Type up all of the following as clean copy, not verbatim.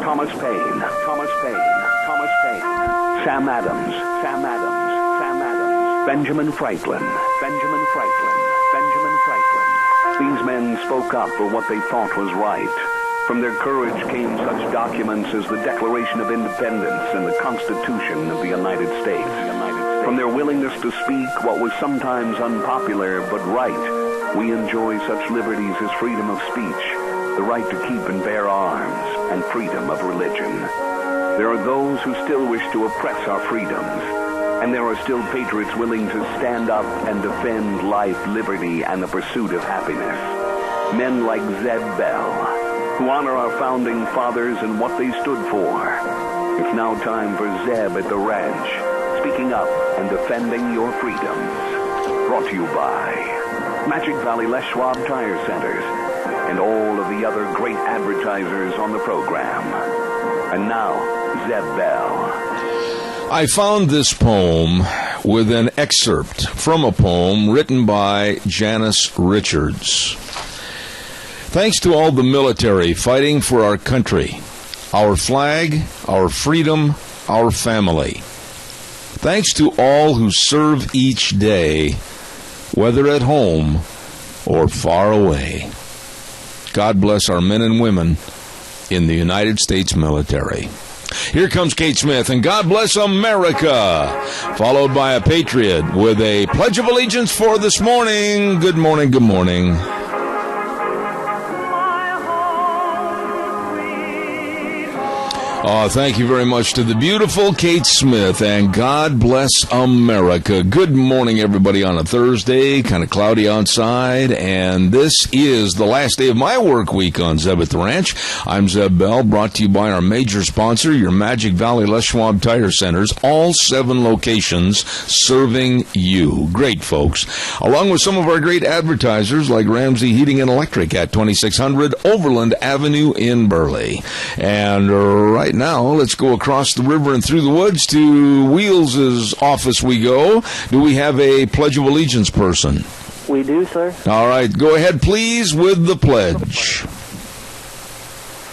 Thomas Paine, Sam Adams, Benjamin Franklin. These men spoke up for what they thought was right. From their courage came such documents as the Declaration of Independence and the Constitution of the United States. From their willingness to speak what was sometimes unpopular but right, we enjoy such liberties as freedom of speech, the right to keep and bear arms, and freedom of religion. There are those who still wish to oppress our freedoms, and there are still patriots willing to stand up and defend life, liberty, and the pursuit of happiness. Men like Zeb Bell, who honor our founding fathers and what they stood for. It's now time for Zeb at the Ranch, speaking up and defending your freedoms. Brought to you by Magic Valley Les Schwab Tire Centers and all of the other great advertisers on the program. And now, Zeb Bell. I found this poem with an excerpt from a poem written by Janice Richards. Thanks to all the military fighting for our country, our flag, our freedom, our family. Thanks to all who serve each day, whether at home or far away. God bless our men and women in the United States military. Here comes Kate Smith, and God Bless America, followed by a Patriot with a Pledge of Allegiance for this morning. Good morning, good morning. Thank you very much to the beautiful Kate Smith, and God bless America. Good morning, everybody, on a Thursday, kind of cloudy outside, and this is the last day of my work week on Zeb at the Ranch. I'm Zeb Bell, brought to you by our major sponsor, your Magic Valley Les Schwab Tire Centers, all 7 locations serving you. Great folks. Along with some of our great advertisers like Ramsey Heating and Electric at 2600 Overland Avenue in Burley. And right now, let's go across the river and through the woods to Wheels' office we go. Do we have a Pledge of Allegiance person? We do, sir. All right, go ahead, please, with the pledge.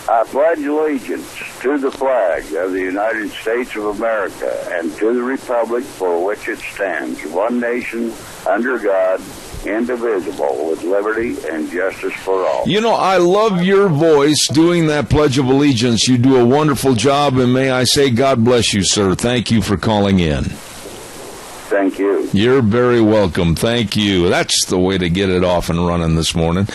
I pledge allegiance to the flag of the United States of America and to the republic for which it stands, one nation, under God, indivisible, with liberty and justice for all. You know, I love your voice doing that Pledge of Allegiance. You do a wonderful job, and may I say, God bless you, sir. Thank you for calling in. Thank you. You're very welcome. Thank you. That's the way to get it off and running this morning.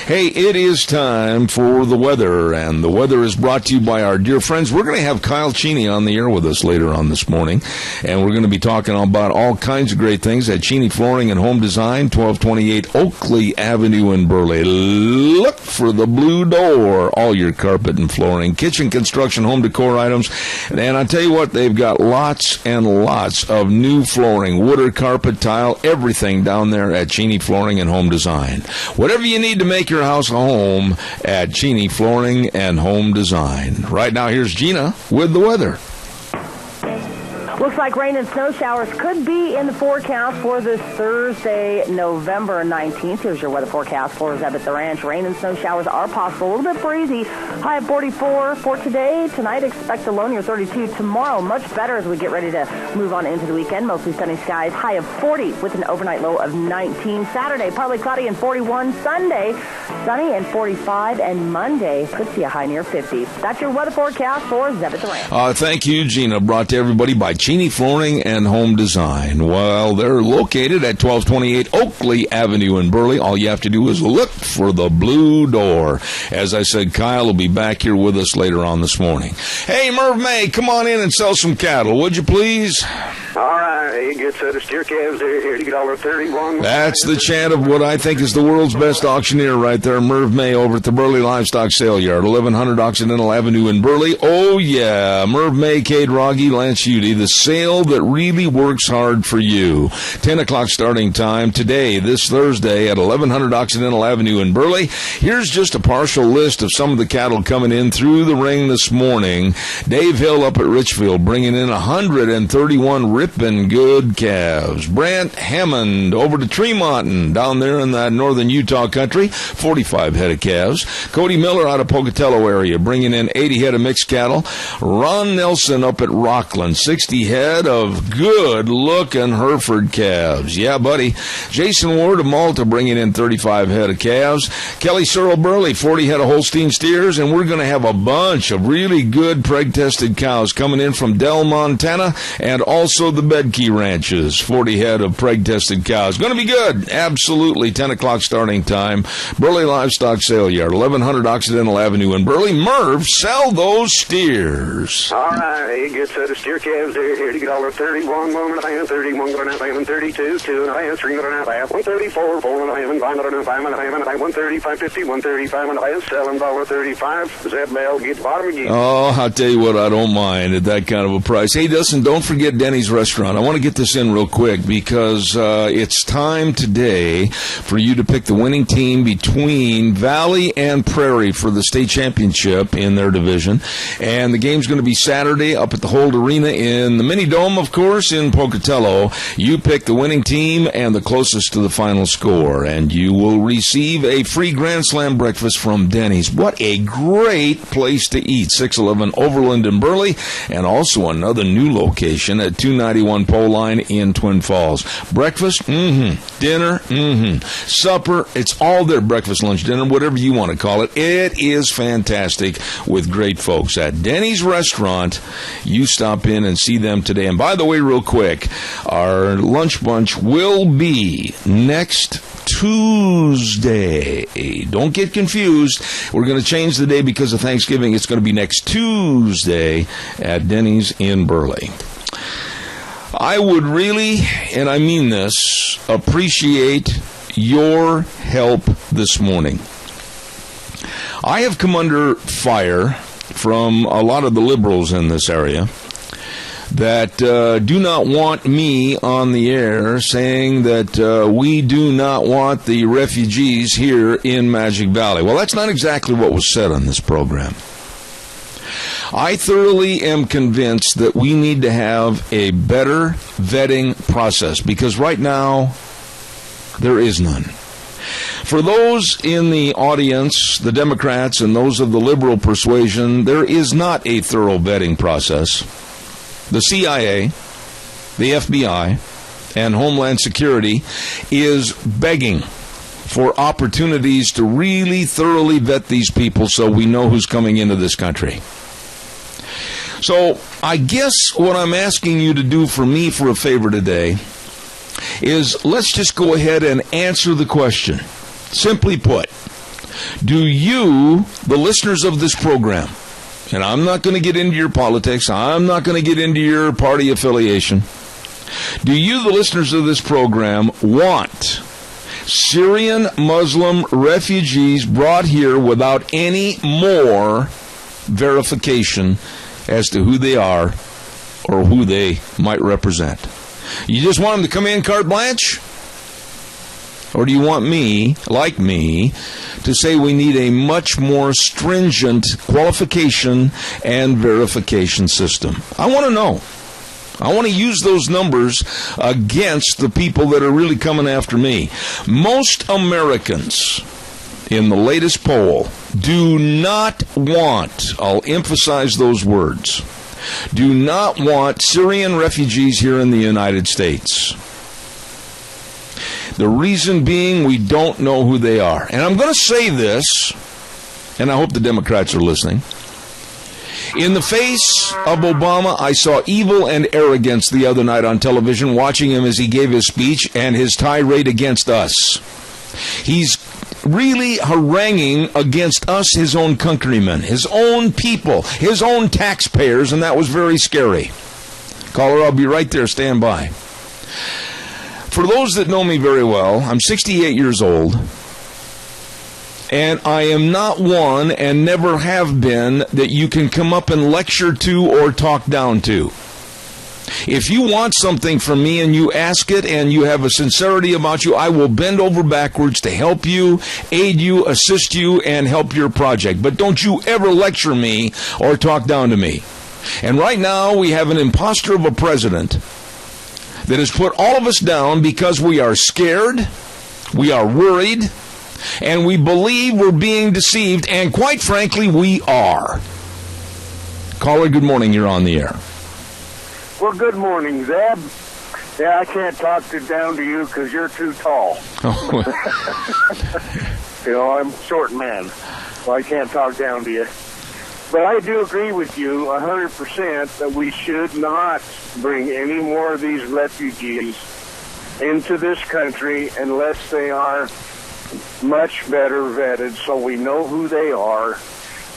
Hey, it is time for the weather, and the weather is brought to you by our dear friends. We're going to have Kyle Cheney on the air with us later on this morning, and we're going to be talking about all kinds of great things at Cheney Flooring and Home Design, 1228 Oakley Avenue in Burley. Look for the blue door. All your carpet and flooring, kitchen construction, home decor items, and I tell you what, they've got lots and lots of new flooring. Wood or carpet, tile, everything down there at Cheney Flooring and Home Design. Whatever you need to make your house a home at Cheney Flooring and Home Design. Right now, here's Gina with the weather. Looks like rain and snow showers could be in the forecast for this Thursday, November 19th. Here's your weather forecast for Zeb at the Ranch. Rain and snow showers are possible. A little bit breezy. High of 44 for today. Tonight, expect a low near 32. Tomorrow, much better as we get ready to move on into the weekend. Mostly sunny skies. High of 40 with an overnight low of 19. Saturday, partly cloudy and 41. Sunday, sunny and 45. And Monday, could see a high near 50. That's your weather forecast for Zeb at the Ranch. Thank you, Gina. Brought to everybody by Cheney Flooring and Home Design. Well, they're located at 1228 Oakley Avenue in Burley. All you have to do is look for the blue door. As I said, Kyle will be back here with us later on this morning. Hey, Merv May, come on in and sell some cattle, would you please? All right, you get set of steer calves there, here to get $1.31. That's the chant of what I think is the world's best auctioneer right there, Merv May, over at the Burley Livestock Sale Yard, 1100 Occidental Avenue in Burley. Oh, yeah, Merv May, Cade Rogge, Lance Udy, the sale that really works hard for you. 10 o'clock starting time today, this Thursday at 1100 Occidental Avenue in Burley. Here's just a partial list of some of the cattle coming in through the ring this morning. Dave Hill up at Richfield bringing in 131 ripping good calves. Brant Hammond over to Tremont down there in that northern Utah country, 45 head of calves. Cody Miller out of Pocatello area bringing in 80 head of mixed cattle. Ron Nelson up at Rockland, 60 head of good-looking Hereford calves. Yeah, buddy. Jason Ward of Malta bringing in 35 head of calves. Kelly Searle Burley, 40 head of Holstein steers. And we're going to have a bunch of really good preg-tested cows coming in from Dell, Montana, and also the Bedkey ranches, 40 head of preg-tested cows. Going to be good. Absolutely. 10 o'clock starting time. Burley Livestock Sale Yard, 1100 Occidental Avenue in Burley. Merv, sell those steers. All right, he gets the steer calves there. Here to get all 31, 1.5, 31, 1.5, 32, 2.5, 3.5, 134, 4.5, 5.5, 135, 50, 135.5, selling $1.35. Zeb Bell gets bottom again. Oh, I'll tell you what, I don't mind at that kind of a price. Hey, listen, don't forget Denny's Restaurant. I want to get this in real quick because it's time today for you to pick the winning team between Valley and Prairie for the state championship in their division. And the game's going to be Saturday up at the Holt Arena in the Mini Dome, of course, in Pocatello. You pick the winning team and the closest to the final score, and you will receive a free Grand Slam breakfast from Denny's. What a great place to eat. 611 Overland in Burley, and also another new location at 291 Pole Line in Twin Falls. Breakfast, dinner, supper, it's all there. Breakfast, lunch, dinner, whatever you want to call it. It is fantastic with great folks at Denny's Restaurant. You stop in and see them today. And by the way, real quick, our lunch bunch will be next Tuesday. Don't get confused. We're going to change the day because of Thanksgiving. It's going to be next Tuesday at Denny's in Burley. I would really, and I mean this, appreciate your help this morning. I have come under fire from a lot of the liberals in this area that do not want me on the air saying that we do not want the refugees here in Magic Valley. Well, that's not exactly what was said on this program. I thoroughly am convinced that we need to have a better vetting process because right now there is none. For those in the audience, the Democrats and those of the liberal persuasion, there is not a thorough vetting process. The CIA, the FBI, and Homeland Security is begging for opportunities to really thoroughly vet these people so we know who's coming into this country. So I guess what I'm asking you to do for me for a favor today is let's just go ahead and answer the question. Simply put, do you, the listeners of this program, and I'm not going to get into your politics, I'm not going to get into your party affiliation, do you, the listeners of this program, want Syrian Muslim refugees brought here without any more verification as to who they are or who they might represent? You just want them to come in carte blanche? Or do you want me, like me, to say we need a much more stringent qualification and verification system? I want to know. I want to use those numbers against the people that are really coming after me. Most Americans in the latest poll do not want, I'll emphasize those words, do not want Syrian refugees here in the United States. The reason being we don't know who they are. And I'm going to say this, and I hope the Democrats are listening. In the face of Obama, I saw evil and arrogance the other night on television, watching him as he gave his speech and his tirade against us. He's really haranguing against us, his own countrymen, his own people, his own taxpayers, and that was very scary. Caller, I'll be right there. Stand by. For those that know me very well, I'm 68 years old, and I am not one and never have been that you can come up and lecture to or talk down to. If you want something from me and you ask it and you have a sincerity about you, I will bend over backwards to help you, aid you, assist you, and help your project. But don't you ever lecture me or talk down to me. And right now we have an imposter of a president that has put all of us down because we are scared, we are worried, and we believe we're being deceived, and quite frankly, we are. Caller, good morning. You're on the air. Well, good morning, Zeb. Yeah, I can't talk down to you because you're too tall. Oh. I'm a short man, so I can't talk down to you. But I do agree with you 100% that we should not bring any more of these refugees into this country unless they are much better vetted so we know who they are,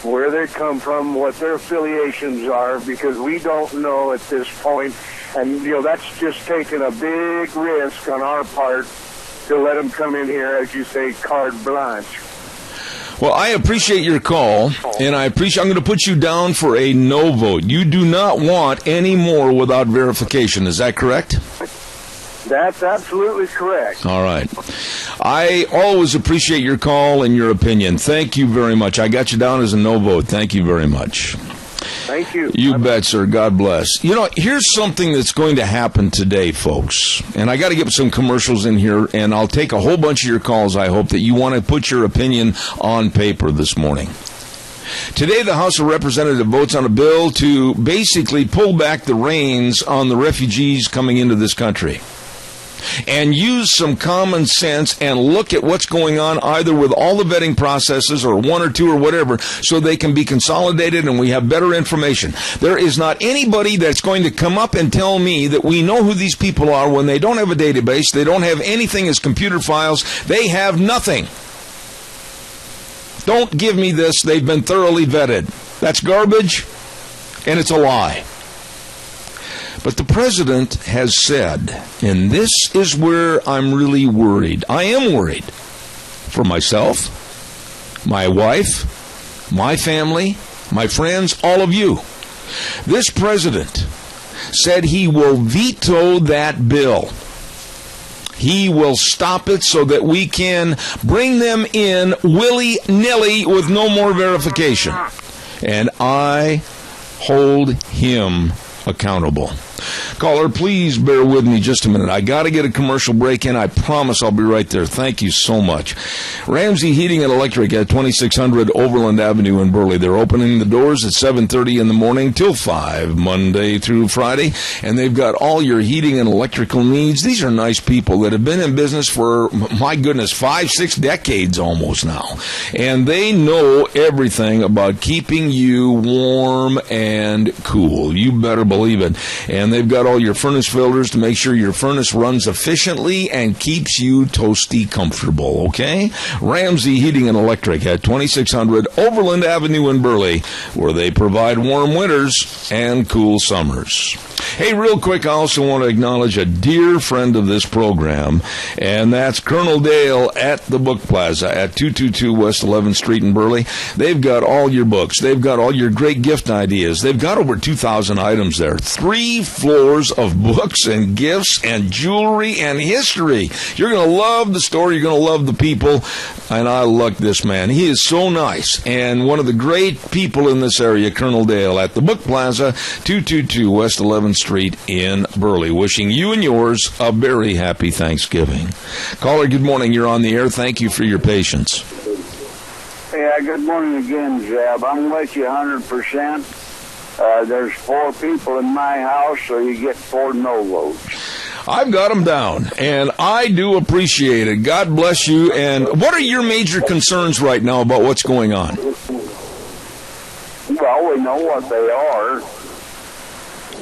where they come from, what their affiliations are, because we don't know at this point. And, that's just taking a big risk on our part to let them come in here, as you say, carte blanche. Well, I appreciate your call, and I'm going to put you down for a no vote. You do not want any more without verification. Is that correct? That's absolutely correct. All right. I always appreciate your call and your opinion. Thank you very much. I got you down as a no vote. Thank you very much. Thank you. You bet, sir. God bless. Here's something that's going to happen today, folks. And I got to get some commercials in here, and I'll take a whole bunch of your calls, I hope, that you want to put your opinion on paper this morning. Today, the House of Representatives votes on a bill to basically pull back the reins on the refugees coming into this country and use some common sense and look at what's going on either with all the vetting processes or one or two or whatever so they can be consolidated and we have better information. There is not anybody that's going to come up and tell me that we know who these people are when they don't have a database, they don't have anything as computer files, they have nothing. Don't give me this, they've been thoroughly vetted. That's garbage, and it's a lie. But the president has said, and this is where I'm really worried. I am worried for myself, my wife, my family, my friends, all of you. This president said he will veto that bill. He will stop it so that we can bring them in willy-nilly with no more verification. And I hold him accountable. Caller, please bear with me just a minute. I got to get a commercial break in. I promise I'll be right there. Thank you so much. Ramsey Heating and Electric at 2600 Overland Avenue in Burley. They're opening the doors at 7:30 in the morning till 5, Monday through Friday. And they've got all your heating and electrical needs. These are nice people that have been in business for, my goodness, 5-6 decades almost now. And they know everything about keeping you warm and cool. You better believe it. And they've got all your furnace filters to make sure your furnace runs efficiently and keeps you toasty comfortable, okay? Ramsey Heating and Electric at 2600 Overland Avenue in Burley, where they provide warm winters and cool summers. Hey, real quick, I also want to acknowledge a dear friend of this program, and that's Colonel Dale at the Book Plaza at 222 West 11th Street in Burley. They've got all your books. They've got all your great gift ideas. They've got over 2,000 items there. 3 floors of books and gifts and jewelry and history. You're going to love the store. You're going to love the people. And I like this man. He is so nice. And one of the great people in this area, Colonel Dale at the Book Plaza, 222 West 11th Street in Burley. Wishing you and yours a very happy Thanksgiving. Caller, good morning. You're on the air. Thank you for your patience. Yeah, good morning again, Zeb. I'm with you 100%. There's 4 people in my house, so you get 4 no votes. I've got them down, and I do appreciate it. God bless you. And what are your major concerns right now about what's going on? Well, we know what they are.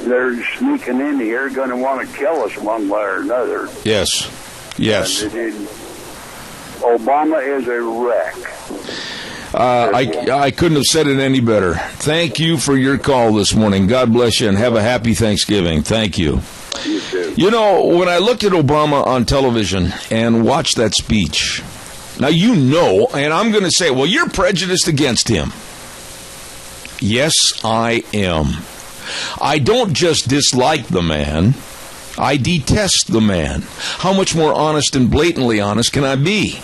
They're sneaking in here, going to want to kill us one way or another. Yes. Yes. Obama is a wreck. I couldn't have said it any better. Thank you for your call this morning. God bless you, and have a happy Thanksgiving. Thank you. You too. You know, when I looked at Obama on television and watched that speech, now you know, and I'm going to say, well, you're prejudiced against him. Yes, I am. I don't just dislike the man, I detest the man. How much more honest and blatantly honest can I be?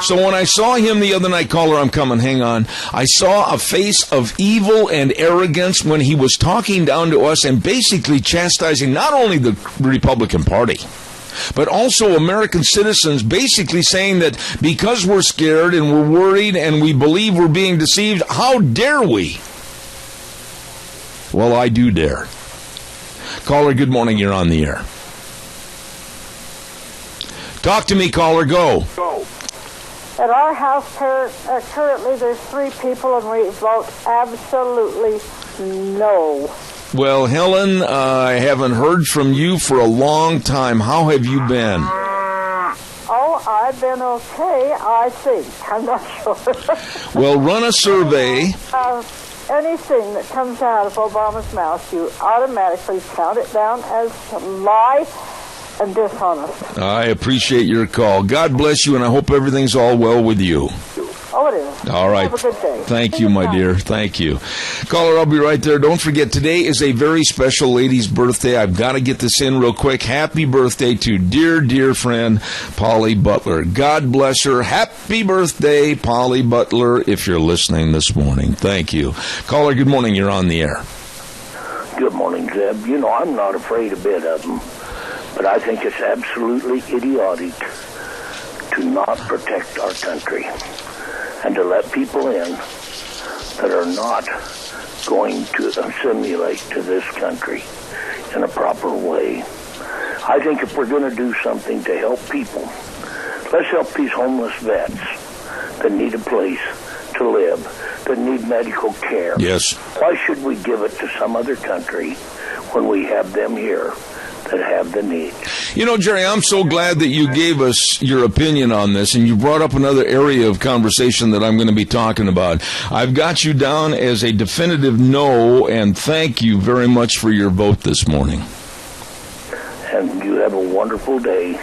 So when I saw him the other night, caller, I'm coming, hang on. I saw a face of evil and arrogance when he was talking down to us and basically chastising not only the Republican Party, but also American citizens, basically saying that because we're scared and we're worried and we believe we're being deceived, how dare we? Well, I do dare. Caller, good morning, you're on the air. Talk to me, caller, go. At our house currently there's 3 people and we vote absolutely no. Well, Helen, I haven't heard from you for a long time. How have you been? Oh, I've been okay, I think. I'm not sure. Well, run a survey. Anything that comes out of Obama's mouth, you automatically count it down as a lie and dishonest. I appreciate your call. God bless you, and I hope everything's all well with you. Oh, it is. All right. Have a good day. Thank you, my dear. Thank you. Caller, I'll be right there. Don't forget, today is a very special lady's birthday. I've got to get this in real quick. Happy birthday to dear, dear friend, Polly Butler. God bless her. Happy birthday, Polly Butler, if you're listening this morning. Thank you. Caller, good morning. You're on the air. Good morning, Zeb. You know, I'm not afraid a bit of them, but I think it's absolutely idiotic to not protect our country and to let people in that are not going to assimilate to this country in a proper way. I think if we're going to do something to help people, let's help these homeless vets that need a place to live, that need medical care. Yes. Why should we give it to some other country when we have them here that have the need? You know, Jerry, I'm so glad that you gave us your opinion on this, and you brought up another area of conversation that I'm going to be talking about. I've got you down as a definitive no, and thank you very much for your vote this morning. And you have a wonderful day,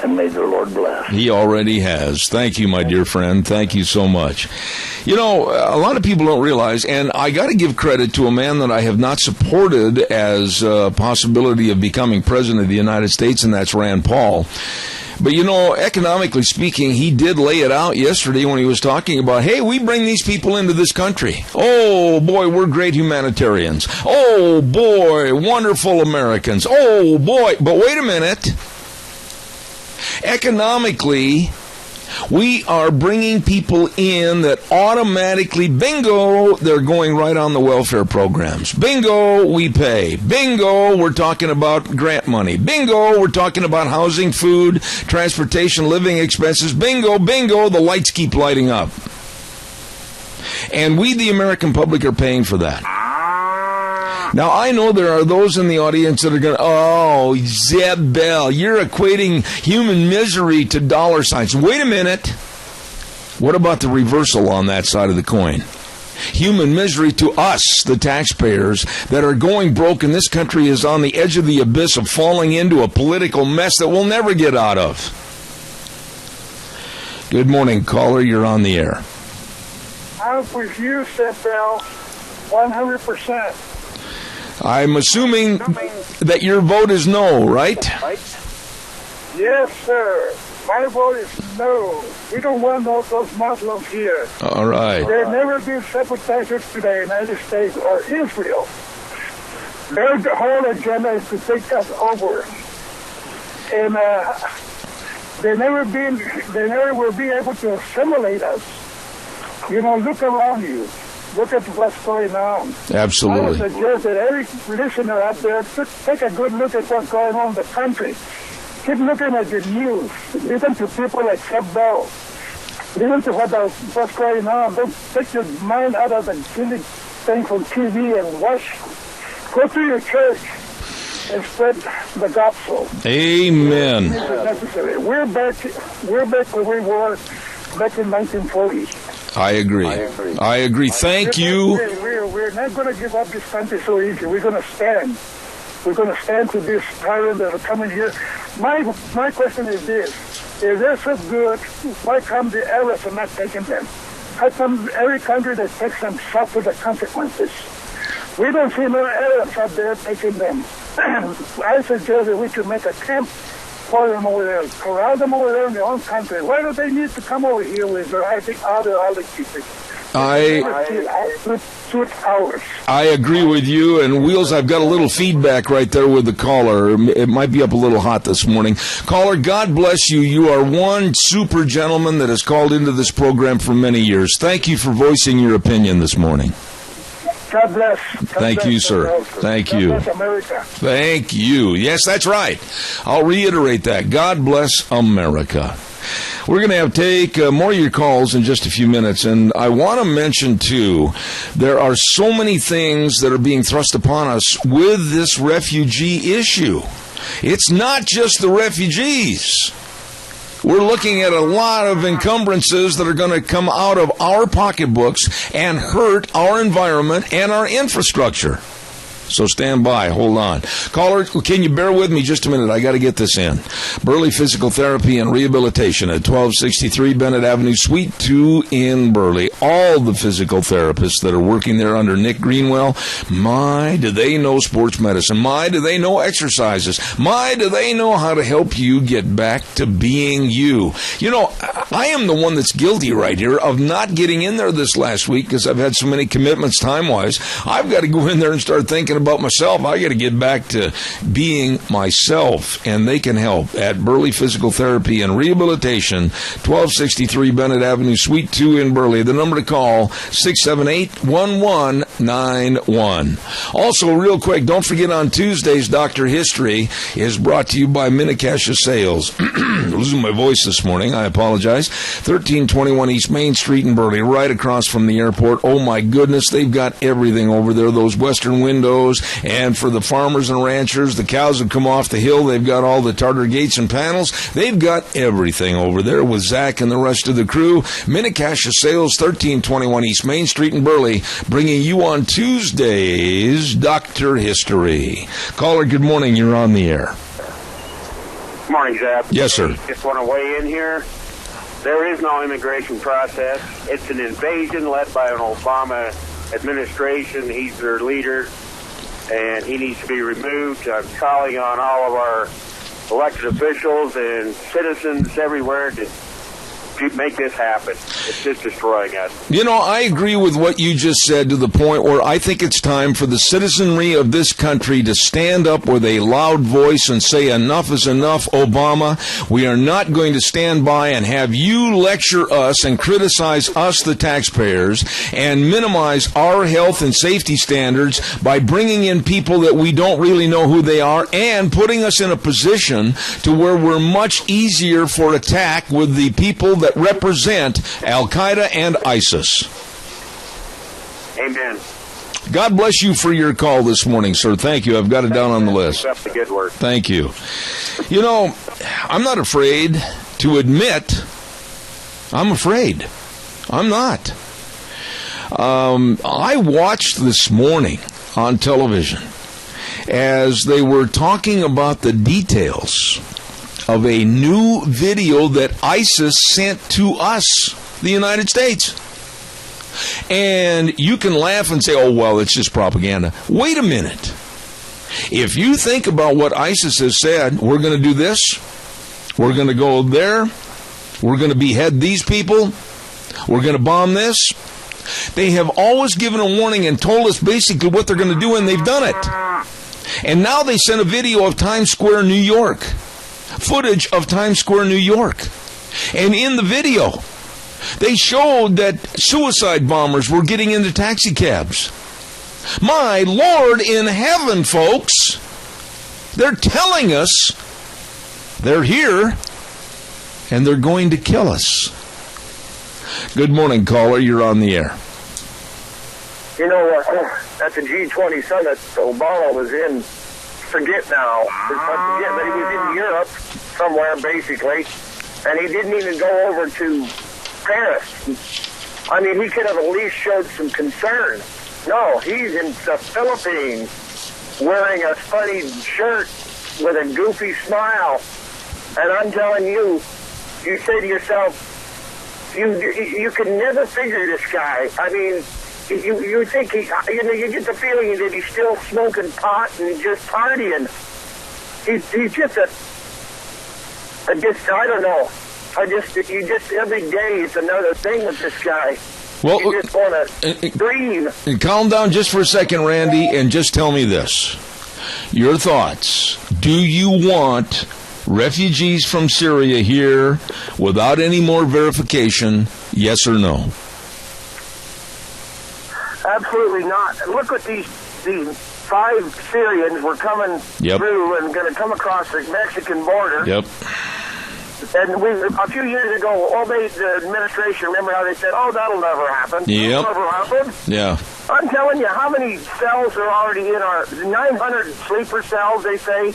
and may the Lord bless. He already has. Thank you, my dear friend. Thank you so much. You know, a lot of people don't realize, and I got to give credit to a man that I have not supported as a possibility of becoming president of the United States, and that's Rand Paul. But, you know, economically speaking, he did lay it out yesterday when he was talking about, hey, we bring these people into this country. Oh, boy, we're great humanitarians. Oh, boy, wonderful Americans. Oh, boy. But wait a minute. Economically, we are bringing people in that automatically, bingo, they're going right on the welfare programs. Bingo, we pay. Bingo, we're talking about grant money. Bingo, we're talking about housing, food, transportation, living expenses. Bingo, bingo, the lights keep lighting up. And we, the American public, are paying for that. Now, I know there are those in the audience that are going, oh, Zeb Bell, you're equating human misery to dollar signs. Wait a minute. What about the reversal on that side of the coin? Human misery to us, the taxpayers, that are going broke, and this country is on the edge of the abyss of falling into a political mess that we'll never get out of. Good morning, caller. You're on the air. I'm with you, Zeb Bell, 100%. I'm assuming that your vote is no, right? Yes, sir. My vote is no. We don't want those Muslims here. All right. They've never been sympathizers to the United States or Israel. Their whole agenda is to take us over. And they never will be able to assimilate us. You know, look around you. Look at what's going on. Absolutely. I would suggest that every listener out there take a good look at what's going on in the country. Keep looking at the news. Listen to people like Zeb Bell. Listen to what's going on. Don't take your mind out of the silly things on TV and watch. Go to your church and spread the gospel. Amen. We're back where we were back in 1940. I agree. Thank you. We're not going to give up this country so easy. We're going to stand. We're going to stand to this tyrant that are coming here. My question is this. If they're so good, why come the Arabs are not taking them? How come every country that takes them suffer the consequences? We don't see no Arabs out there taking them. I suggest that we should make a camp for them over there, corral them over there in their own country. Why do they need to come over here with their other keeping? I agree with you, and Wheels, I've got a little feedback right there with the caller. It might be up a little hot this morning. Caller, God bless you. You are one super gentleman that has called into this program for many years. Thank you for voicing your opinion this morning. God bless. Thank you, sir. Thank you. God bless America. Thank you. Yes, that's right. I'll reiterate that. God bless America. We're going to take more of your calls in just a few minutes, and I want to mention, too, there are so many things that are being thrust upon us with this refugee issue. It's not just the refugees. We're looking at a lot of encumbrances that are going to come out of our pocketbooks and hurt our environment and our infrastructure. So stand by. Hold on. Caller, can you bear with me just a minute? I got to get this in. Burley Physical Therapy and Rehabilitation at 1263 Bennett Avenue, Suite 2 in Burley. All the physical therapists that are working there under Nick Greenwell, my, do they know sports medicine. My, do they know exercises. My, do they know how to help you get back to being you. You know, I am the one that's guilty right here of not getting in there this last week because I've had so many commitments time-wise. I've got to go in there and start thinking about myself. I got to get back to being myself, and they can help at Burley Physical Therapy and Rehabilitation, 1263 Bennett Avenue, Suite 2 in Burley. The number to call, 678-1191. Also, real quick, don't forget on Tuesdays, Dr. History is brought to you by Minnecasia Sales. Losing my voice this morning. I apologize. 1321 East Main Street in Burley, right across from the airport. Oh, my goodness, they've got everything over there. Those western windows. And for the farmers and ranchers, the cows have come off the hill. They've got all the tartar gates and panels. They've got everything over there with Zach and the rest of the crew. Minnecasia Sales, 1321 East Main Street in Burley, bringing you on Tuesdays, Dr. History. Caller, good morning. You're on the air. Good morning, Zeb. Yes, sir. Just want to weigh in here. There is no immigration process. It's an invasion led by an Obama administration. He's their leader, and he needs to be removed. I'm calling on all of our elected officials and citizens everywhere to make this happen. It's just destroying us. You know, I agree with what you just said to the point where I think it's time for the citizenry of this country to stand up with a loud voice and say enough is enough, Obama. We are not going to stand by and have you lecture us and criticize us, the taxpayers, and minimize our health and safety standards by bringing in people that we don't really know who they are and putting us in a position to where we're much easier for attack with the people that represent Al-Qaeda and ISIS. Amen. God bless you for your call this morning, sir. Thank you. I've got it down on the list. That's the good work. Thank you. You know, I'm not afraid to admit I'm afraid. I'm not. I watched this morning on television as they were talking about the details of a new video that ISIS sent to us, the United States. And you can laugh and say, oh, well, it's just propaganda. Wait a minute. If you think about what ISIS has said, we're going to do this, we're going to go there, we're going to behead these people, we're going to bomb this. They have always given a warning and told us basically what they're going to do, and they've done it. And now they sent a video of Times Square, New York. Footage of Times Square, New York. And in the video, they showed that suicide bombers were getting into taxi cabs. My Lord in heaven, folks, they're telling us they're here and they're going to kill us. Good morning, caller. You're on the air. You know, at the G20 summit Obama was in, forget now, but he was in Europe somewhere, basically, and he didn't even go over to Paris. I mean, he could have at least showed some concern. No, he's in the Philippines wearing a funny shirt with a goofy smile, and I'm telling you, you say to yourself, you can never figure this guy. I mean, you think you get the feeling that he's still smoking pot and just partying. He's just I don't know. You just every day it's another thing with this guy. Well, you just want to breathe. And calm down just for a second, Randy, and just tell me this. Your thoughts. Do you want refugees from Syria here without any more verification, yes or no? Absolutely not. Look what these 5 Syrians were coming through and going to come across the Mexican border. Yep. And a few years ago, the administration, remember how they said, that'll never happen. Yep. That'll never happen. Yeah. I'm telling you, how many cells are already in our 900 sleeper cells, they say,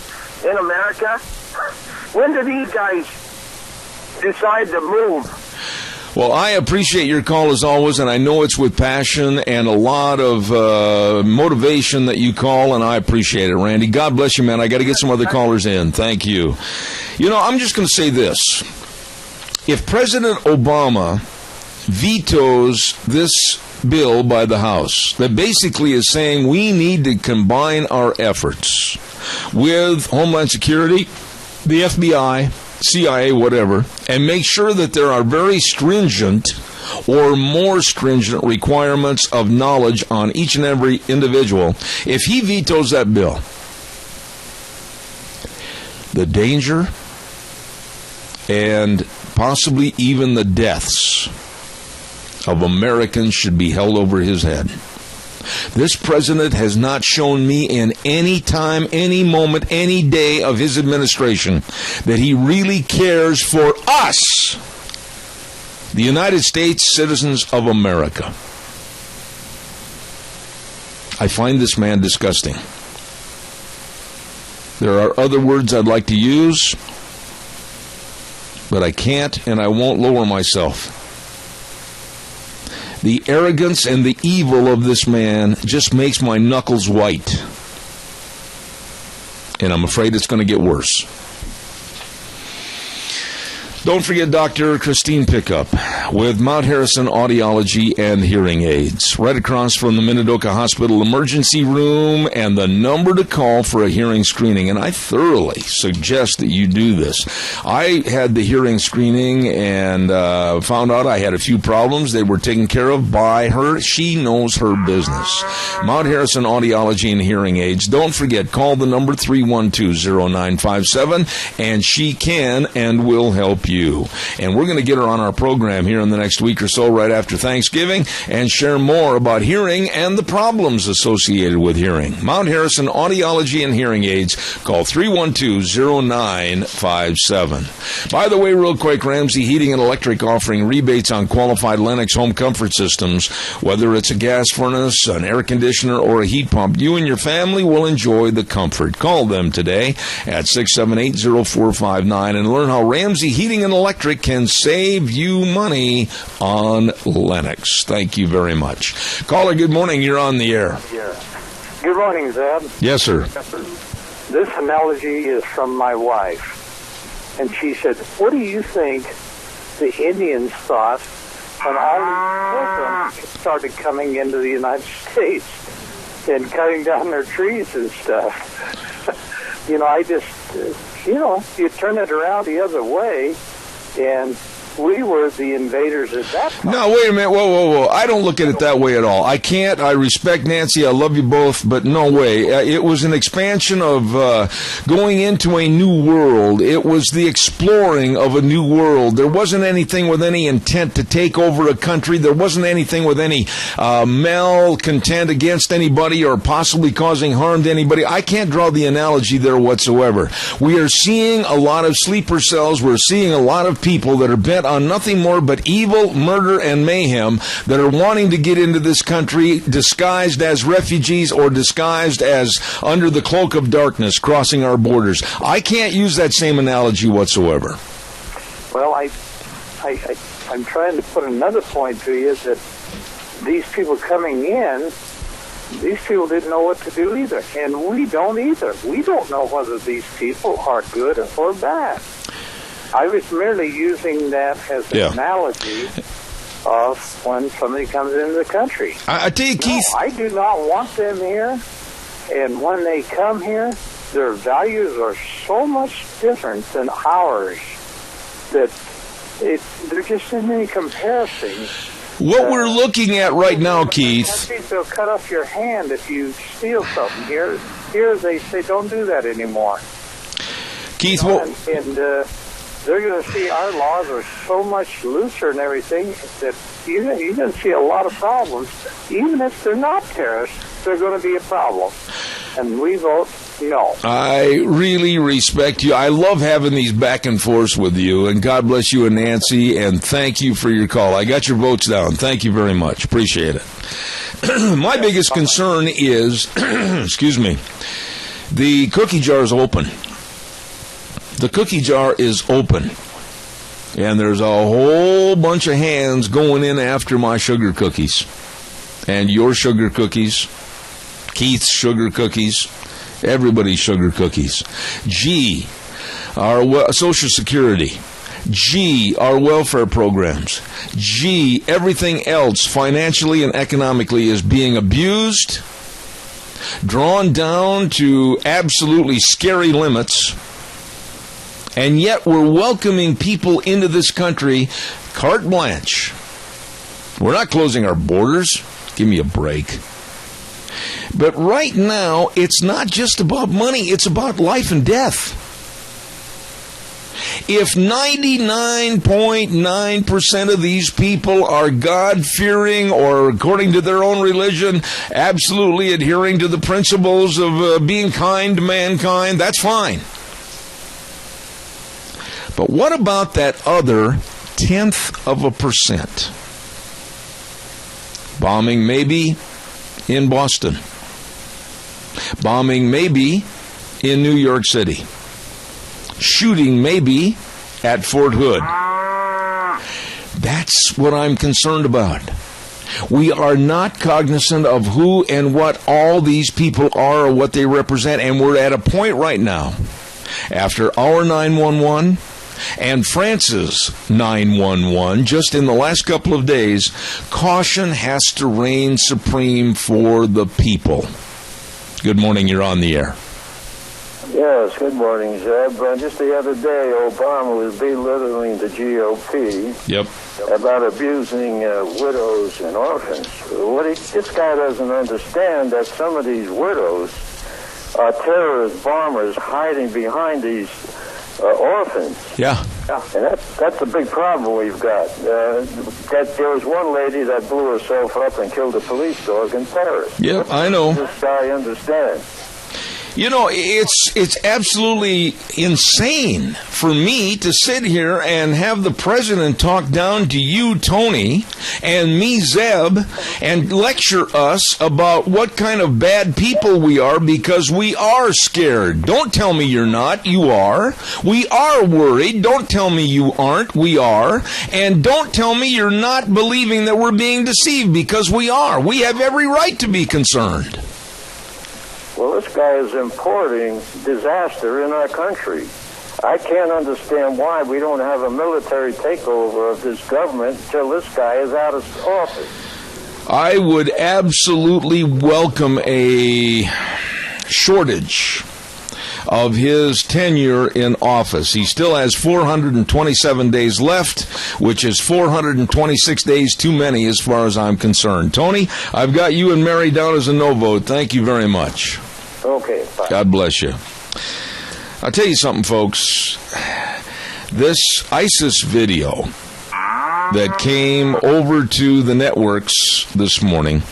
in America? When do these guys decide to move? Well, I appreciate your call as always, and I know it's with passion and a lot of motivation that you call, and I appreciate it, Randy. God bless you, man. I got to get some other callers in. Thank you. I'm just going to say this. If President Obama vetoes this bill by the House that basically is saying we need to combine our efforts with Homeland Security, the FBI, CIA, whatever, and make sure that there are very stringent or more stringent requirements of knowledge on each and every individual. If he vetoes that bill, the danger and possibly even the deaths of Americans should be held over his head. This president has not shown me in any time, any moment, any day of his administration that he really cares for us, the United States citizens of America. I find this man disgusting. There are other words I'd like to use, but I can't and I won't lower myself. The arrogance and the evil of this man just makes my knuckles white. And I'm afraid it's going to get worse. Don't forget Dr. Christine Pickup with Mount Harrison Audiology and Hearing Aids, right across from the Minidoka Hospital Emergency Room, and the number to call for a hearing screening. And I thoroughly suggest that you do this. I had the hearing screening and found out I had a few problems. They were taken care of by her. She knows her business. Mount Harrison Audiology and Hearing Aids. Don't forget, call the number 312-0957, and she can and will help you. And we're going to get her on our program here in the next week or so right after Thanksgiving and share more about hearing and the problems associated with hearing. Mount Harrison Audiology and Hearing Aids. Call 312-0957. By the way, real quick, Ramsey Heating and Electric offering rebates on qualified Lennox home comfort systems. Whether it's a gas furnace, an air conditioner, or a heat pump, you and your family will enjoy the comfort. Call them today at 678-0459 and learn how Ramsey Heating and Electric can save you money on Lennox. Thank you very much. Caller, good morning. You're on the air. Good morning, Zeb. Yes, sir. This analogy is from my wife. And she said, what do you think the Indians thought when all these pilgrims started coming into the United States and cutting down their trees and stuff? You turn it around the other way, and we were the invaders at that time. No, wait a minute. Whoa. I don't look at it that way at all. I can't. I respect Nancy. I love you both, but no way. It was an expansion of going into a new world. It was the exploring of a new world. There wasn't anything with any intent to take over a country. There wasn't anything with any malcontent against anybody or possibly causing harm to anybody. I can't draw the analogy there whatsoever. We are seeing a lot of sleeper cells. We're seeing a lot of people that are bent on nothing more but evil, murder, and mayhem that are wanting to get into this country disguised as refugees or disguised as under the cloak of darkness crossing our borders. I can't use that same analogy whatsoever. Well, I'm trying to put another point to you that these people coming in, these people didn't know what to do either, and we don't either. We don't know whether these people are good or bad. I was merely using that as an analogy of when somebody comes into the country. I tell you, Keith, I do not want them here. And when they come here, their values are so much different than ours that there just isn't any comparison. what we're looking at right now, Keith. They'll cut off your hand if you steal something. Here they say don't do that anymore. Keith, they're going to see our laws are so much looser and everything that you're going to see a lot of problems. Even if they're not terrorists, they're going to be a problem. And we vote no. I really respect you. I love having these back and forths with you, and God bless you and Nancy, and thank you for your call. I got your votes down. Thank you very much. Appreciate it. My biggest concern is, excuse me, the cookie jar is open. The cookie jar is open, and there's a whole bunch of hands going in after my sugar cookies, and your sugar cookies, Keith's sugar cookies, everybody's sugar cookies. G, our Social Security. G, our welfare programs. G, everything else financially and economically is being abused, drawn down to absolutely scary limits. And yet we're welcoming people into this country carte blanche. We're not closing our borders. Give me a break. But right now, it's not just about money. It's about life and death. If 99.9% of these people are God-fearing or, according to their own religion, absolutely adhering to the principles of being kind to mankind, that's fine. But what about that other 0.1%? Bombing maybe in Boston. Bombing maybe in New York City. Shooting maybe at Fort Hood. That's what I'm concerned about. We are not cognizant of who and what all these people are or what they represent, and we're at a point right now, after our 911 and France's 911, just in the last couple of days, caution has to reign supreme for the people. Good morning, you're on the air. Yes, good morning, Zeb. Just the other day, Obama was belittling the GOP about abusing widows and orphans. This guy doesn't understand that some of these widows are terrorist bombers hiding behind these orphans. Yeah. And that's a big problem we've got. That there was one lady that blew herself up and killed a police dog in Paris. Yeah, I know. This guy understands. You know, it's absolutely insane for me to sit here and have the president talk down to you, Tony, and me, Zeb, and lecture us about what kind of bad people we are because we are scared. Don't tell me you're not. You are. We are worried. Don't tell me you aren't. We are. And don't tell me you're not believing that we're being deceived because we are. We have every right to be concerned. Well, this guy is importing disaster in our country. I can't understand why we don't have a military takeover of this government until this guy is out of office. I would absolutely welcome a shortage of his tenure in office. He still has 427 days left, which is 426 days too many as far as I'm concerned. Tony, I've got you and Mary down as a no vote. Thank you very much. Okay, bye. God bless you. I'll tell you something, folks. This ISIS video that came over to the networks this morning,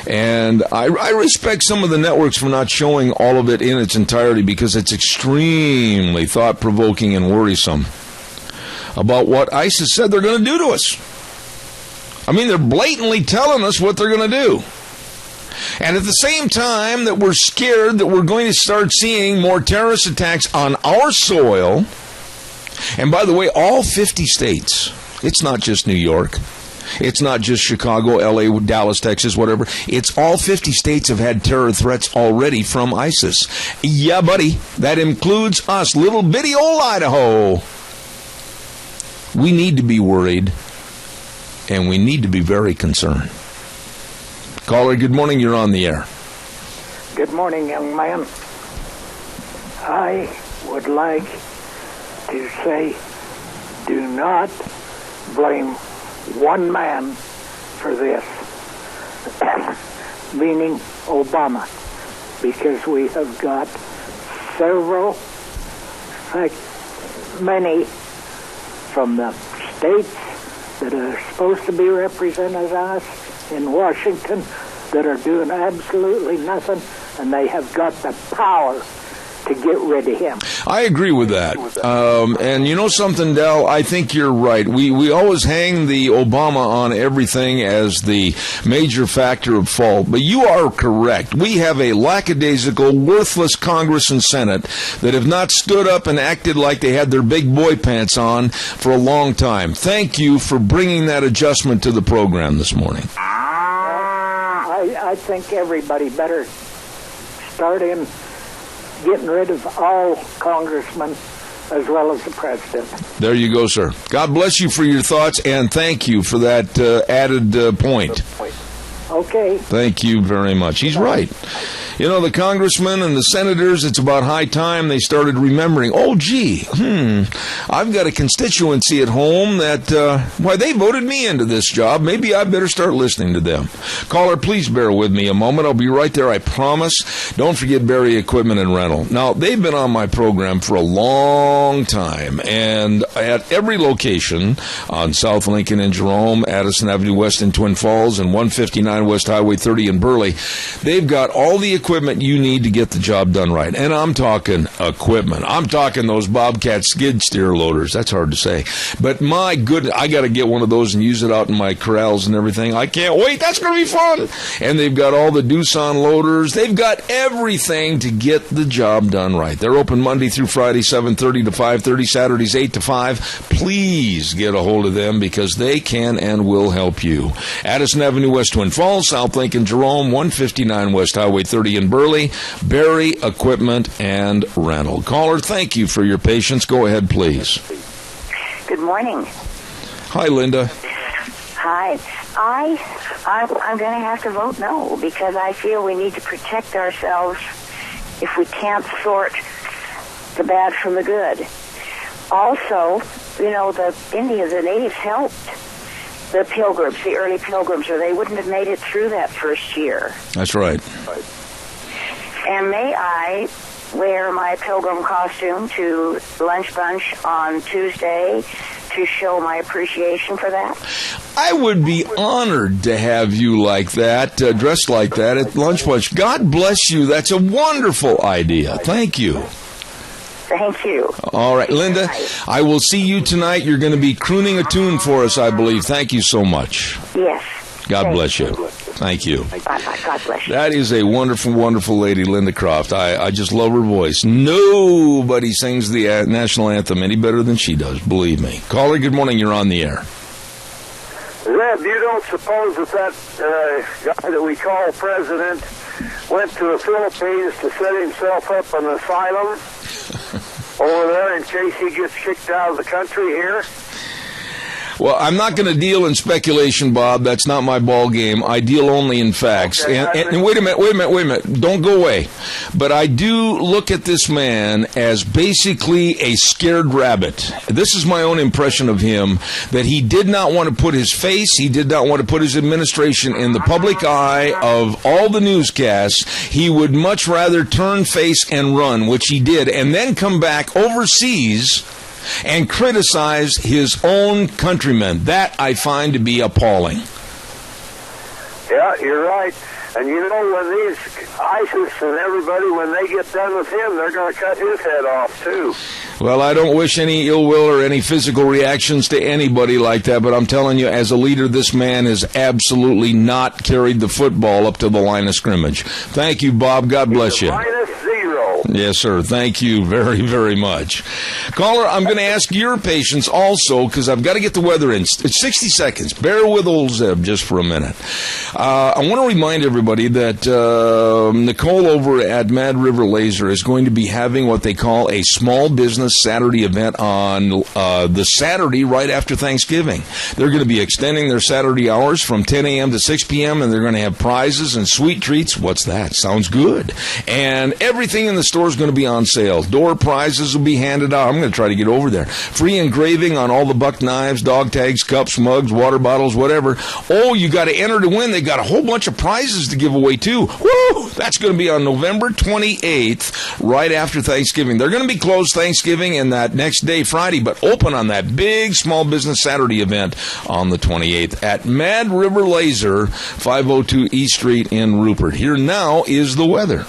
and I respect some of the networks for not showing all of it in its entirety because it's extremely thought-provoking and worrisome about what ISIS said they're going to do to us. I mean, they're blatantly telling us what they're going to do. And at the same time that we're scared that we're going to start seeing more terrorist attacks on our soil, and by the way, all 50 states, it's not just New York, it's not just Chicago, LA, Dallas, Texas, whatever, it's all 50 states have had terror threats already from ISIS. Yeah, buddy, that includes us, little bitty old Idaho. We need to be worried. and we need to be very concerned. Caller, good morning. You're on the air. Good morning, young man. I would like to say, do not blame one man for this, meaning Obama, because we have got several, many from the states that are supposed to be representing us in Washington that are doing absolutely nothing, and they have got the power to get rid of him. I agree with that. And you know something, Del? I think you're right. We always hang the Obama on everything as the major factor of fault. But you are correct. We have a lackadaisical, worthless Congress and Senate that have not stood up and acted like they had their big boy pants on for a long time. Thank you for bringing that adjustment to the program this morning. I think everybody better start in getting rid of all congressmen as well as the president. There you go, sir. God bless you for your thoughts, and thank you for that added point. Okay. Thank you very much. He's right. You know, the congressmen and the senators, it's about high time they started remembering, oh, gee, I've got a constituency at home that, they voted me into this job. Maybe I better start listening to them. Caller, please bear with me a moment. I'll be right there, I promise. Don't forget Barry Equipment and Rental. Now, they've been on my program for a long time, and at every location on South Lincoln and Jerome, Addison Avenue West in Twin Falls, and 159 West Highway 30 in Burley, they've got all the equipment you need to get the job done right. And I'm talking equipment. I'm talking those Bobcat skid steer loaders. That's hard to say. But my goodness, I got to get one of those and use it out in my corrals and everything. I can't wait. That's going to be fun. And they've got all the Doosan loaders. They've got everything to get the job done right. They're open Monday through Friday, 7:30 to 5:30, Saturdays 8 to 5. Please get a hold of them because they can and will help you. Addison Avenue West, Twin Falls, South Lincoln, Jerome, 159 West Highway 30 in Burley, Barry Equipment and Rental. Caller, thank you for your patience. Go ahead, please. Good morning. Hi, Linda. Hi. I'm going to have to vote no because I feel we need to protect ourselves if we can't sort the bad from the good. Also, you know, the natives helped the pilgrims, the early pilgrims, or they wouldn't have made it through that first year. That's right. And may I wear my pilgrim costume to Lunch Bunch on Tuesday to show my appreciation for that? I would be honored to have you like that, dressed like that at Lunch Bunch. God bless you. That's a wonderful idea. Thank you. Thank you. All right, Linda, I will see you tonight. You're going to be crooning a tune for us, I believe. Thank you so much. Yes. God bless you. Thank you. Bye-bye. God bless you. That is a wonderful, wonderful lady, Linda Croft. I just love her voice. Nobody sings the national anthem any better than she does, believe me. Caller, good morning. You're on the air. Zeb, you don't suppose that guy that we call president went to the Philippines to set himself up an asylum over there in case he gets kicked out of the country here? Well, I'm not going to deal in speculation, Bob. That's not my ball game. I deal only in facts. Okay, and wait a minute. Don't go away. But I do look at this man as basically a scared rabbit. This is my own impression of him, that he did not want to put his face, he did not want to put his administration in the public eye of all the newscasts. He would much rather turn face and run, which he did, and then come back overseas and criticize his own countrymen. That I find to be appalling. Yeah, you're right. And you know, when these ISIS and everybody, when they get done with him, they're going to cut his head off, too. Well, I don't wish any ill will or any physical reactions to anybody like that, but I'm telling you, as a leader, this man has absolutely not carried the football up to the line of scrimmage. Thank you, Bob. God bless you. -0. Yes, sir. Thank you very, very much. Caller, I'm going to ask your patience also because I've got to get the weather in. It's 60 seconds. Bear with old Zeb just for a minute. I want to remind everybody that Nicole over at Mad River Laser is going to be having what they call a small business Saturday event on the Saturday right after Thanksgiving. They're going to be extending their Saturday hours from 10 a.m. to 6 p.m., and they're going to have prizes and sweet treats. What's that? Sounds good. And everything in the store is going to be on sale. Door prizes will be handed out. I'm going to try to get over there. Free engraving on all the buck knives, dog tags, cups, mugs, water bottles, whatever. Oh, you got to enter to win. They got a whole bunch of prizes to give away, too. Woo! That's going to be on November 28th, right after Thanksgiving. They're going to be closed Thanksgiving and that next day, Friday, but open on that big small business Saturday event on the 28th at Mad River Laser, 502 East Street in Rupert. Here now is the weather.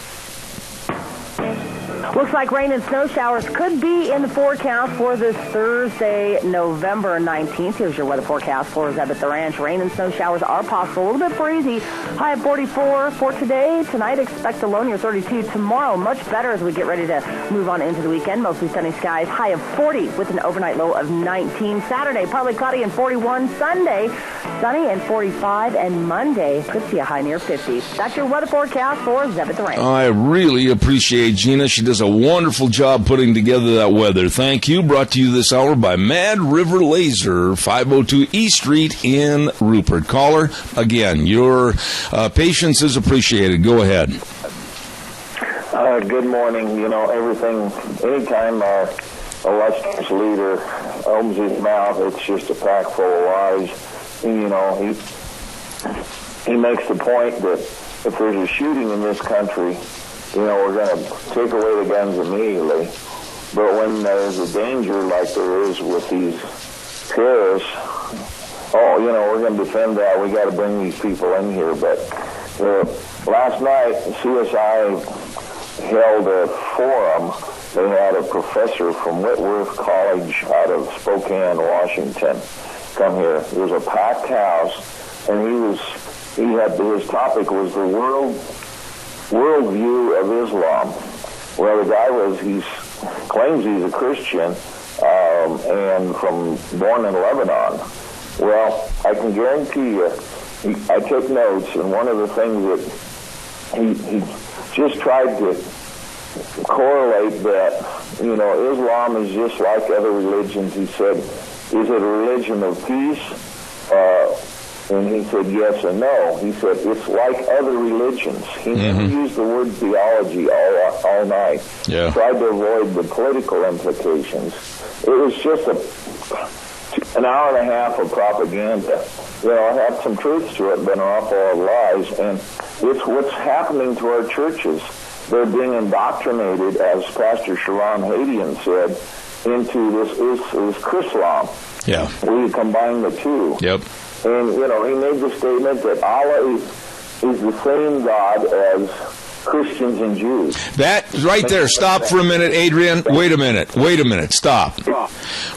Looks like rain and snow showers could be in the forecast for this Thursday, November 19th. Here's your weather forecast for Zeb at the Ranch. Rain and snow showers are possible. A little bit breezy. High of 44 for today. Tonight, expect a low near 32. Tomorrow, much better as we get ready to move on into the weekend. Mostly sunny skies. High of 40 with an overnight low of 19. Saturday, partly cloudy and 41. Sunday, sunny and 45. And Monday, could see a high near 50. That's your weather forecast for Zeb at the Ranch. I really appreciate Gina. She does a wonderful job putting together that weather. Thank you. Brought to you this hour by Mad River Laser, 502 East Street in Rupert. Caller, again, your patience is appreciated. Go ahead. Good morning. You know, anytime our illustrious leader opens his mouth, it's just a pack full of lies. You know, he makes the point that if there's a shooting in this country, you know, we're going to take away the guns immediately. But when there's a danger like there is with these terrorists, you know, we're going to defend that. We got to bring these people in here. But last night, CSI held a forum. They had a professor from Whitworth College out of Spokane, Washington, come here. It was a packed house, and his topic was the worldview of Islam. Well, the guy claims he's a Christian, and born in Lebanon. Well, I can guarantee you, I took notes, and one of the things that he just tried to correlate that, you know, Islam is just like other religions. He said, is it a religion of peace? And he said yes and no. He said it's like other religions. He never used the word theology all night. Yeah. Tried to avoid the political implications. It was just an hour and a half of propaganda. You know, it had some truth to it, but an awful lot of lies. And it's what's happening to our churches. They're being indoctrinated, as Pastor Sharon Hadian said, into this Chrislam. Yeah. We combine the two. Yep. And, you know, he made the statement that Allah is the same God as Christians and Jews. That right there. Stop for a minute, Adrian. Wait a minute. Stop.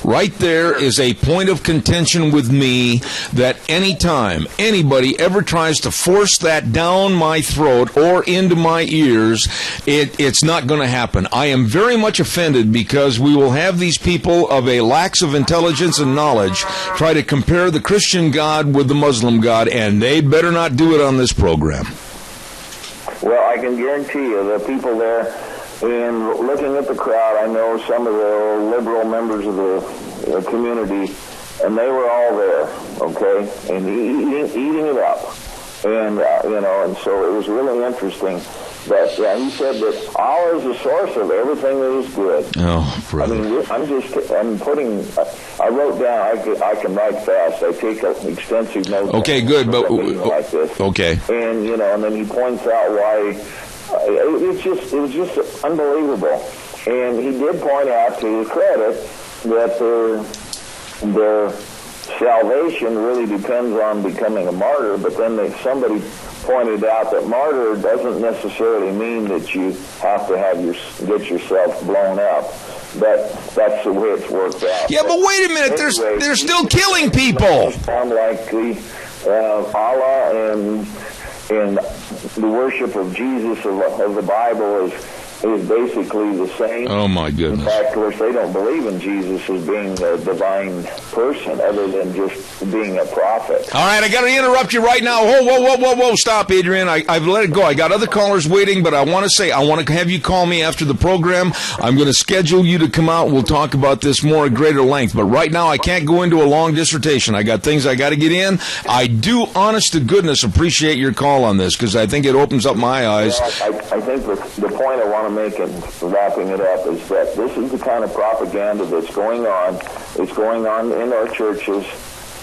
Right there is a point of contention with me that anytime anybody ever tries to force that down my throat or into my ears, it's not going to happen. I am very much offended because we will have these people of a lax of intelligence and knowledge try to compare the Christian God with the Muslim God, and they better not do it on this program. Well, I can guarantee you the people there, and looking at the crowd, I know some of the liberal members of the community, and they were all there, okay, and eating it up. And, you know, and so it was really interesting. But, yeah, he said that Allah is the source of everything that is good. Oh, brother. I mean, I wrote down, I can write fast. I take extensive notes. Okay, good, but, like this. Okay. And, you know, and then he points out why, it was just unbelievable. And he did point out, to his credit, that their salvation really depends on becoming a martyr, but then somebody pointed out that martyr doesn't necessarily mean that you have to get yourself blown up, but that's the way it's worked out. Yeah, but wait a minute, they're still killing people. Sound like Allah and the worship of Jesus of the Bible is basically the same. Oh, my goodness. In fact, of course, they don't believe in Jesus as being a divine person other than just being a prophet. All right, I got to interrupt you right now. Whoa. Stop, Adrian. I've let it go. I got other callers waiting, but I want to have you call me after the program. I'm going to schedule you to come out. We'll talk about this more at greater length. But right now, I can't go into a long dissertation. I got things I got to get in. I do, honest to goodness, appreciate your call on this because I think it opens up my eyes. Well, I think the point I want to make in wrapping it up is that this is the kind of propaganda that's going on. It's going on in our churches.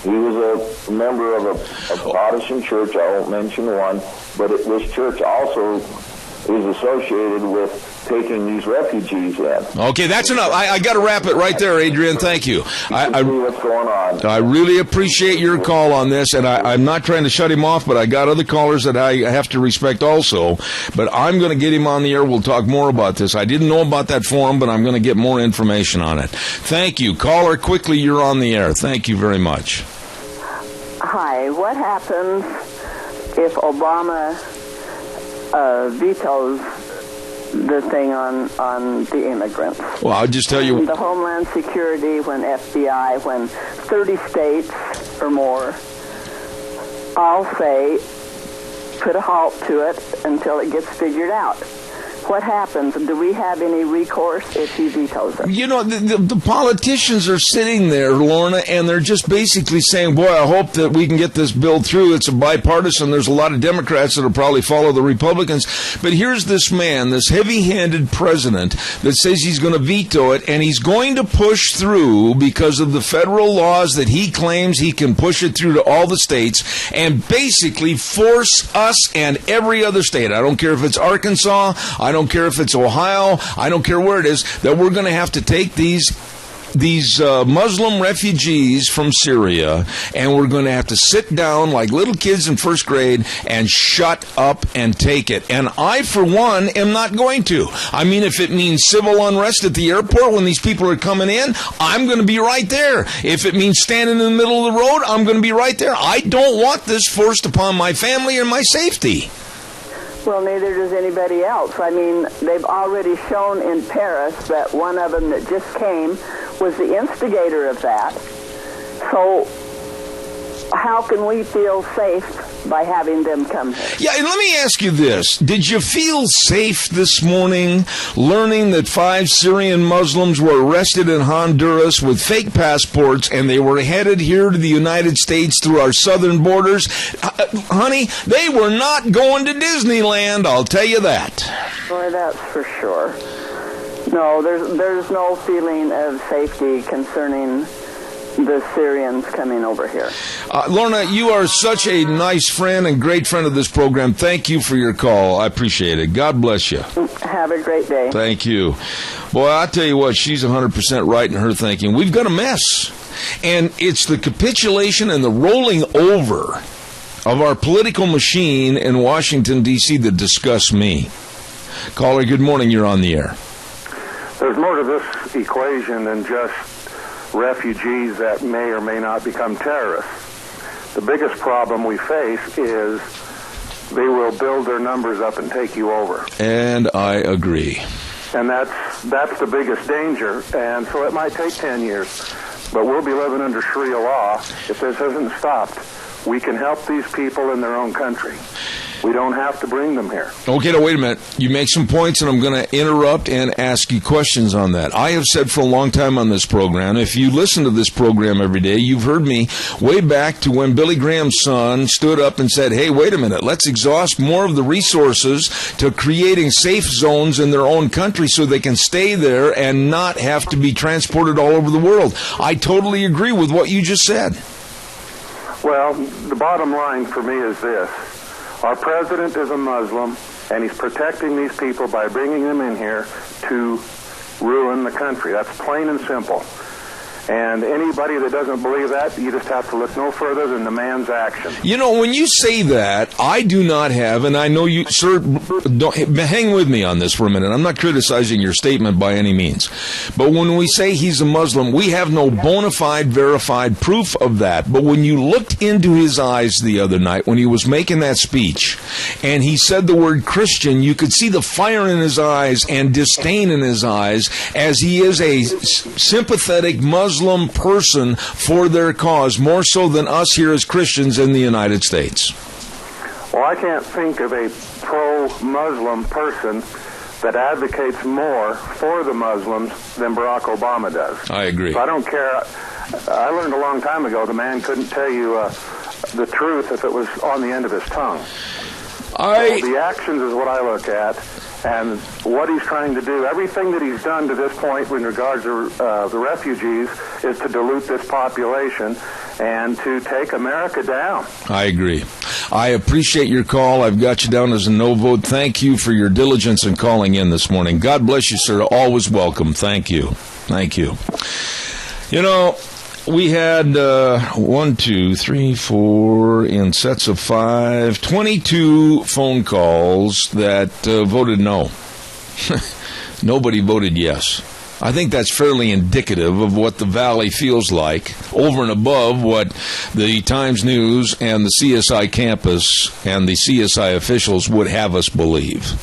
He was a member of a Protestant church. I won't mention one, but this church also is associated with taking these refugees in. Okay, that's enough. I got to wrap it right there, Adrian. Thank you. I see what's going on. I really appreciate your call on this, and I'm not trying to shut him off, but I got other callers that I have to respect also. But I'm going to get him on the air. We'll talk more about this. I didn't know about that forum, but I'm going to get more information on it. Thank you. Caller, quickly, you're on the air. Thank you very much. Hi. What happens if Obama vetoes the thing on the immigrants? Well, I'll just tell you. The Homeland Security, when FBI, when 30 states or more, I'll say, put a halt to it until it gets figured out. What happens? Do we have any recourse if he vetoes it? You know, the politicians are sitting there, Lorna, and they're just basically saying, boy, I hope that we can get this bill through. It's a bipartisan. There's a lot of Democrats that will probably follow the Republicans. But here's this man, this heavy-handed president that says he's going to veto it, and he's going to push through because of the federal laws that he claims he can push it through to all the states and basically force us and every other state, I don't care if it's Arkansas, I don't care if it's Ohio, I don't care where it is, that we're going to have to take these Muslim refugees from Syria, and we're going to have to sit down like little kids in first grade and shut up and take it. And I, for one, am not going to. I mean, if it means civil unrest at the airport when these people are coming in, I'm going to be right there. If it means standing in the middle of the road, I'm going to be right there. I don't want this forced upon my family or my safety. Well, neither does anybody else. I mean, they've already shown in Paris that one of them that just came was the instigator of that. So how can we feel safe by having them come here? Yeah, and let me ask you this. Did you feel safe this morning learning that 5 Syrian Muslims were arrested in Honduras with fake passports and they were headed here to the United States through our southern borders? Honey, they were not going to Disneyland, I'll tell you that. Boy, that's for sure. No, there's no feeling of safety concerning the Syrians coming over here. Lorna, you are such a nice friend and great friend of this program. Thank you for your call. I appreciate it. God bless you. Have a great day. Thank you. Boy, I tell you what, she's 100% right in her thinking. We've got a mess. And it's the capitulation and the rolling over of our political machine in Washington, D.C. that disgusts me. Caller, good morning. You're on the air. There's more to this equation than just refugees that may or may not become terrorists. The biggest problem we face is they will build their numbers up and take you over. And I agree. And that's the biggest danger. And so it might take 10 years, but we'll be living under Sharia law if this isn't stopped. We can help these people in their own country. We don't have to bring them here. Okay, now wait a minute. You make some points, and I'm going to interrupt and ask you questions on that. I have said for a long time on this program, if you listen to this program every day, you've heard me way back to when Billy Graham's son stood up and said, hey, wait a minute, let's exhaust more of the resources to creating safe zones in their own country so they can stay there and not have to be transported all over the world. I totally agree with what you just said. Well, the bottom line for me is this. Our president is a Muslim, and he's protecting these people by bringing them in here to ruin the country. That's plain and simple. And anybody that doesn't believe that, you just have to look no further than the man's action. You know, when you say that, I do not have, and I know you, sir, hang with me on this for a minute. I'm not criticizing your statement by any means. But when we say he's a Muslim, we have no bona fide, verified proof of that. But when you looked into his eyes the other night, when he was making that speech, and he said the word Christian, you could see the fire in his eyes and disdain in his eyes, as he is a sympathetic Muslim person for their cause, more so than us here as Christians in the United States. Well, I can't think of a pro-Muslim person that advocates more for the Muslims than Barack Obama does. I agree. So I don't care. I learned a long time ago the man couldn't tell you the truth if it was on the end of his tongue. So the actions is what I look at. And what he's trying to do, everything that he's done to this point in regards to the refugees is to dilute this population and to take America down. I agree. I appreciate your call. I've got you down as a no vote. Thank you for your diligence in calling in this morning. God bless you, sir. Always welcome. Thank you. Thank you. You know, we had 1, 2, 3, 4 in sets of 5, 22 phone calls that voted no. Nobody voted yes. I think that's fairly indicative of what the Valley feels like, over and above what the Times News and the CSI campus and the CSI officials would have us believe.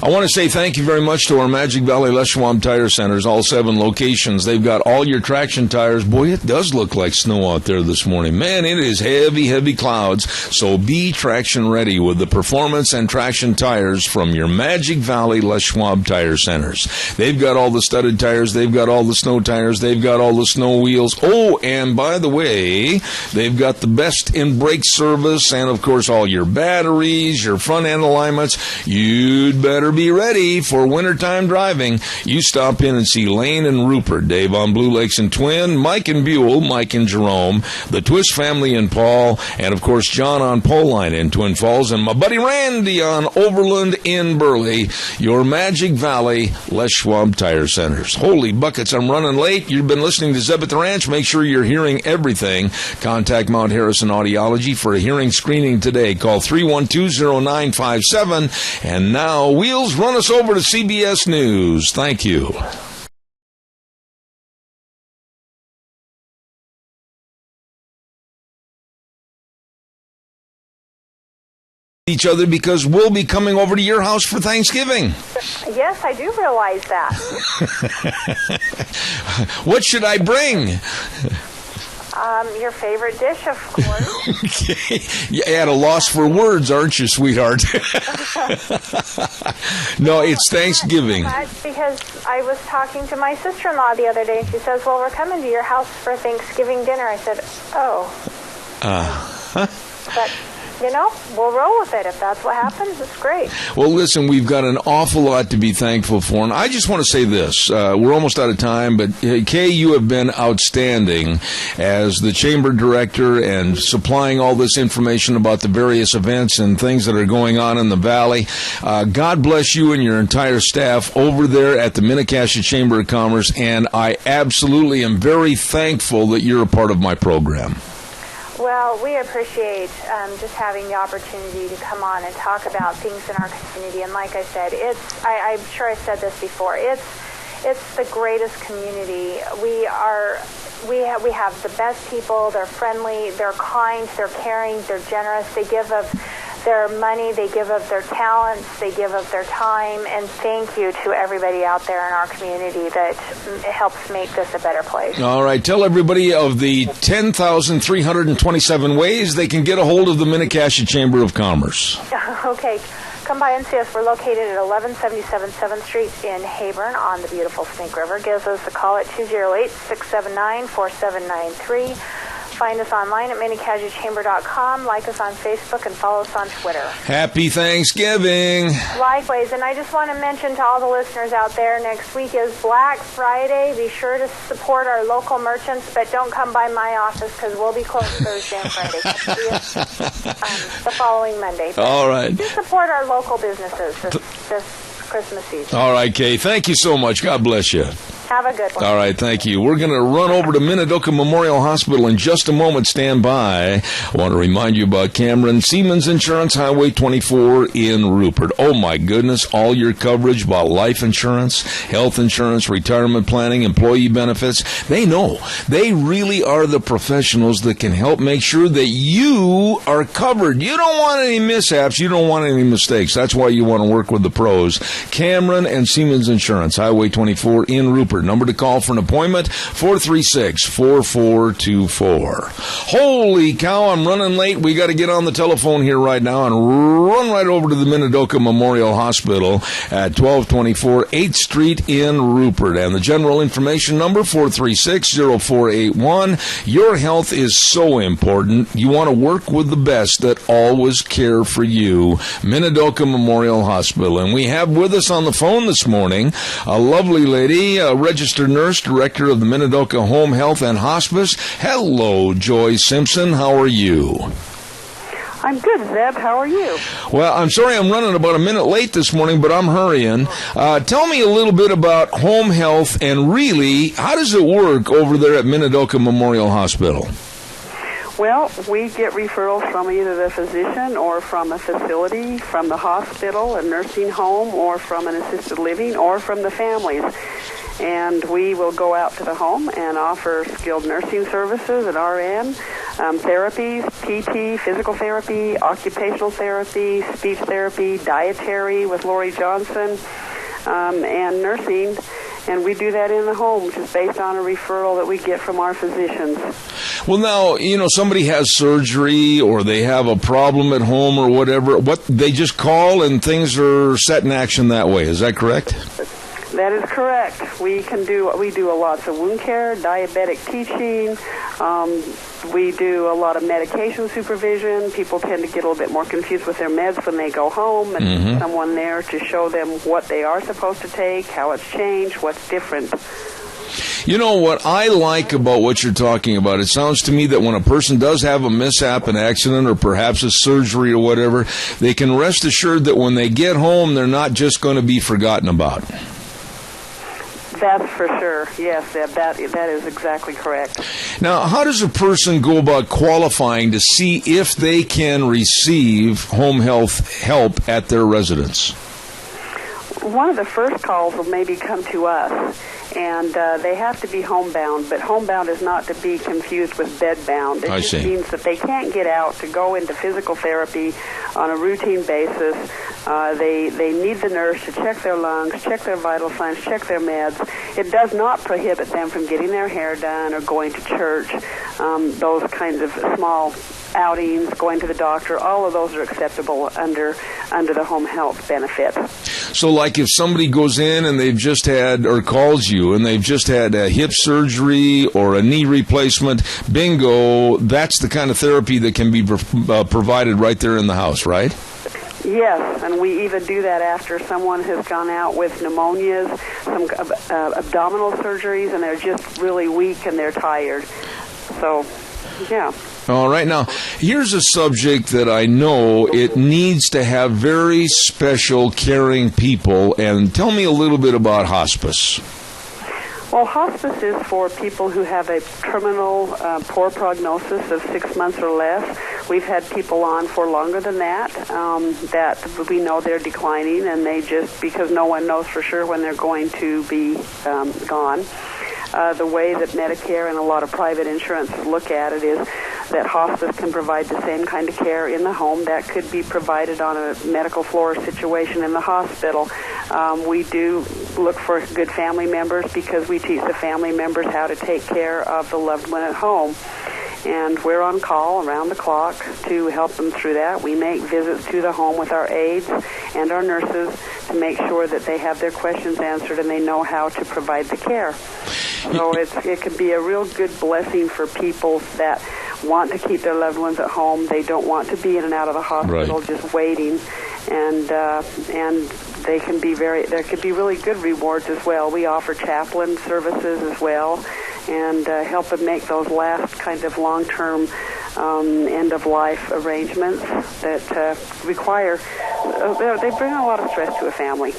I want to say thank you very much to our Magic Valley Les Schwab Tire Centers, all 7 locations. They've got all your traction tires. Boy, it does look like snow out there this morning. Man, it is heavy, heavy clouds. So be traction ready with the performance and traction tires from your Magic Valley Les Schwab Tire Centers. They've got all the studded tires. They've got all the snow tires. They've got all the snow wheels. Oh, and by the way, they've got the best in brake service and, of course, all your batteries, your front end alignments. You'd better be ready for wintertime driving. You stop in and see Lane and Rupert, Dave on Blue Lakes and Twin, Mike and Buell, Mike and Jerome, the Twist family in Paul, and of course John on Pole Line in Twin Falls, and my buddy Randy on Overland in Burley. Your Magic Valley Les Schwab Tire Centers. Holy buckets, I'm running late. You've been listening to Zeb at the Ranch. Make sure you're hearing everything. Contact Mount Harrison Audiology for a hearing screening today. Call 312-0957. And now, Wheels, run us over to CBS News. Thank you. Each other because we'll be coming over to your house for Thanksgiving. Yes, I do realize that. What should I bring? Your favorite dish, of course. Okay. You're at a loss for words, aren't you, sweetheart? No, it's Thanksgiving. Because I was talking to my sister-in-law the other day, and she says, well, we're coming to your house for Thanksgiving dinner. I said, oh. But, you know, we'll roll with it. If that's what happens, it's great. Well, listen, we've got an awful lot to be thankful for. And I just want to say this. We're almost out of time, but Kay, you have been outstanding as the chamber director and supplying all this information about the various events and things that are going on in the Valley. God bless you and your entire staff over there at the Minnecasia Chamber of Commerce, and I absolutely am very thankful that you're a part of my program. Well, we appreciate just having the opportunity to come on and talk about things in our community. And like I said, I'm sure I've said this before, it's the greatest community. We have the best people. They're friendly, they're kind, they're caring, they're generous. They give of their money, they give of their talents, they give of their time. And thank you to everybody out there in our community that helps make this a better place. All right, tell everybody of the 10,327 ways they can get a hold of the Minnecasia Chamber of Commerce. Okay, come by and see us. We're located at 1177 7th Street in Hayburn on the beautiful Snake River. Give us a call at 208-679-4793. Find us online at MinneCasiaChamber.com. Like us on Facebook and follow us on Twitter. Happy Thanksgiving. Likewise, and I just want to mention to all the listeners out there, next week is Black Friday. Be sure to support our local merchants, but don't come by my office because we'll be closed Thursday and Friday. The following Monday. But all right. Just support our local businesses this Christmas season. All right, Kay. Thank you so much. God bless you. Have a good one. All right, thank you. We're going to run over to Minidoka Memorial Hospital in just a moment. Stand by. I want to remind you about Cameron Siemens Insurance, Highway 24 in Rupert. Oh, my goodness, all your coverage about life insurance, health insurance, retirement planning, employee benefits. They know. They really are the professionals that can help make sure that you are covered. You don't want any mishaps. You don't want any mistakes. That's why you want to work with the pros. Cameron and Siemens Insurance, Highway 24 in Rupert. Number to call for an appointment, 436-4424. Holy cow, I'm running late. We got to get on the telephone here right now and run right over to the Minidoka Memorial Hospital at 1224 8th Street in Rupert. And the general information number, 436-0481. Your health is so important. You want to work with the best that always care for you. Minidoka Memorial Hospital. And we have with us on the phone this morning a lovely lady, a registered nurse, director of the Minidoka Home Health and Hospice. Hello, Joy Simpson. How are you? I'm good, Zeb. How are you? Well, I'm sorry I'm running about a minute late this morning, but I'm hurrying. Tell me a little bit about home health and really, how does it work over there at Minidoka Memorial Hospital? Well, we get referrals from either the physician or from a facility, from the hospital, a nursing home, or from an assisted living, or from the families. And we will go out to the home and offer skilled nursing services at RN, therapies, PT, physical therapy, occupational therapy, speech therapy, dietary with Lori Johnson, and nursing. And we do that in the home, just based on a referral that we get from our physicians. Well, now, somebody has surgery or they have a problem at home or whatever. They just call and things are set in action that way. Is that correct? That is correct. We do a lot of wound care, diabetic teaching. We do a lot of medication supervision. People tend to get a little bit more confused with their meds when they go home, and someone there to show them what they are supposed to take, how it's changed, what's different. You know what I like about what you're talking about? It sounds to me that when a person does have a mishap, an accident, or perhaps a surgery or whatever, they can rest assured that when they get home, they're not just going to be forgotten about. That's for sure. Yes, that is exactly correct. Now, how does a person go about qualifying to see if they can receive home health help at their residence? One of the first calls will maybe come to us, and they have to be homebound, but homebound is not to be confused with bedbound. It just means that they can't get out to go into physical therapy on a routine basis. They need the nurse to check their lungs, check their vital signs, check their meds. It does not prohibit them from getting their hair done or going to church. Those kinds of small outings, going to the doctor, all of those are acceptable under the home health benefit. So like if somebody goes in and they've just had, or calls you, and they've just had a hip surgery or a knee replacement, bingo, that's the kind of therapy that can be provided right there in the house, right? Yes, and we even do that after someone has gone out with pneumonias, some abdominal surgeries, and they're just really weak and they're tired. So, yeah. All right. Now, here's a subject that I know it needs to have very special, caring people. And tell me a little bit about hospice. Well, hospice is for people who have a terminal poor prognosis of 6 months or less. We've had people on for longer than that, that we know they're declining, and they just, because no one knows for sure when they're going to be gone. The way that Medicare and a lot of private insurance look at it is that hospice can provide the same kind of care in the home that could be provided on a medical floor situation in the hospital. We do look for good family members because we teach the family members how to take care of the loved one at home. And we're on call around the clock to help them through that. We make visits to the home with our aides and our nurses to make sure that they have their questions answered and they know how to provide the care. So it can be a real good blessing for people that want to keep their loved ones at home. They don't want to be in and out of the hospital just waiting, and they can be there could be really good rewards as well. We offer chaplain services as well, and help them make those last kind of long-term end-of-life arrangements that require, they bring a lot of stress to a family.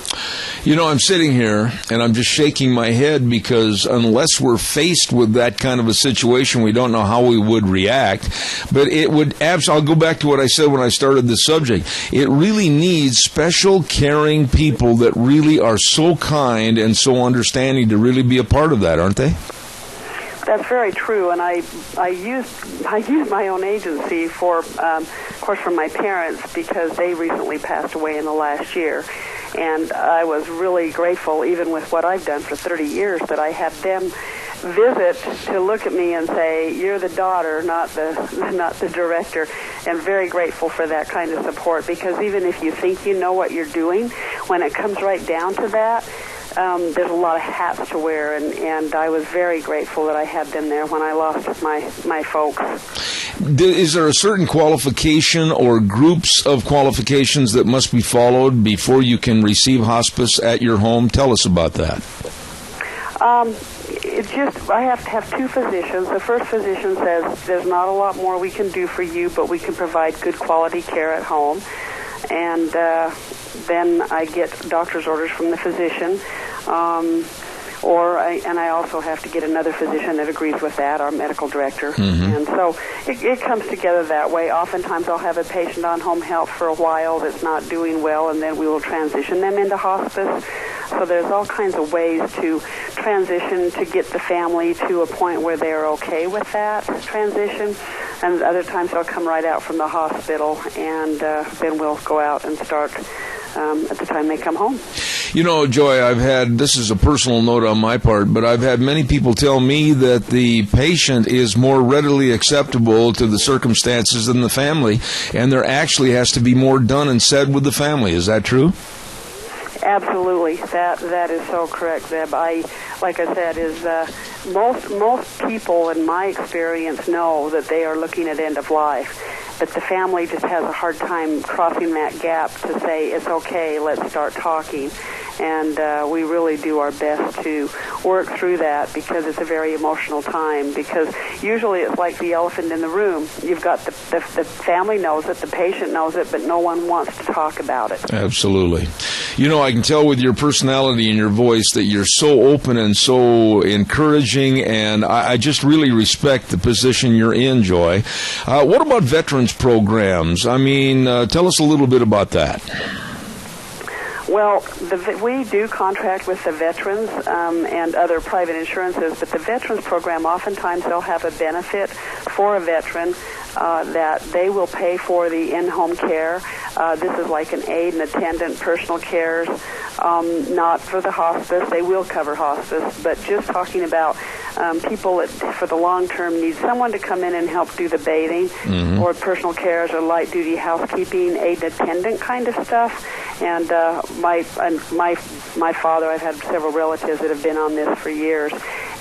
You know, I'm sitting here and I'm just shaking my head because unless we're faced with that kind of a situation, we don't know how we would react. But it would I'll go back to what I said when I started the subject. It really needs special, caring people that really are so kind and so understanding to really be a part of that, aren't they? That's very true, and I used my own agency for, of course, for my parents because they recently passed away in the last year. And I was really grateful, even with what I've done for 30 years, that I had them visit to look at me and say, "You're the daughter, not the director," and very grateful for that kind of support. Because even if you think you know what you're doing, when it comes right down to that, there's a lot of hats to wear, and I was very grateful that I had them there when I lost my folks. Is there a certain qualification or groups of qualifications that must be followed before you can receive hospice at your home? Tell us about that. I have to have two physicians. The first physician says there's not a lot more we can do for you, but we can provide good quality care at home. And then I get doctor's orders from the physician, and I also have to get another physician that agrees with that, our medical director. Mm-hmm. And so it comes together that way. Oftentimes I'll have a patient on home health for a while that's not doing well, and then we will transition them into hospice. So there's all kinds of ways to transition to get the family to a point where they're okay with that transition. And other times they'll come right out from the hospital, and then we'll go out and start at the time they come home. You know, Joy, this is a personal note on my part, but I've had many people tell me that the patient is more readily acceptable to the circumstances than the family, and there actually has to be more done and said with the family. Is that true? Absolutely. That is so correct, Zeb. Like I said, most people in my experience know that they are looking at end of life, but the family just has a hard time crossing that gap to say, it's okay, let's start talking. And we really do our best to work through that because it's a very emotional time. Because usually it's like the elephant in the room. You've got the family knows it, the patient knows it, but no one wants to talk about it. Absolutely. You know, I can tell with your personality and your voice that you're so open and so encouraging, and I just really respect the position you're in, Joy. What about veterans programs? I mean, tell us a little bit about that. Well, we do contract with the veterans and other private insurances, but the veterans program, oftentimes they'll have a benefit for a veteran that they will pay for the in-home care. This is like an aide and attendant, personal cares, not for the hospice. They will cover hospice, but just talking about people that, for the long term, need someone to come in and help do the bathing, mm-hmm. or personal cares or light-duty housekeeping, aide and attendant kind of stuff. And my father, I've had several relatives that have been on this for years,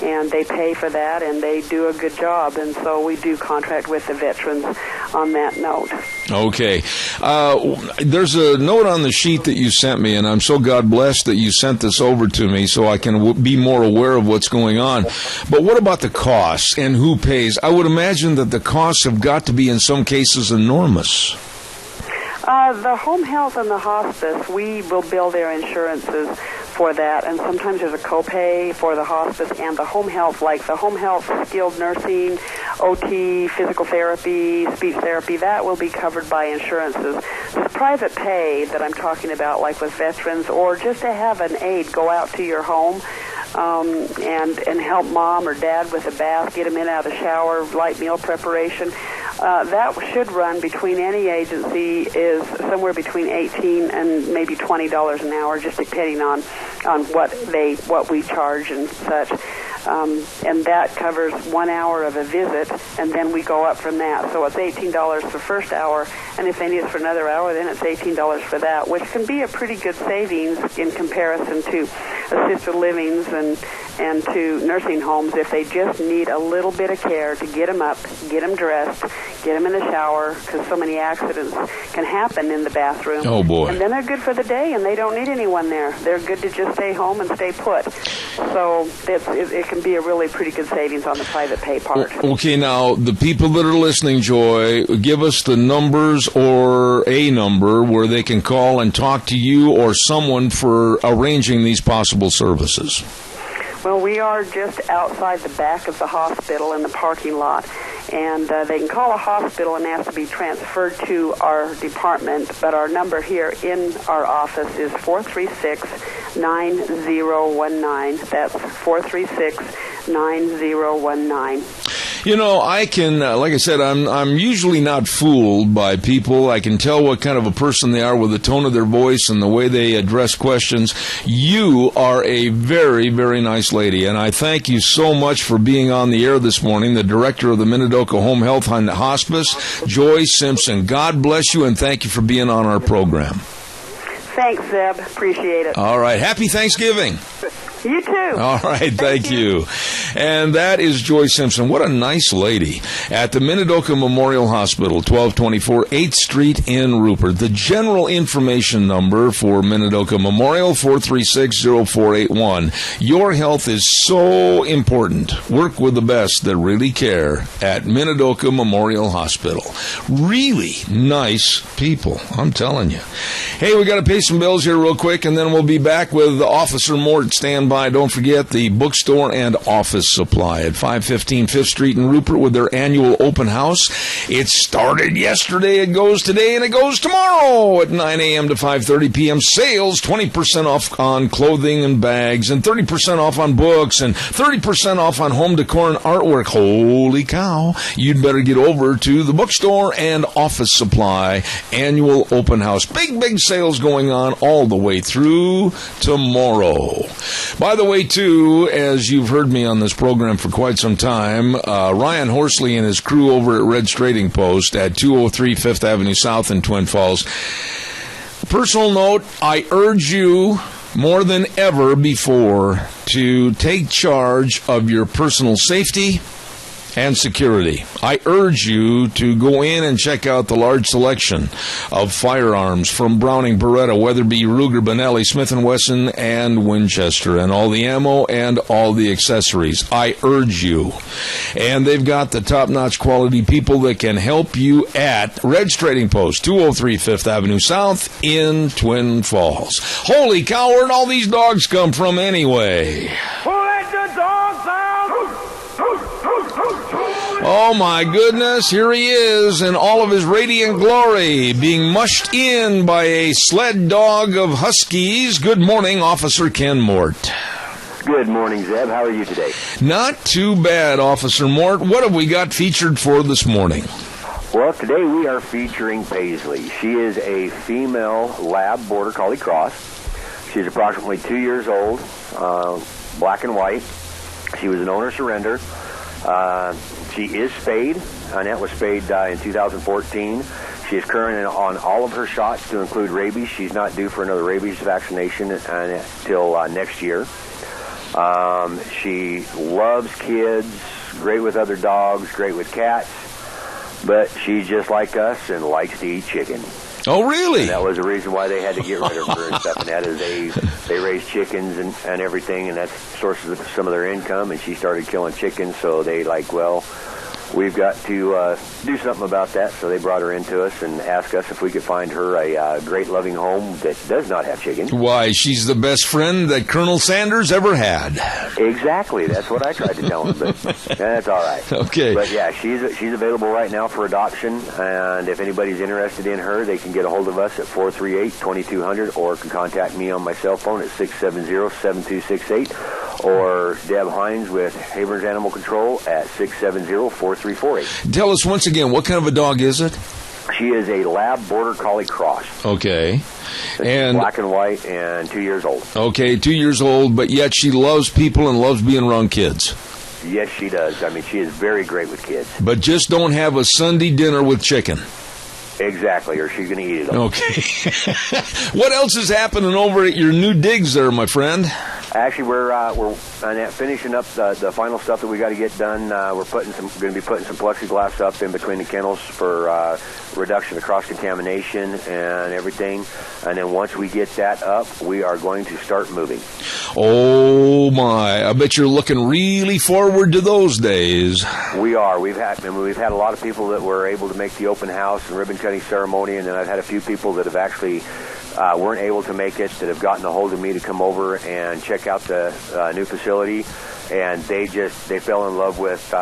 and they pay for that, and they do a good job. And so we do contract with the veterans on that note. Okay. There's a note on the sheet that you sent me, and I'm so God blessed that you sent this over to me so I can be more aware of what's going on. But what about the costs and who pays? I would imagine that the costs have got to be, in some cases, enormous. The home health and the hospice, we will bill their insurances for that, and sometimes there's a copay for the hospice and the home health, like the home health, skilled nursing, OT, physical therapy, speech therapy, that will be covered by insurances. The private pay that I'm talking about, like with veterans, or just to have an aide go out to your home and help mom or dad with a bath, get them in and out of the shower, light meal preparation, that should run between any agency is somewhere between $18 and maybe $20 an hour, just depending on what we charge and such. And that covers 1 hour of a visit, and then we go up from that. So it's $18 for the first hour, and if they need it for another hour, then it's $18 for that, which can be a pretty good savings in comparison to assisted livings and to nursing homes if they just need a little bit of care to get them up, get them dressed, get them in the shower, because so many accidents can happen in the bathroom. Oh, boy. And then they're good for the day, and they don't need anyone there. They're good to just stay home and stay put. So it can be a really pretty good savings on the private pay part. Okay, now, the people that are listening, Joy, give us the numbers or a number where they can call and talk to you or someone for arranging these possible services. Well, we are just outside the back of the hospital in the parking lot, and they can call a hospital and ask to be transferred to our department, but our number here in our office is 436-9019. That's 436-9019. You know, I can, like I said, I'm usually not fooled by people. I can tell what kind of a person they are with the tone of their voice and the way they address questions. You are a very, very nice lady, and I thank you so much for being on the air this morning. The director of the Minidoka Home Health and Hospice, Joy Simpson. God bless you, and thank you for being on our program. Thanks, Zeb. Appreciate it. All right. Happy Thanksgiving. You too. All right, thank you. And that is Joy Simpson. What a nice lady. At the Minidoka Memorial Hospital, 1224 8th Street in Rupert. The general information number for Minidoka Memorial, 436-0481. Your health is so important. Work with the best that really care at Minidoka Memorial Hospital. Really nice people, I'm telling you. Hey, we got to pay some bills here real quick, and then we'll be back with Officer Mort. Stand by. Don't forget the bookstore and office supply at 515 5th Street in Rupert with their annual open house. It started yesterday, it goes today, and it goes tomorrow at 9 a.m. to 5:30 p.m. Sales, 20% off on clothing and bags, and 30% off on books, and 30% off on home decor and artwork. Holy cow. You'd better get over to the bookstore and office supply annual open house. Big sales going on all the way through tomorrow. By the way, too, as you've heard me on this program for quite some time, Ryan Horsley and his crew over at Red's Trading Post at 203 5th Avenue South in Twin Falls. Personal note, I urge you more than ever before to take charge of your personal safety and security. I urge you to go in and check out the large selection of firearms from Browning, Beretta, Weatherby, Ruger, Benelli, Smith & Wesson, and Winchester, and all the ammo and all the accessories. I urge you. And they've got the top-notch quality people that can help you at Red's Trading Post, 203 5th Avenue South in Twin Falls. Holy cow, where'd all these dogs come from anyway? Who let the dogs out? Oh, my goodness, here he is in all of his radiant glory, being mushed in by a sled dog of huskies. Good morning, Officer Ken Mort. Good morning, Zeb. How are you today? Not too bad, Officer Mort. What have we got featured for this morning? Well, today we are featuring Paisley. She is a female lab border collie cross. She's approximately 2 years old, black and white. She was an owner surrender. She is spayed. Annette was spayed in 2014. She is current on all of her shots to include rabies. She's not due for another rabies vaccination until next year. She loves kids, great with other dogs, great with cats, but she's just like us and likes to eat chicken. Oh, really? And that was the reason why they had to get rid of her and stuff. And that is they raise chickens and everything, and that's sources of some of their income. And she started killing chickens, so they we've got to do something about that. So they brought her into us and asked us if we could find her a great, loving home that does not have chickens. Why, she's the best friend that Colonel Sanders ever had. Exactly. That's what I tried to tell him, but that's all right. Okay. But, yeah, she's available right now for adoption, and if anybody's interested in her, they can get a hold of us at 438-2200 or can contact me on my cell phone at 670-7268 or Deb Hines with Haber's Animal Control at 670-4348. Tell us once again, what kind of a dog is it? She is a lab border collie cross. Okay. And black and white and 2 years old. Okay, 2 years old, but yet she loves people and loves being around kids. Yes, she does. I mean, she is very great with kids. But just don't have a Sunday dinner with chicken. Exactly, or she's going to eat it all. Okay. What else is happening over at your new digs there, my friend? Actually, we're finishing up the final stuff that we got to get done. We're going to be putting some plexiglass up in between the kennels for reduction of cross-contamination and everything. And then once we get that up, we are going to start moving. Oh, my. I bet you're looking really forward to those days. We are. We've had a lot of people that were able to make the open house and ribbon-cutting ceremony, and then I've had a few people that have actually weren't able to make it, that have gotten a hold of me to come over and check out the new facility, and they fell in love with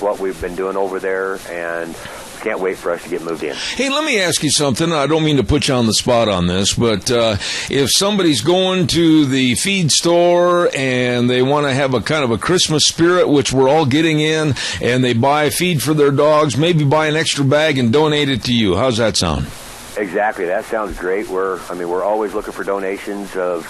what we've been doing over there, and can't wait for us to get moved in. Hey, let me ask you something. I don't mean to put you on the spot on this, but if somebody's going to the feed store and they want to have a kind of a Christmas spirit, which we're all getting in, and they buy feed for their dogs, maybe buy an extra bag and donate it to you. How's that sound? Exactly. That sounds great. We're always looking for donations of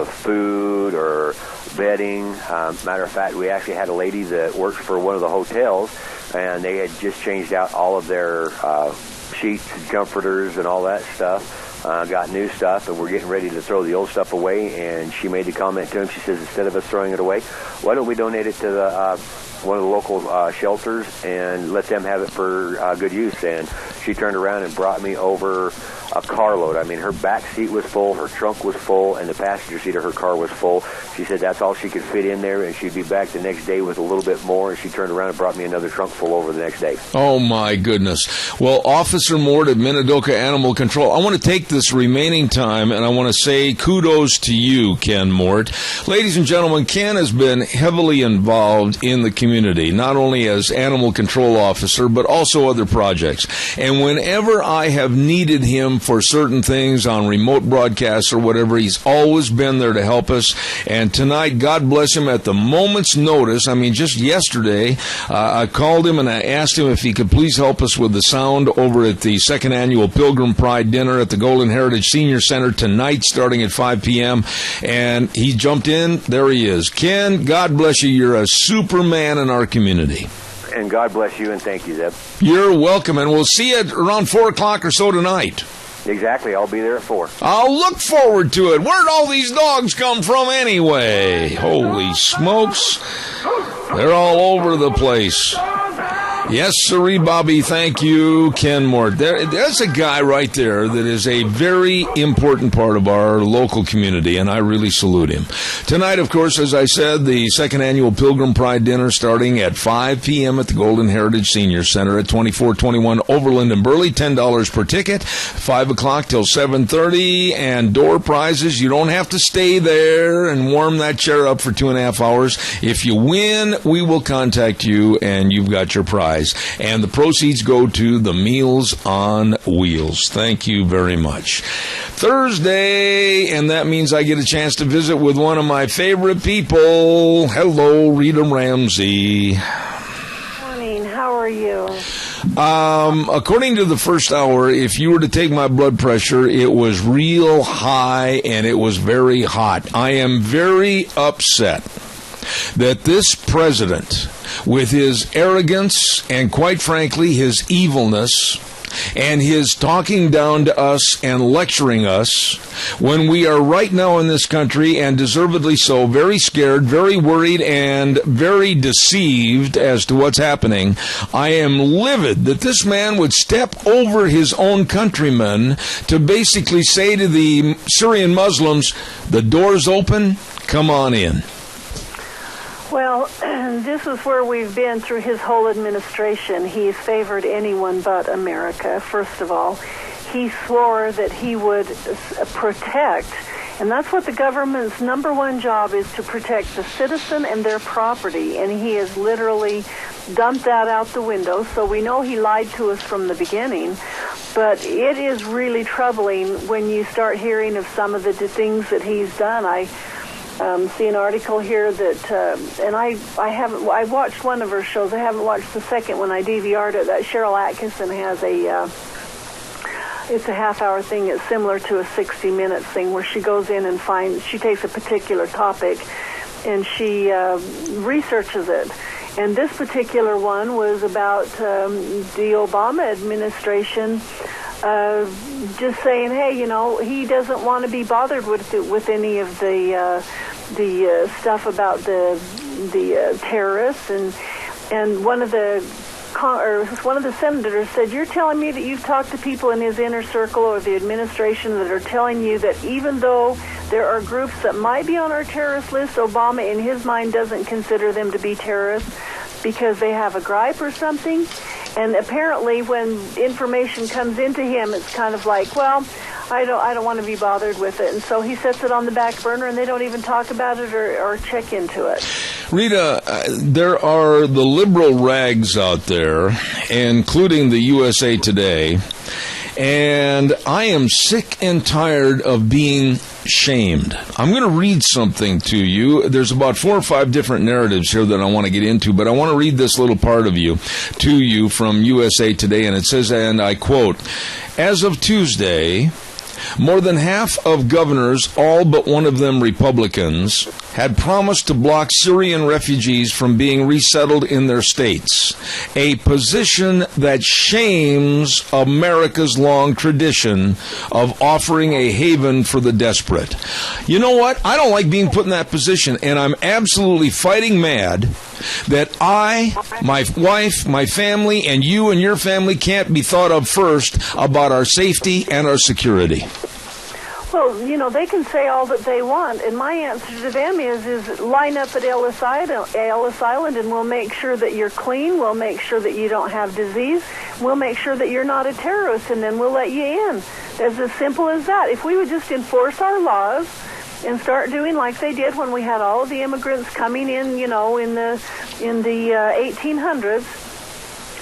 food or bedding. Matter of fact, we actually had a lady that works for one of the hotels, and they had just changed out all of their sheets and comforters and all that stuff. Got new stuff, and we're getting ready to throw the old stuff away. And she made the comment to him. She says, instead of us throwing it away, why don't we donate it to one of the local shelters and let them have it for good use? And she turned around and brought me over a carload. I mean, her back seat was full, her trunk was full, and the passenger seat of her car was full. She said that's all she could fit in there, and she'd be back the next day with a little bit more, and she turned around and brought me another trunk full over the next day. Oh, my goodness. Well, Officer Mort at Minidoka Animal Control, I want to take this remaining time, and I want to say kudos to you, Ken Mort. Ladies and gentlemen, Ken has been heavily involved in the community, not only as animal control officer, but also other projects. And whenever I have needed him for certain things on remote broadcasts or whatever, he's always been there to help us. And tonight, God bless him, at the moment's notice, I mean, just yesterday, I called him and I asked him if he could please help us with the sound over at the second annual Pilgrim Pride Dinner at the Golden Heritage Senior Center tonight, starting at 5 p.m. And he jumped in. There he is. Ken, God bless you. You're a superman in our community. And God bless you, and thank you, Zeb. You're welcome, and we'll see you around 4 o'clock or so tonight. Exactly. I'll be there at 4. I'll look forward to it. Where'd all these dogs come from anyway? Holy smokes. They're all over the place. Yes, sirree, Bobby. Thank you, Ken Mort. There's a guy right there that is a very important part of our local community, and I really salute him. Tonight, of course, as I said, the second annual Pilgrim Pride Dinner starting at 5 p.m. at the Golden Heritage Senior Center at 2421 Overland and Burley, $10 per ticket, 5 o'clock till 7:30, and door prizes. You don't have to stay there and warm that chair up for 2.5 hours. If you win, we will contact you, and you've got your prize. And the proceeds go to the Meals on Wheels. Thank you very much. Thursday, and that means I get a chance to visit with one of my favorite people. Hello, Rita Ramsey. Morning. How are you? According to the first hour, if you were to take my blood pressure, it was real high and it was very hot. I am very upset that this president, with his arrogance and, quite frankly, his evilness and his talking down to us and lecturing us, when we are right now in this country, and deservedly so, very scared, very worried, and very deceived as to what's happening, I am livid that this man would step over his own countrymen to basically say to the Syrian Muslims, the door's open, come on in. Well, this is where we've been through his whole administration. He's favored anyone but America, first of all. He swore that he would protect, and that's what the government's number one job is, to protect the citizen and their property, and he has literally dumped that out the window, so we know he lied to us from the beginning. But it is really troubling when you start hearing of some of the things that he's done. I see an article here that, and I watched one of her shows. I haven't watched the second one. I DVR'd it. That Cheryl Atkinson has it's a half-hour thing. It's similar to a 60 Minutes thing where she goes in and she takes a particular topic and she researches it. And this particular one was about the Obama administration just saying, hey, you know, he doesn't want to be bothered with any of the stuff about the terrorists, and one of the senators said, "You're telling me that you've talked to people in his inner circle or the administration that are telling you that even though there are groups that might be on our terrorist list, Obama in his mind doesn't consider them to be terrorists because they have a gripe or something?" And apparently when information comes into him, it's kind of like, well, I don't want to be bothered with it. And so he sets it on the back burner, and they don't even talk about it or check into it. Rita, there are the liberal rags out there, including the USA Today, and I am sick and tired of being shamed. I'm going to read something to you. There's about 4 or 5 different narratives here that I want to get into, but I want to read this little part of you to you from USA Today, and it says, and I quote, "As of Tuesday, more than half of governors, all but one of them Republicans, had promised to block Syrian refugees from being resettled in their states, a position that shames America's long tradition of offering a haven for the desperate." You know what? I don't like being put in that position, and I'm absolutely fighting mad that I, my wife, my family, and you and your family can't be thought of first about our safety and our security. Well, they can say all that they want, and my answer to them is line up at Ellis Island, and we'll make sure that you're clean, we'll make sure that you don't have disease, we'll make sure that you're not a terrorist, and then we'll let you in. It's as simple as that. If we would just enforce our laws and start doing like they did when we had all of the immigrants coming in, in the 1800s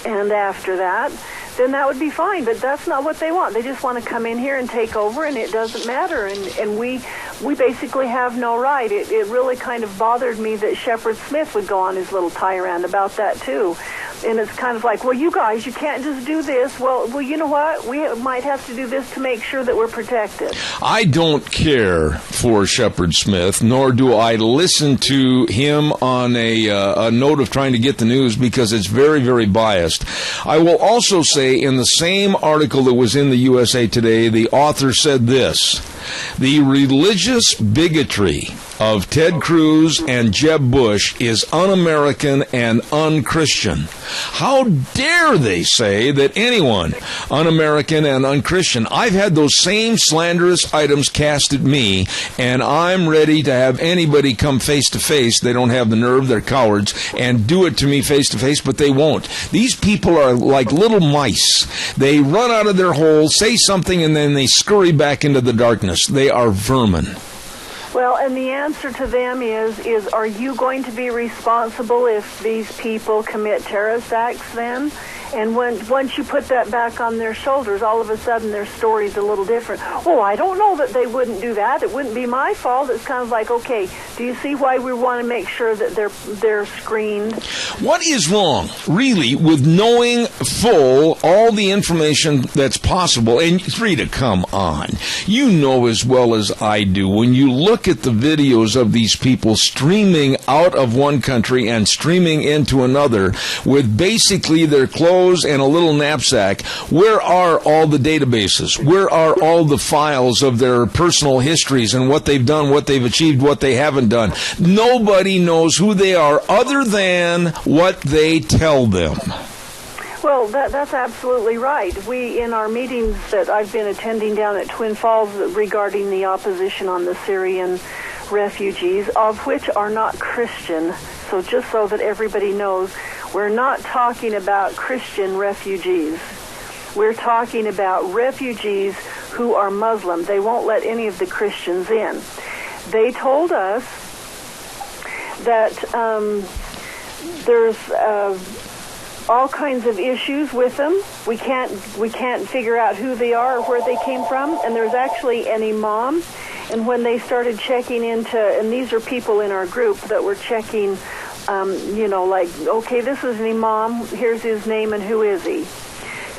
and after that, then that would be fine. But that's not what they want. They just want to come in here and take over, and it doesn't matter. And we basically have no right. It really kind of bothered me that Shepard Smith would go on his little tirade about that, too. And it's kind of like, well, you guys, you can't just do this. Well, you know what? We might have to do this to make sure that we're protected. I don't care for Shepard Smith, nor do I listen to him on a note of trying to get the news, because it's very, very biased. I will also say, in the same article that was in the USA Today, the author said this: "The religious bigotry of Ted Cruz and Jeb Bush is un-American and un-Christian. How dare they say that anyone un-American and un-Christian?" I've had those same slanderous items cast at me, and I'm ready to have anybody come face to face. They don't have the nerve, they're cowards, and do it to me face to face, but they won't. These people are like little mice. They run out of their hole, say something, and then they scurry back into the darkness. They are vermin. Well, and the answer to them is are you going to be responsible if these people commit terrorist acts then? And once you put that back on their shoulders, all of a sudden their story's a little different. Oh, I don't know that they wouldn't do that. It wouldn't be my fault. It's kind of like, okay, do you see why we want to make sure that they're screened? What is wrong, really, with knowing full all the information that's possible? And Rita, come on. You know as well as I do, when you look at the videos of these people streaming out of one country and streaming into another with basically their clothes and a little knapsack, where are all the databases? Where are all the files of their personal histories and what they've done, what they've achieved, what they haven't done? Nobody knows who they are other than what they tell them. Well, that's absolutely right. We, in our meetings that I've been attending down at Twin Falls regarding the opposition on the Syrian refugees, of which are not Christian, so just so that everybody knows, we're not talking about Christian refugees. We're talking about refugees who are Muslim. They won't let any of the Christians in. They told us that there's all kinds of issues with them. We can't figure out who they are or where they came from. And there's actually an imam. And when they started checking into, and these are people in our group that were checking, like, okay, this is an imam, here's his name, and who is he?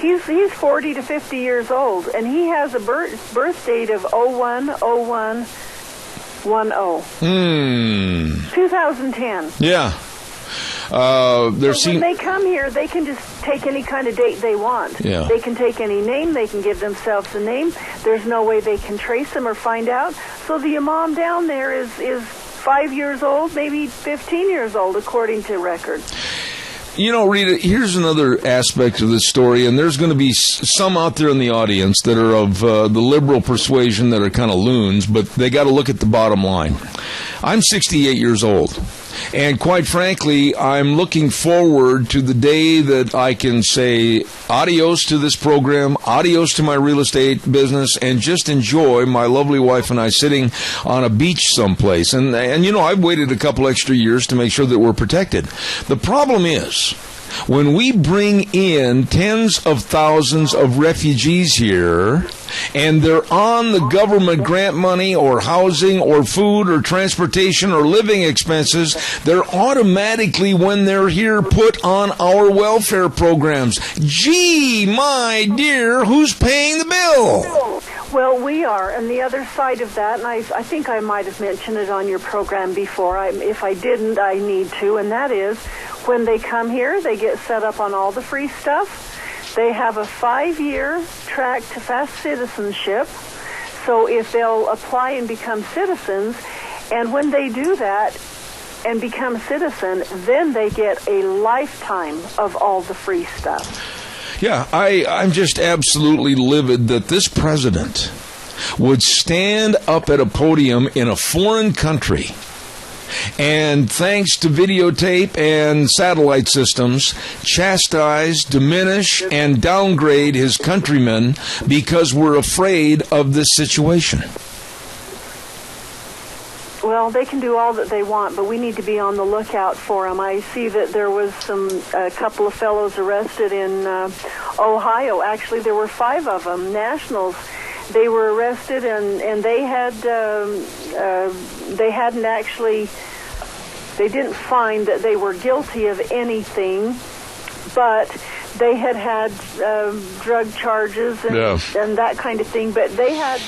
He's 40 to 50 years old, and he has a birth date of 01/01/10. 2010. Yeah. So when they come here, they can just take any kind of date they want. Yeah. They can take any name. They can give themselves a name. There's no way they can trace them or find out. So the imam down there is 5 years old, maybe 15 years old, according to records. You know, Rita, here's another aspect of this story, and there's going to be some out there in the audience that are of the liberal persuasion that are kind of loons, but they got to look at the bottom line. I'm 68 years old, and quite frankly, I'm looking forward to the day that I can say adios to this program, adios to my real estate business, and just enjoy my lovely wife and I sitting on a beach someplace. And you know, I've waited a couple extra years to make sure that we're protected. The problem is, when we bring in tens of thousands of refugees here, and they're on the government grant money or housing or food or transportation or living expenses, they're automatically, when they're here, put on our welfare programs. Gee, my dear, who's paying the bill? Well, we are, and the other side of that, and I think I might have mentioned it on your program before. If I didn't, I need to, and that is, when they come here, they get set up on all the free stuff. They have a 5-year track to fast citizenship. So if they'll apply and become citizens, and when they do that and become a citizen, then they get a lifetime of all the free stuff. Yeah, I'm just absolutely livid that this president would stand up at a podium in a foreign country and, thanks to videotape and satellite systems, chastise, diminish, and downgrade his countrymen because we're afraid of this situation. Well, they can do all that they want, but we need to be on the lookout for them. I see that there was a couple of fellows arrested in Ohio. Actually, there were 5 of them, nationals. They were arrested, and they hadn't actually, they didn't find that they were guilty of anything, but they had drug charges and that kind of thing. But they had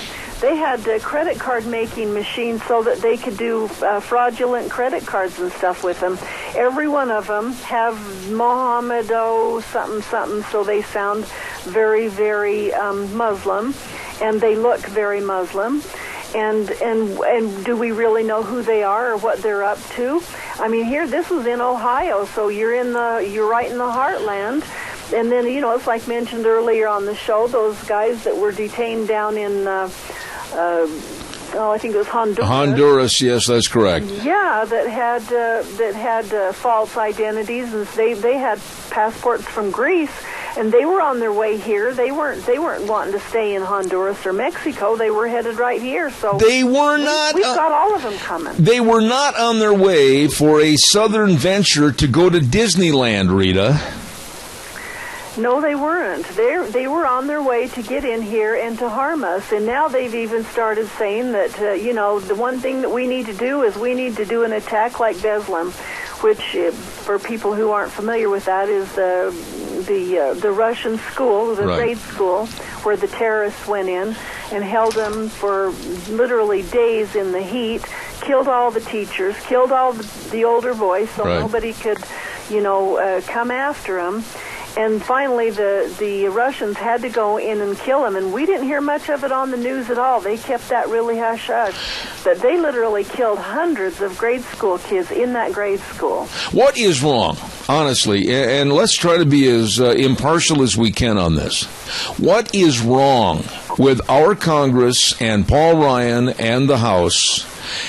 credit card making machines so that they could do fraudulent credit cards and stuff with them. Every one of them have Mohammedo something, so they sound very, very Muslim, and they look very Muslim. And do we really know who they are or what they're up to? I mean, this was in Ohio, so you're right in the heartland. And then, it's like mentioned earlier on the show, those guys that were detained down in I think it was Honduras. Honduras, yes, that's correct. Yeah, that had false identities, and they had passports from Greece, and they were on their way here. They weren't wanting to stay in Honduras or Mexico. They were headed right here. So they were not. We've got all of them coming. They were not on their way for a southern venture to go to Disneyland, Rita. No, they weren't. They were on their way to get in here and to harm us. And now they've even started saying that, the one thing that we need to do is we need to do an attack like Beslan, which, for people who aren't familiar with that, is the Russian school, the grade school, where the terrorists went in and held them for literally days in the heat, killed all the teachers, killed all the older boys, so nobody could, come after them. And finally, the Russians had to go in and kill him, and we didn't hear much of it on the news at all. They kept that really hush-hush. But they literally killed hundreds of grade school kids in that grade school. What is wrong, honestly? And let's try to be as impartial as we can on this. What is wrong with our Congress and Paul Ryan and the House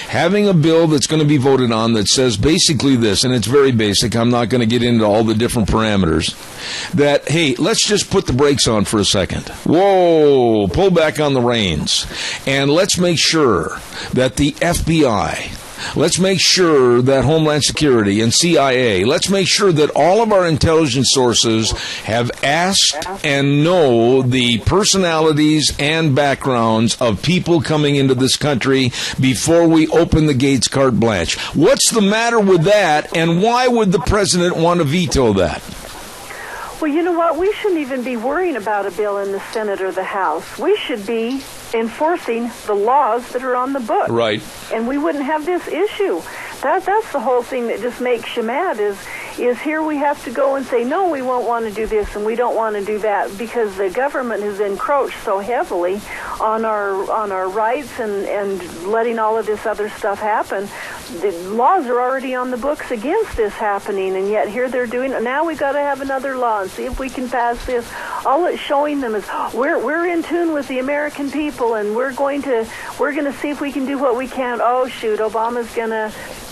having a bill that's going to be voted on that says basically this, and it's very basic, I'm not going to get into all the different parameters, that, hey, let's just put the brakes on for a second. Whoa, pull back on the reins. And let's make sure that the FBI, let's make sure that Homeland Security and CIA, let's make sure that all of our intelligence sources have asked and know the personalities and backgrounds of people coming into this country before we open the gates carte blanche. What's the matter with that, and why would the president want to veto that? Well, you know what? We shouldn't even be worrying about a bill in the Senate or the House. We should be enforcing the laws that are on the book. Right. And we wouldn't have this issue. That's the whole thing that just makes you mad is is here we have to go and say, no, we won't want to do this and we don't want to do that, because the government has encroached so heavily on our rights and letting all of this other stuff happen. The laws are already on the books against this happening, and yet here they're doing it. Now we got to have another law and see if we can pass this. All it's showing them is we're in tune with the American people, and we're going to see if we can do what we can. Oh shoot, Obama's gonna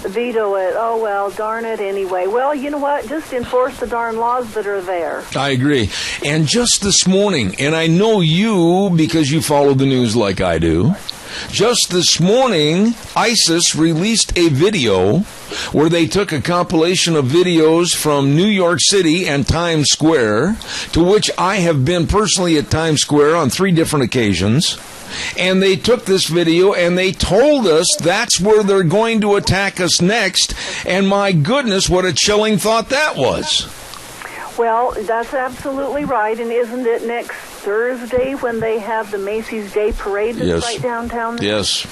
veto it. Oh well, darn it anyway. Well, you know what? Just enforce the darn laws that are there. I agree. And just this morning, and I know you because you follow the news like I do, just this morning, ISIS released a video where they took a compilation of videos from New York City and Times Square, to which I have been personally at Times Square on 3 different occasions. And they took this video and they told us that's where they're going to attack us next. And my goodness, what a chilling thought that was. Well, that's absolutely right. And isn't it next Thursday when they have the Macy's Day Parade that's right downtown there? Yes.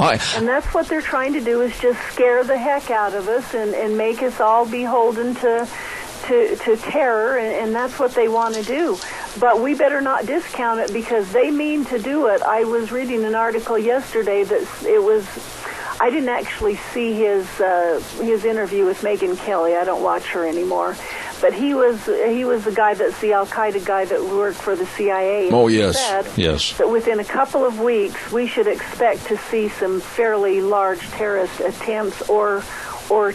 And that's what they're trying to do, is just scare the heck out of us and make us all beholden to terror, and that's what they want to do. But we better not discount it, because they mean to do it. I was reading an article yesterday that it was... I didn't actually see his interview with Megyn Kelly. I don't watch her anymore. But he was the guy that's the Al-Qaeda guy that worked for the CIA. Oh, and yes. Said Yes. that within a couple of weeks, we should expect to see some fairly large terrorist attempts or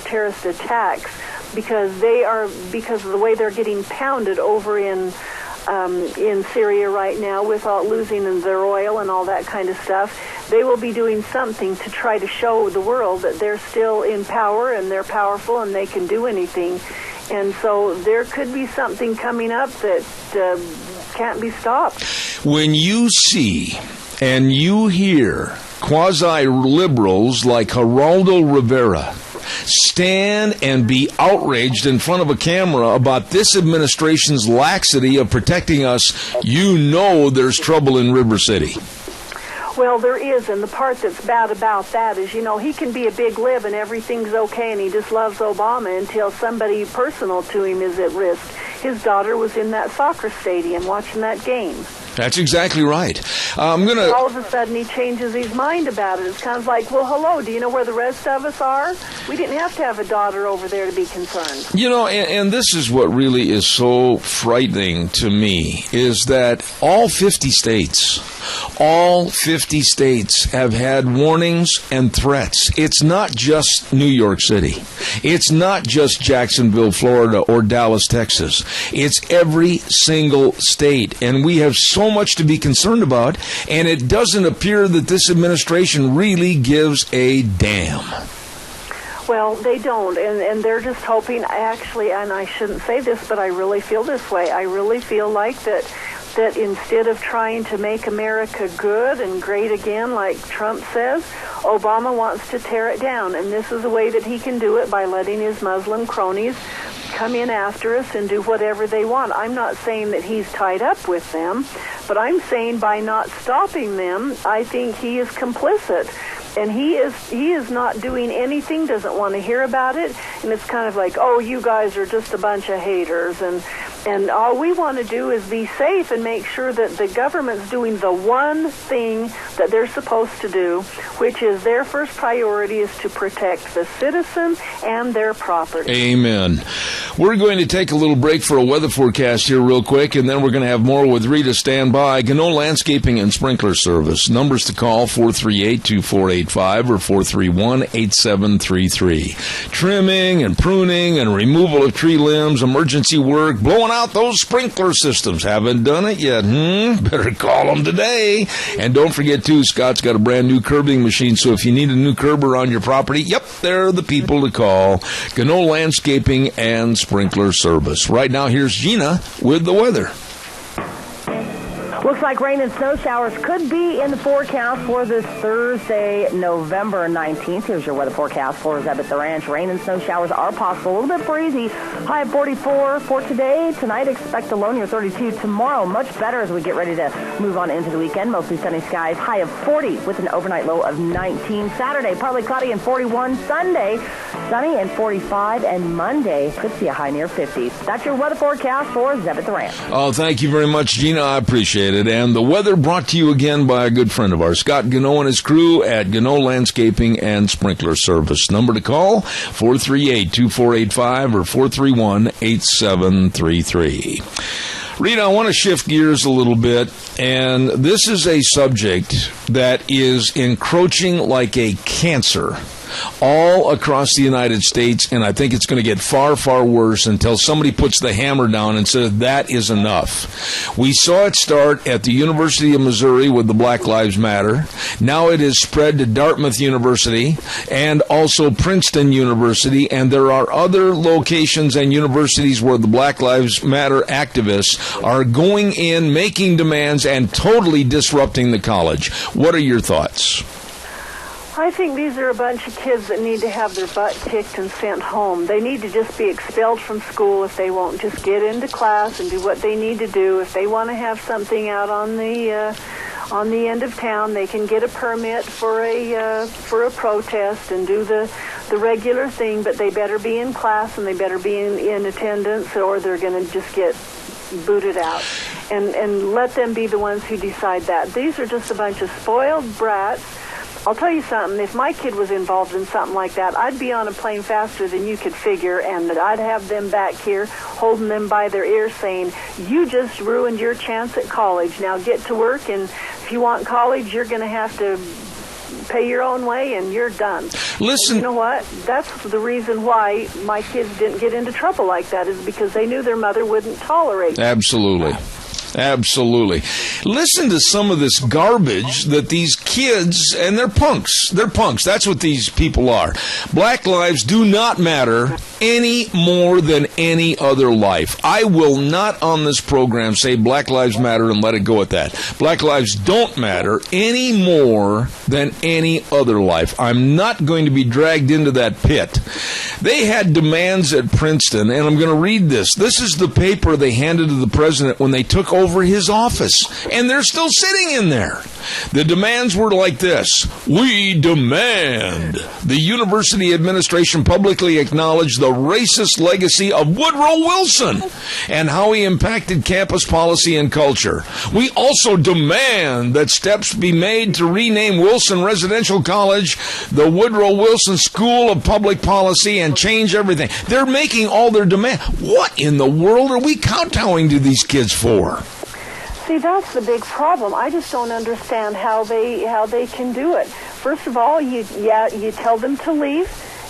terrorist attacks, because of the way they're getting pounded over in Syria right now, with all losing their oil and all that kind of stuff. They will be doing something to try to show the world that they're still in power and they're powerful and they can do anything. And so there could be something coming up that can't be stopped. When you see and you hear quasi-liberals like Geraldo Rivera stand and be outraged in front of a camera about this administration's laxity of protecting us, you know there's trouble in River City. Well, there is, and the part that's bad about that is, he can be a big lib and everything's okay and he just loves Obama until somebody personal to him is at risk. His daughter was in that soccer stadium watching that game. That's exactly right. All of a sudden he changes his mind about it. It's kind of like, well, hello, do you know where the rest of us are? We didn't have to have a daughter over there to be concerned. And this is what really is so frightening to me, is that all 50 states have had warnings and threats. It's not just New York City. It's not just Jacksonville, Florida, or Dallas, Texas. It's every single state. And we have so much to be concerned about, and it doesn't appear that this administration really gives a damn. Well, they don't, and they're just hoping, actually, and I shouldn't say this, but I really feel this way. I really feel like that instead of trying to make America good and great again, like Trump says, Obama wants to tear it down. And this is a way that he can do it, by letting his Muslim cronies come in after us and do whatever they want. I'm not saying that he's tied up with them, but I'm saying by not stopping them, I think he is complicit. And he is not doing anything, doesn't want to hear about it, and it's kind of like, oh, you guys are just a bunch of haters, and all we want to do is be safe and make sure that the government's doing the one thing that they're supposed to do, which is their first priority is to protect the citizen and their property. Amen. We're going to take a little break for a weather forecast here real quick, and then we're going to have more with Rita. Stand by. Gano Landscaping and Sprinkler Service. Numbers to call, 438-2485 or 431-8733. Trimming and pruning and removal of tree limbs, emergency work, blowing out those sprinkler systems. Haven't done it yet? Better call them today. And don't forget, too, Scott's got a brand new curbing machine, so if you need a new curber on your property, yep, they're the people to call. Gano Landscaping and Sprinkler Service. Right now, here's Gina with the weather. Looks Looks like rain and snow showers could be in the forecast for this Thursday, November 19th. Here's your weather forecast for us at the ranch. Rain and snow showers are possible. A little bit breezy. High of 44 for today. Tonight, expect a low near 32. Tomorrow, much better as we get ready to move on into the weekend. Mostly sunny skies. High of 40 with an overnight low of 19. Saturday, partly cloudy and 41. Sunday, sunny and 45. And Monday, could see a high near 50. That's your weather forecast for Zeb at the Ranch. Oh, thank you very much, Gina. I appreciate it. And the weather brought to you again by a good friend of ours, Scott Gano and his crew at Gano Landscaping and Sprinkler Service. Number to call, 438-2485 or 431-8733. Rita, I want to shift gears a little bit, and this is a subject that is encroaching like a cancer all across the United States, and I think it's going to get far, far worse until somebody puts the hammer down and says that is enough. We saw it start at the University of Missouri with the Black Lives Matter. Now it is spread to Dartmouth University and also Princeton University, and there are other locations and universities where the Black Lives Matter activists are going in, making demands, and totally disrupting the college. What are your thoughts? I think these are a bunch of kids that need to have their butt kicked and sent home. They need to just be expelled from school if they won't just get into class and do what they need to do. If they want to have something out on the end of town, they can get a permit for a protest and do the regular thing, but they better be in class and they better be in attendance, or they're going to just get booted out. And let them be the ones who decide that. These are just a bunch of spoiled brats. I'll tell you something, if my kid was involved in something like that, I'd be on a plane faster than you could figure, and that I'd have them back here holding them by their ears saying, you just ruined your chance at college. Now get to work, and if you want college, you're going to have to pay your own way, and you're done. Listen. And you know what? That's the reason why my kids didn't get into trouble like that, is because they knew their mother wouldn't tolerate it. Absolutely. Absolutely. Listen to some of this garbage that these kids, and they're punks. They're punks. That's what these people are. Black lives do not matter any more than any other life. I will not on this program say Black Lives Matter and let it go at that. Black lives don't matter any more than any other life. I'm not going to be dragged into that pit. They had demands at Princeton, and I'm going to read this. This is the paper they handed to the president when they took over his office, and they're still sitting in there. The demands were like this. We demand the university administration publicly acknowledge the racist legacy of Woodrow Wilson and how he impacted campus policy and culture. We also demand that steps be made to rename Wilson Residential College the Woodrow Wilson School of Public Policy and change everything. They're making all their demands. What in the world are we kowtowing to these kids for? See, that's the big problem. I just don't understand how they can do it. First of all, you tell them to leave.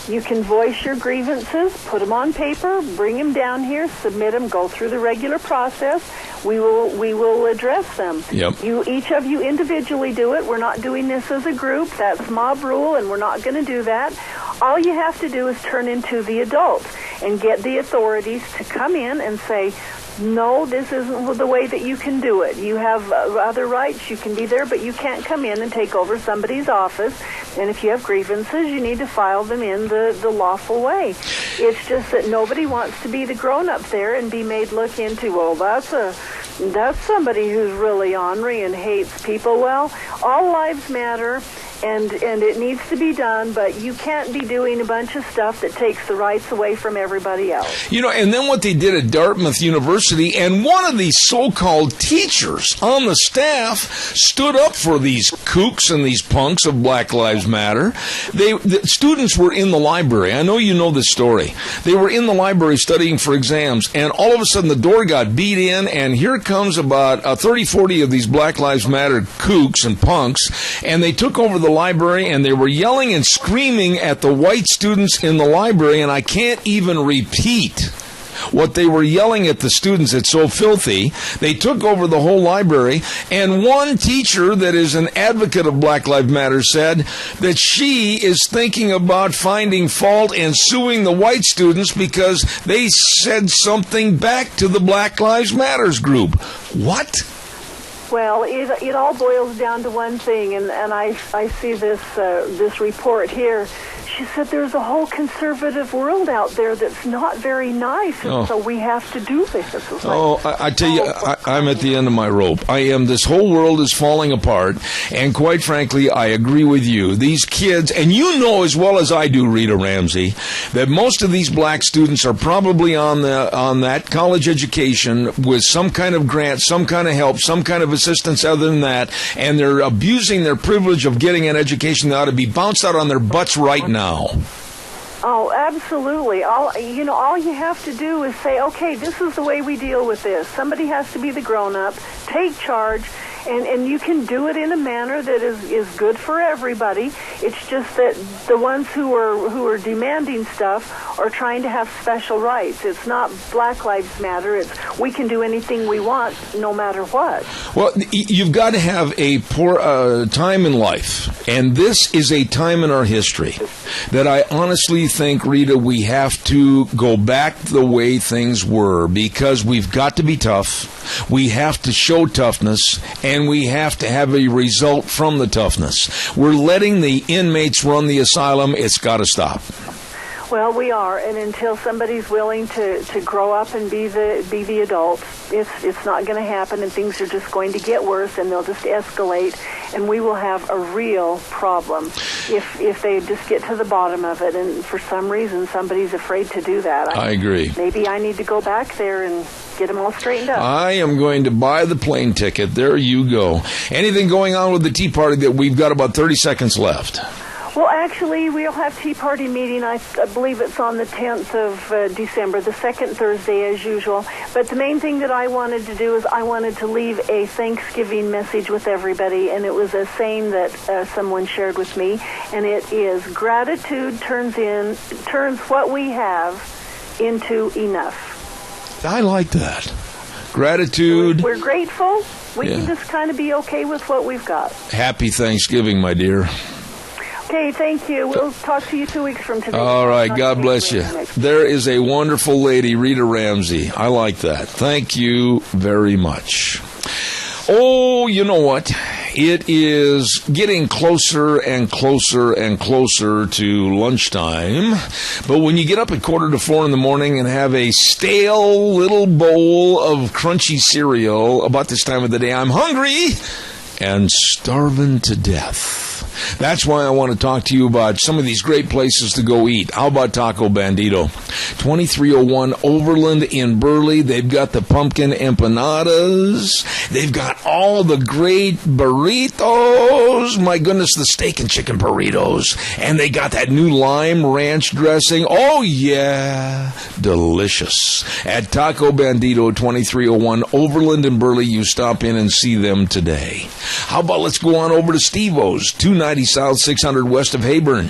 You can voice your grievances, put them on paper, bring them down here, submit them, go through the regular process. We will address them. Yep. Each of you individually do it. We're not doing this as a group. That's mob rule, and we're not going to do that. All you have to do is turn into the adults and get the authorities to come in and say, no, this isn't the way that you can do it. You have other rights. You can be there, but you can't come in and take over somebody's office. And if you have grievances, you need to file them in the lawful way. It's just that nobody wants to be the grown-up there and be made look into, well, that's somebody who's really ornery and hates people. Well, all lives matter. And it needs to be done, but you can't be doing a bunch of stuff that takes the rights away from everybody else. You know, and then what they did at Dartmouth University, and one of these so-called teachers on the staff stood up for these kooks and these punks of Black Lives Matter. The students were in the library. I know you know this story. They were in the library studying for exams, and all of a sudden the door got beat in, and here comes about 30, 40 of these Black Lives Matter kooks and punks, and they took over the library, and they were yelling and screaming at the white students in the library, and I can't even repeat what they were yelling at the students. It's so filthy. They took over the whole library, and one teacher that is an advocate of Black Lives Matter said that she is thinking about finding fault and suing the white students because they said something back to the Black Lives Matters group. What? Well, it all boils down to one thing, and I see this report here. She said there's a whole conservative world out there that's not very nice, and so we have to do this. I tell you, I'm at the end of my rope. I am. This whole world is falling apart, and quite frankly, I agree with you. These kids, and you know as well as I do, Rita Ramsey, that most of these black students are probably on that college education with some kind of grant, some kind of help, some kind of assistance other than that, and they're abusing their privilege of getting an education that ought to be bounced out on their butts right now. Oh, absolutely. All you have to do is say, okay, this is the way we deal with this. Somebody has to be the grown-up, take charge, and you can do it in a manner that is good for everybody. It's just that the ones who are demanding stuff are trying to have special rights. It's not Black Lives Matter. It's we can do anything we want, no matter what. Well, you've got to have a poor time in life, and this is a time in our history that I honestly think, Rita, we have to go back the way things were, because we've got to be tough. We have to show toughness, and we have to have a result from the toughness. We're letting the inmates run the asylum. It's got to stop. Well, we are, and until somebody's willing to grow up and be the adult, it's not going to happen, and things are just going to get worse, and they'll just escalate, and we will have a real problem if they just get to the bottom of it. And for some reason, somebody's afraid to do that. I agree. Maybe I need to go back there and get them all straightened up. I am going to buy the plane ticket. There you go. Anything going on with the Tea Party? That we've got about 30 seconds left. Well, actually, we'll have Tea Party meeting. I believe it's on the 10th of December, the second Thursday as usual. But the main thing that I wanted to do is I wanted to leave a Thanksgiving message with everybody, and it was a saying that someone shared with me, and it is, gratitude turns what we have into enough. I like that. Gratitude. We're grateful. We can just kind of be okay with what we've got. Happy Thanksgiving, my dear. Okay, thank you. We'll talk to you 2 weeks from today. All right, God bless you. There is a wonderful lady, Rita Ramsey. I like that. Thank you very much. Oh, you know what? It is getting closer and closer and closer to lunchtime. But when you get up at 3:45 in the morning and have a stale little bowl of crunchy cereal about this time of the day, I'm hungry and starving to death. That's why I want to talk to you about some of these great places to go eat. How about Taco Bandito? 2301 Overland in Burley. They've got the pumpkin empanadas. They've got all the great burritos. My goodness, the steak and chicken burritos. And they got that new lime ranch dressing. Oh, yeah. Delicious. At Taco Bandito, 2301 Overland in Burley. You stop in and see them today. How about let's go on over to Steve-O's, 290 South, 600 west of Hayburn.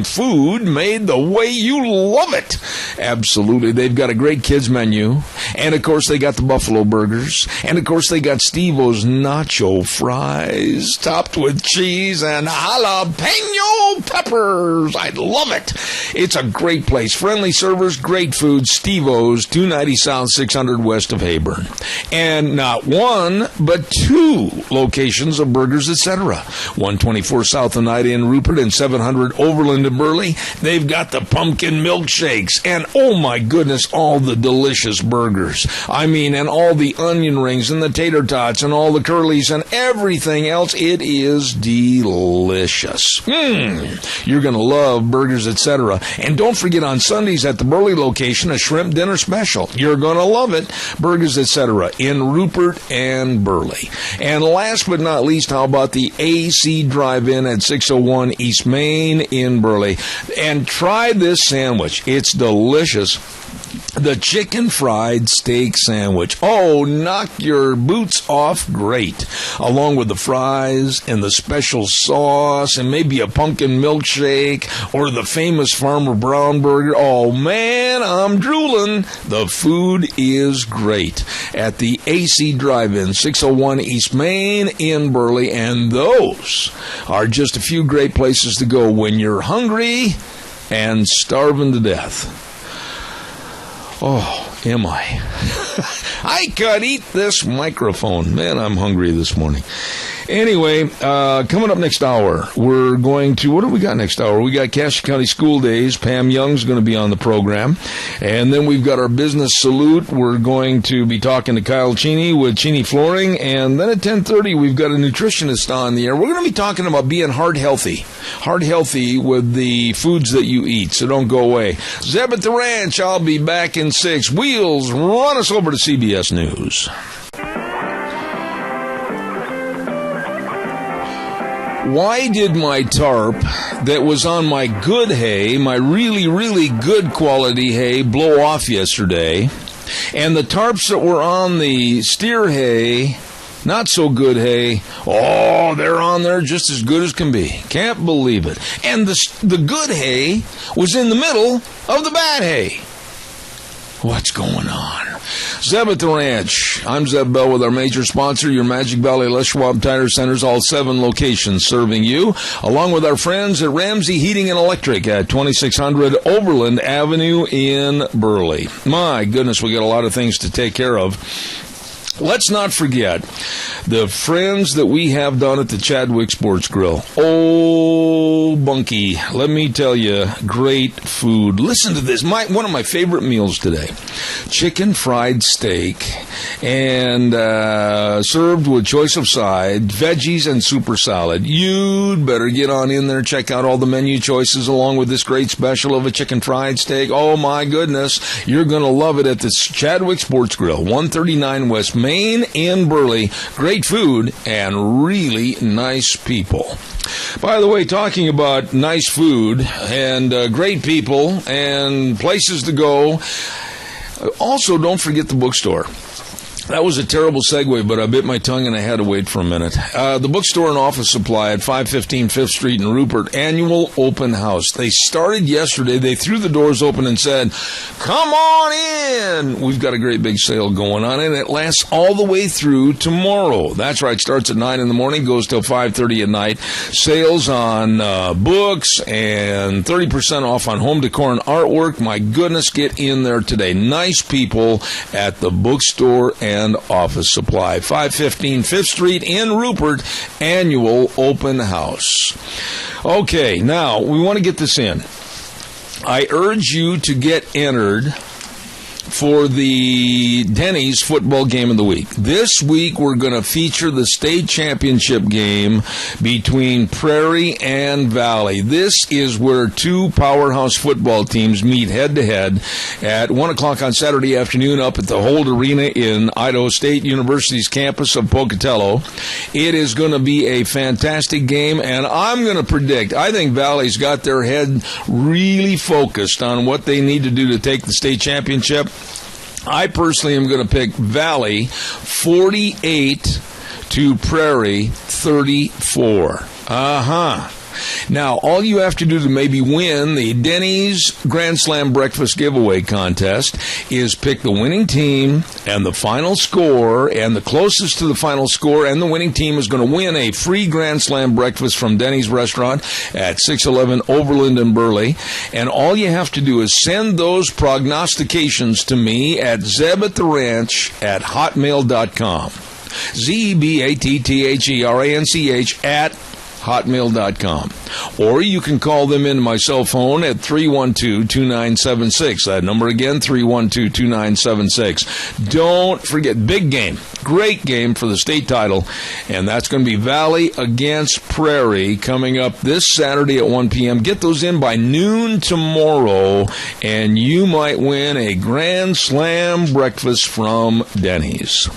Food made the way you love it. Absolutely. They've got a great kids menu. And, of course, they got the buffalo burgers. And, of course, they got Steve-O's nacho fries topped with cheese and jalapeno peppers. I love it. It's a great place. Friendly servers, great food. Steve-O's, 290 South, 600 west of Hayburn. And not one, but two locations of burgers, etc. 124 South Oneida in Rupert and 700 Overland in Burley. They've got the pumpkin milkshakes and, oh my goodness, all the delicious burgers. I mean, and all the onion rings and the tater tots and all the curlies and everything else. It is delicious. You're going to love burgers, etc. And don't forget on Sundays at the Burley location, a shrimp dinner special. You're going to love it. Burgers, etc. in Rupert and Burley. And last but not least, how about the AC Drive-In at 601 East Main in Burley? And try this sandwich. It's delicious. The chicken fried steak sandwich. Oh, knock your boots off great. Along with the fries and the special sauce and maybe a pumpkin milkshake or the famous Farmer Brown burger. Oh, man, I'm drooling. The food is great at the AC Drive-In, 601 East Main in Burley. And those are just a few great places to go when you're hungry and starving to death. Oh, am I? I could eat this microphone. Man, I'm hungry this morning. Anyway, coming up next hour, we're going to, what do we got next hour? We got Cache County School Days. Pam Young's going to be on the program. And then we've got our business salute. We're going to be talking to Kyle Cheney with Cheney Flooring. And then at 10:30, we've got a nutritionist on the air. We're going to be talking about being heart healthy with the foods that you eat. So don't go away. Zeb at the Ranch, I'll be back in 6. Wheels, run us over to CBS News. Why did my tarp that was on my good hay, my really, really good quality hay, blow off yesterday? And the tarps that were on the steer hay, not so good hay, oh, they're on there just as good as can be. Can't believe it. And the good hay was in the middle of the bad hay. What's going on? Zeb at the Ranch. I'm Zeb Bell with our major sponsor, your Magic Valley Les Schwab Tire Centers, all 7 locations serving you, along with our friends at Ramsey Heating and Electric at 2600 Overland Avenue in Burley. My goodness, we got a lot of things to take care of. Let's not forget the friends that we have down at the Chadwick Sports Grill. Oh, Bunky, let me tell you, great food. Listen to this. One of my favorite meals today. Chicken fried steak and served with choice of side, veggies, and super salad. You'd better get on in there, check out all the menu choices along with this great special of a chicken fried steak. Oh, my goodness. You're going to love it at the Chadwick Sports Grill, 139 West Main in Burley. Great food and really nice people. By the way, talking about nice food and great people and places to go, also don't forget the bookstore. That was a terrible segue, but I bit my tongue and I had to wait for a minute. The bookstore and office supply at 515 5th Street in Rupert, annual open house. They started yesterday. They threw the doors open and said, come on in. We've got a great big sale going on, and it lasts all the way through tomorrow. That's right. Starts at 9 in the morning, goes till 5:30 at night. Sales on books and 30% off on home decor and artwork. My goodness, get in there today. Nice people at the bookstore and office supply. 515 5th Street in Rupert, annual open house. Okay, now we want to get this in. I urge you to get entered for the Denny's football game of the week. This week we're going to feature the state championship game between Prairie and Valley. This is where 2 powerhouse football teams meet head-to-head at 1 o'clock on Saturday afternoon up at the Holt Arena in Idaho State University's campus of Pocatello. It is going to be a fantastic game, and I'm going to predict, I think Valley's got their head really focused on what they need to do to take the state championship. I personally am going to pick Valley 48 to Prairie 34. Now, all you have to do to maybe win the Denny's Grand Slam Breakfast Giveaway Contest is pick the winning team and the final score, and the closest to the final score and the winning team is going to win a free Grand Slam breakfast from Denny's Restaurant at 611 Overland in Burley. And all you have to do is send those prognostications to me at zebatttheranch@hotmail.com. zebatttheranch @hotmail.com. Or you can call them in my cell phone at 312-2976. That number again, 312-2976. Don't forget, big game, great game for the state title, and that's going to be Valley against Prairie coming up this Saturday at 1 p.m. Get those in by noon tomorrow, and you might win a Grand Slam breakfast from Denny's.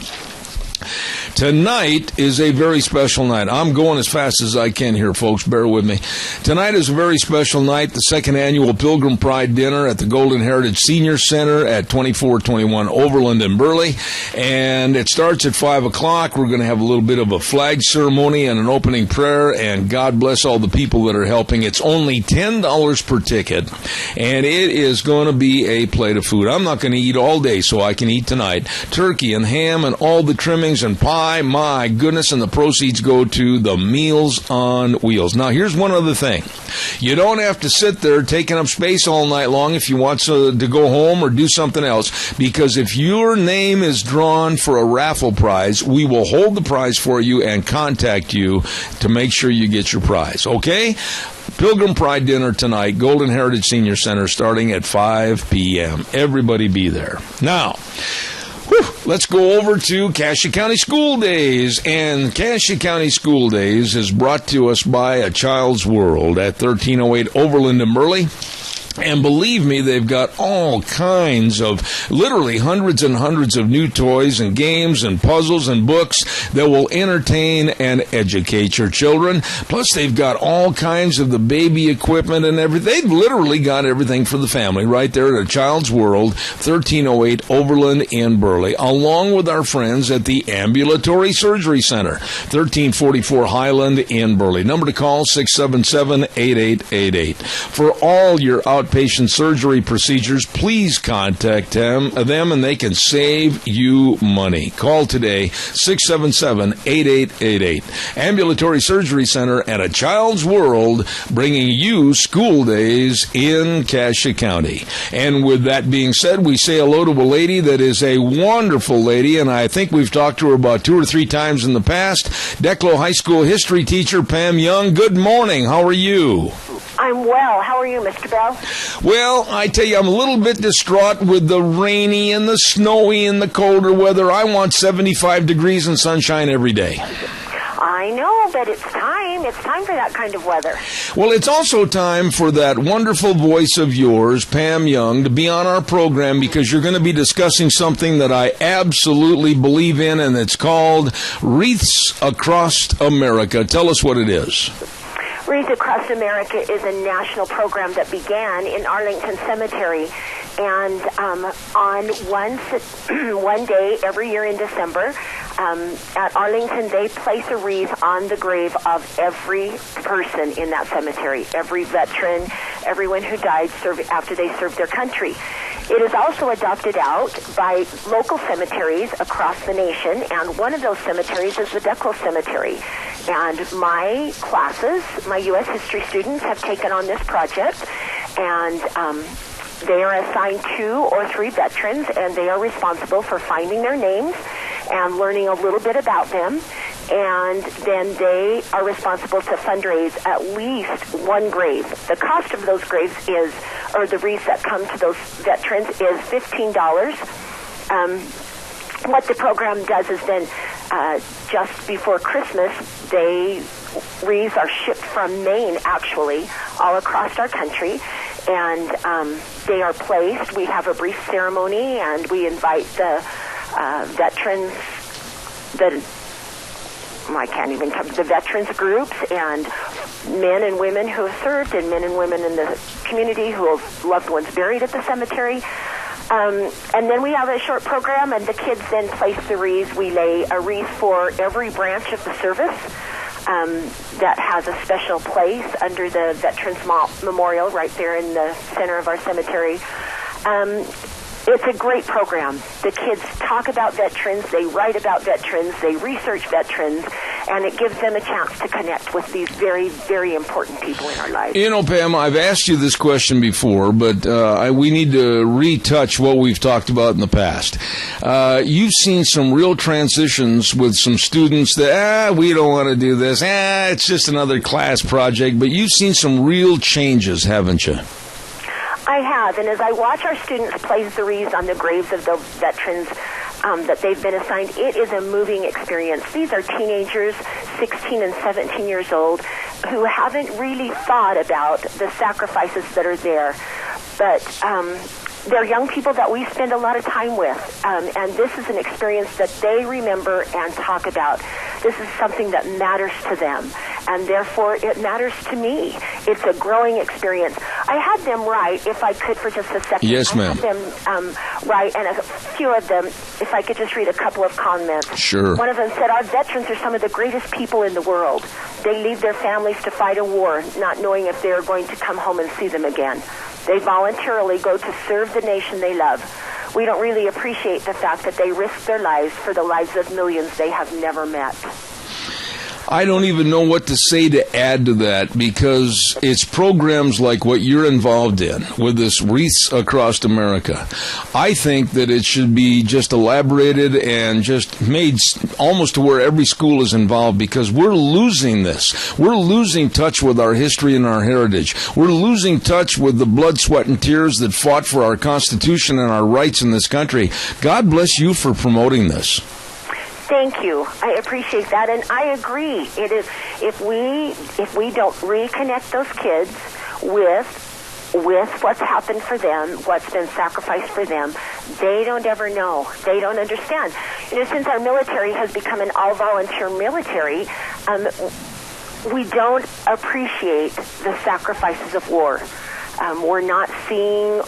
Tonight is a very special night. I'm going as fast as I can here, folks. Bear with me. Tonight is a very special night, the 2nd annual Pilgrim Pride Dinner at the Golden Heritage Senior Center at 2421 Overland in Burley. And it starts at 5 o'clock. We're going to have a little bit of a flag ceremony and an opening prayer, and God bless all the people that are helping. It's only $10 per ticket, and it is going to be a plate of food. I'm not going to eat all day, so I can eat tonight. Turkey and ham and all the trimmings and pie my goodness, and the proceeds go to the Meals on Wheels. Now, here's one other thing. You don't have to sit there taking up space all night long if you want to go home or do something else, because if your name is drawn for a raffle prize, we will hold the prize for you and contact you to make sure you get your prize, okay? Pilgrim Pride dinner tonight, Golden Heritage Senior Center, starting at 5 p.m. Everybody be there. Now, let's go over to Cassia County School Days. And Cassia County School Days is brought to us by A Child's World at 1308 Overland in Burley. And believe me, they've got all kinds of, literally hundreds and hundreds of new toys and games and puzzles and books that will entertain and educate your children. Plus, they've got all kinds of the baby equipment and everything. They've literally got everything for the family right there at A Child's World, 1308 Overland in Burley, along with our friends at the Ambulatory Surgery Center, 1344 Highland in Burley. Number to call, 677-8888. For all your outpatient surgery procedures, please contact them and they can save you money. Call today, 677-8888. Ambulatory Surgery Center at A Child's World, bringing you school days in Cassia County. And with that being said, we say hello to a lady that is a wonderful lady, and I think we've talked to her about 2 or 3 times in the past. Declo High School history teacher Pam Young. Good morning. How are you? I'm well. How are you, Mr. Bell? Well, I tell you, I'm a little bit distraught with the rainy and the snowy and the colder weather. I want 75 degrees and sunshine every day. I know, but it's time. It's time for that kind of weather. Well, it's also time for that wonderful voice of yours, Pam Young, to be on our program, because you're going to be discussing something that I absolutely believe in, and it's called Wreaths Across America. Tell us what it is. Wreaths Across America is a national program that began in Arlington Cemetery. And on one day every year in December, at Arlington, they place a wreath on the grave of every person in that cemetery, every veteran, everyone who died after they served their country. It is also adopted out by local cemeteries across the nation, and one of those cemeteries is the Declo Cemetery. And my classes, my U.S. history students, have taken on this project, and they are assigned 2 or 3 veterans, and they are responsible for finding their names and learning a little bit about them. And then they are responsible to fundraise at least one grave. The cost of those graves is, or the wreaths that come to those veterans, is $15. What the program does is then, just before Christmas, wreaths are shipped from Maine, actually, all across our country, and they are placed. We have a brief ceremony, and we invite the veterans, the veterans groups, and men and women who have served, and men and women in the community who have loved ones buried at the cemetery. And then we have a short program, and the kids then place the wreaths. We lay a wreath for every branch of the service that has a special place under the Veterans Memorial right there in the center of our cemetery. It's a great program. The kids talk about veterans, they write about veterans, they research veterans, and it gives them a chance to connect with these very, very important people in our lives. You know, Pam, I've asked you this question before, but we need to retouch what we've talked about in the past. You've seen some real transitions with some students that, we don't want to do this, it's just another class project, but you've seen some real changes, haven't you? I have, and as I watch our students place the wreaths on the graves of the veterans that they've been assigned, it is a moving experience. These are teenagers, 16 and 17 years old, who haven't really thought about the sacrifices that are there. But they're young people that we spend a lot of time with, and this is an experience that they remember and talk about. This is something that matters to them, and therefore it matters to me. It's a growing experience. I had them write, if I could for just a second. Yes, ma'am. I had them write, and a few of them, if I could just read a couple of comments. Sure. One of them said, "Our veterans are some of the greatest people in the world. They leave their families to fight a war, not knowing if they are going to come home and see them again. They voluntarily go to serve the nation they love. we don't really appreciate the fact that they risk their lives for the lives of millions they have never met. I don't even know what to say to add to that, because it's programs like what you're involved in with this Wreaths Across America. I think that it should be just elaborated and just made almost to where every school is involved, because we're losing this. We're losing touch with our history and our heritage. We're losing touch with the blood, sweat, and tears that fought for our Constitution and our rights in this country. God bless you for promoting this. Thank you. I appreciate that, and I agree. It is if we don't reconnect those kids with what's happened for them, what's been sacrificed for them, they don't ever know. They don't understand. Since our military has become an all-volunteer military, we don't appreciate the sacrifices of war. We're not seeing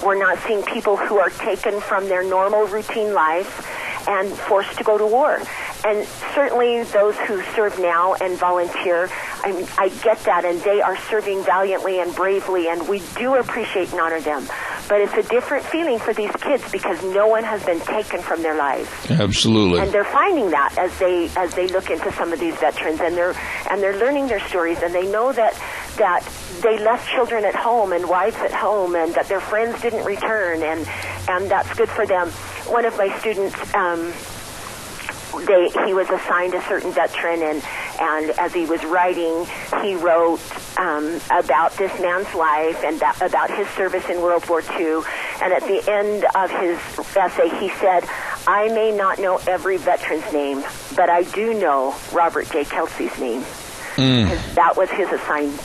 people who are taken from their normal routine life and forced to go to war. And certainly those who serve now and volunteer, I get that, and they are serving valiantly and bravely, and we do appreciate and honor them. But it's a different feeling for these kids because no one has been taken from their lives. Absolutely. And they're finding that as they look into some of these veterans, and they're learning their stories, and they know that they left children at home and wives at home, and that their friends didn't return, and that's good for them. One of my students, he was assigned a certain veteran, and as he was writing, he wrote about this man's life and about his service in World War II. And at the end of his essay, he said, "I may not know every veteran's name, but I do know Robert J. Kelsey's name." Because that was his assigned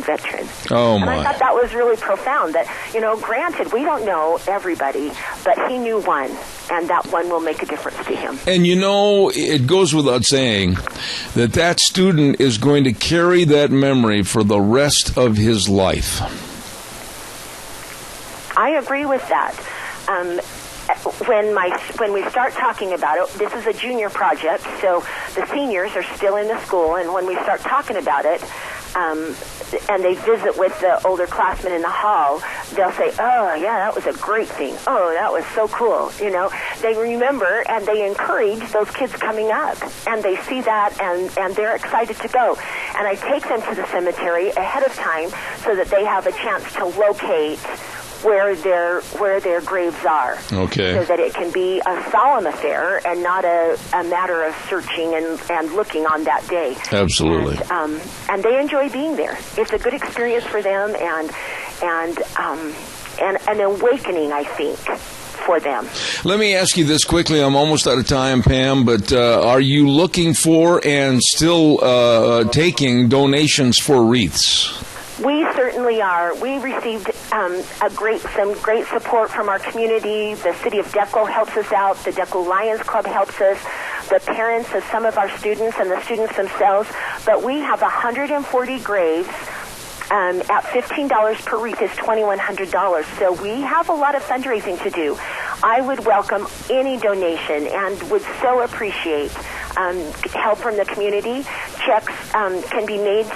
veteran. Oh, my. And I thought that was really profound, that, granted, we don't know everybody, but he knew one, and that one will make a difference to him. And it goes without saying that student is going to carry that memory for the rest of his life. I agree with that. When we start talking about it, this is a junior project, so the seniors are still in the school, and when we start talking about it, and they visit with the older classmen in the hall, they'll say, "Oh, yeah, that was a great thing. Oh, that was so cool." They remember, and they encourage those kids coming up, and they see that, and they're excited to go. And I take them to the cemetery ahead of time so that they have a chance to locate where their graves are. Okay. So that it can be a solemn affair and not a matter of searching and looking on that day. Absolutely. And they enjoy being there. It's a good experience for them and an awakening, I think, for them. Let me ask you this quickly. I'm almost out of time, Pam, but are you looking for and still taking donations for wreaths? We certainly are. We received some great support from our community. The city of Declo helps us out. The Declo Lions Club helps us. The parents of some of our students and the students themselves. But we have 140 graves. At $15 per wreath is $2,100. So we have a lot of fundraising to do. I would welcome any donation and would so appreciate help from the community. Checks can be made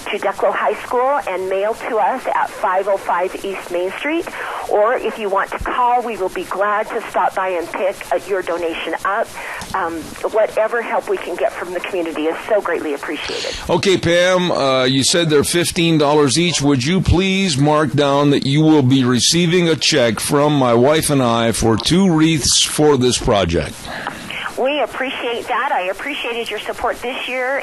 to Declo High School and mailed to us at 505 East Main Street. Or if you want to call, we will be glad to stop by and pick your donation up. Whatever help we can get from the community is so greatly appreciated. Okay, Pam, you said they're $15 each. Would you please mark down that you will be receiving a check from my wife and I for 2 wreaths for this project? We appreciate that. I appreciated your support this year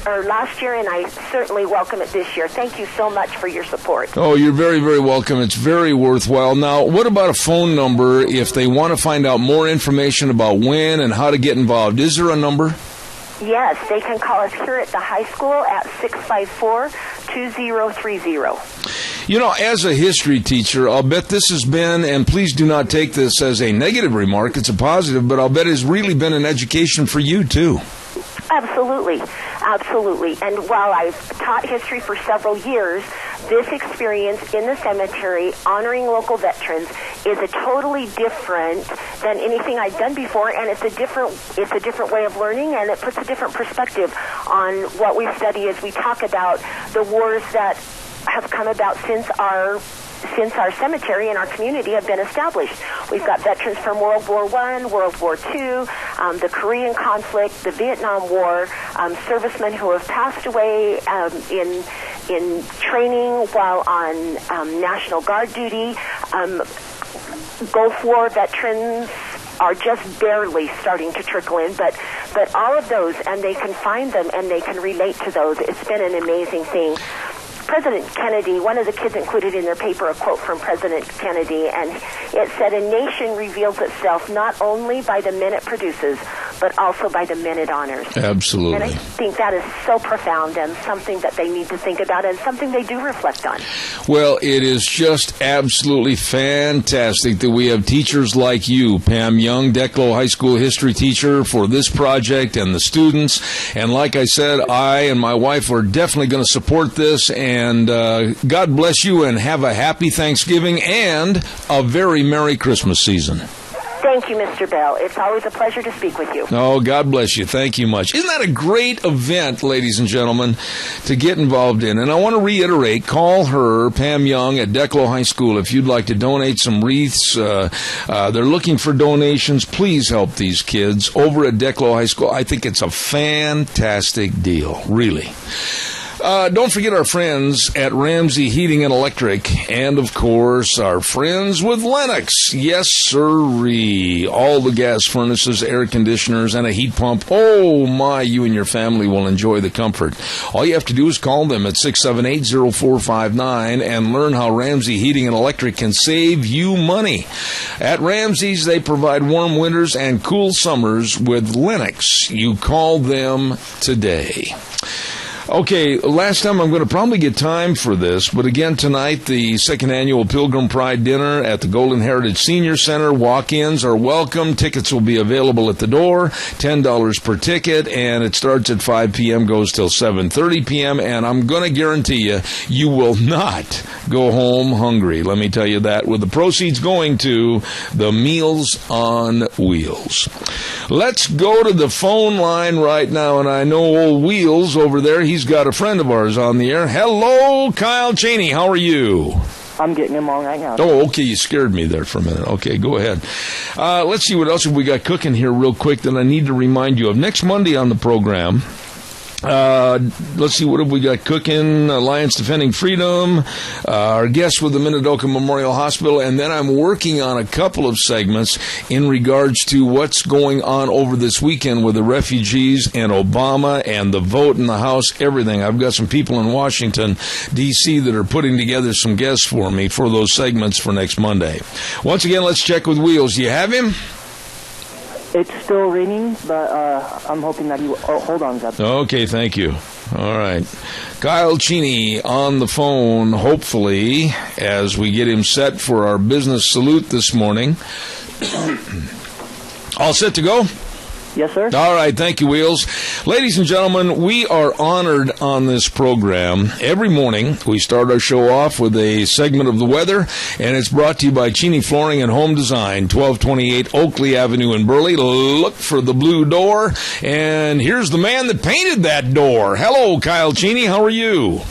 or last year, and I certainly welcome it this year. Thank you so much for your support. Oh, you're very, very welcome. It's very worthwhile. Now, what about a phone number if they want to find out more information about when and how to get involved? Is there a number? Yes, they can call us here at the high school at 654-2030. As a history teacher, I'll bet this has been, and please do not take this as a negative remark, it's a positive, but I'll bet it's really been an education for you, too. Absolutely. Absolutely. And while I've taught history for several years, this experience in the cemetery, honoring local veterans, is a totally different than anything I've done before, and it's a different way of learning, and it puts a different perspective on what we study as we talk about the wars that have come about since our cemetery and our community have been established. We've got veterans from World War I, World War II, the Korean conflict, the Vietnam War, servicemen who have passed away in training while on National Guard duty. Gulf War veterans are just barely starting to trickle in, but all of those, and they can find them and they can relate to those. It's been an amazing thing. President Kennedy, one of the kids included in their paper a quote from President Kennedy, and it said, "A nation reveals itself not only by the men it produces, but also by the men it honors." Absolutely. And I think that is so profound and something that they need to think about and something they do reflect on. Well, it is just absolutely fantastic that we have teachers like you, Pam Young, Declo High School history teacher, for this project and the students. And like I said, I and my wife are definitely going to support this. And God bless you, and have a happy Thanksgiving and a very Merry Christmas season. Thank you, Mr. Bell. It's always a pleasure to speak with you. Oh, God bless you. Thank you much. Isn't that a great event, ladies and gentlemen, to get involved in? And I want to reiterate, call her, Pam Young, at Declo High School if you'd like to donate some wreaths. They're looking for donations. Please help these kids over at Declo High School. I think it's a fantastic deal, really. Don't forget our friends at Ramsey Heating and Electric, and, of course, our friends with Lennox. Yes, sirree. All the gas furnaces, air conditioners, and a heat pump. Oh, my, you and your family will enjoy the comfort. All you have to do is call them at 678-0459 and learn how Ramsey Heating and Electric can save you money. At Ramsey's, they provide warm winters and cool summers with Lennox. You call them today. Okay, last time I'm going to probably get time for this, but again tonight, the second annual Pilgrim Pride Dinner at the Golden Heritage Senior Center. Walk-ins are welcome. Tickets will be available at the door, $10 per ticket, and it starts at 5 p.m., goes till 7:30 p.m., and I'm going to guarantee you, you will not go home hungry. Let me tell you that, with the proceeds going to the Meals on Wheels. Let's go to the phone line right now, and I know old Wheels over there, he's got a friend of ours on the air. Hello, Kyle Cheney. How are you? I'm getting him on right now. Oh, okay. You scared me there for a minute. Okay, go ahead. Let's see what else have we got cooking here real quick that I need to remind you of. Next Monday on the program, let's see, what have we got cooking? Alliance Defending Freedom, our guest with the Minidoka Memorial Hospital, and then I'm working on a couple of segments in regards to what's going on over this weekend with the refugees and Obama and the vote in the House, everything. I've got some people in Washington, D.C. that are putting together some guests for me for those segments for next Monday. Once again, let's check with Wheels. Do you have him? It's still ringing, but I'm hoping that he will. Oh, hold on, Zeb. Okay, thank you. All right. Kyle Cheney on the phone, hopefully, as we get him set for our business salute this morning. All set to go? Yes, sir. All right, thank you, Wheels. Ladies and gentlemen, we are honored on this program. Every morning, we start our show off with a segment of the weather, and it's brought to you by Cheney Flooring and Home Design, 1228 Oakley Avenue in Burley. Look for the blue door, and here's the man that painted that door. Hello, Kyle Cheney. How are you?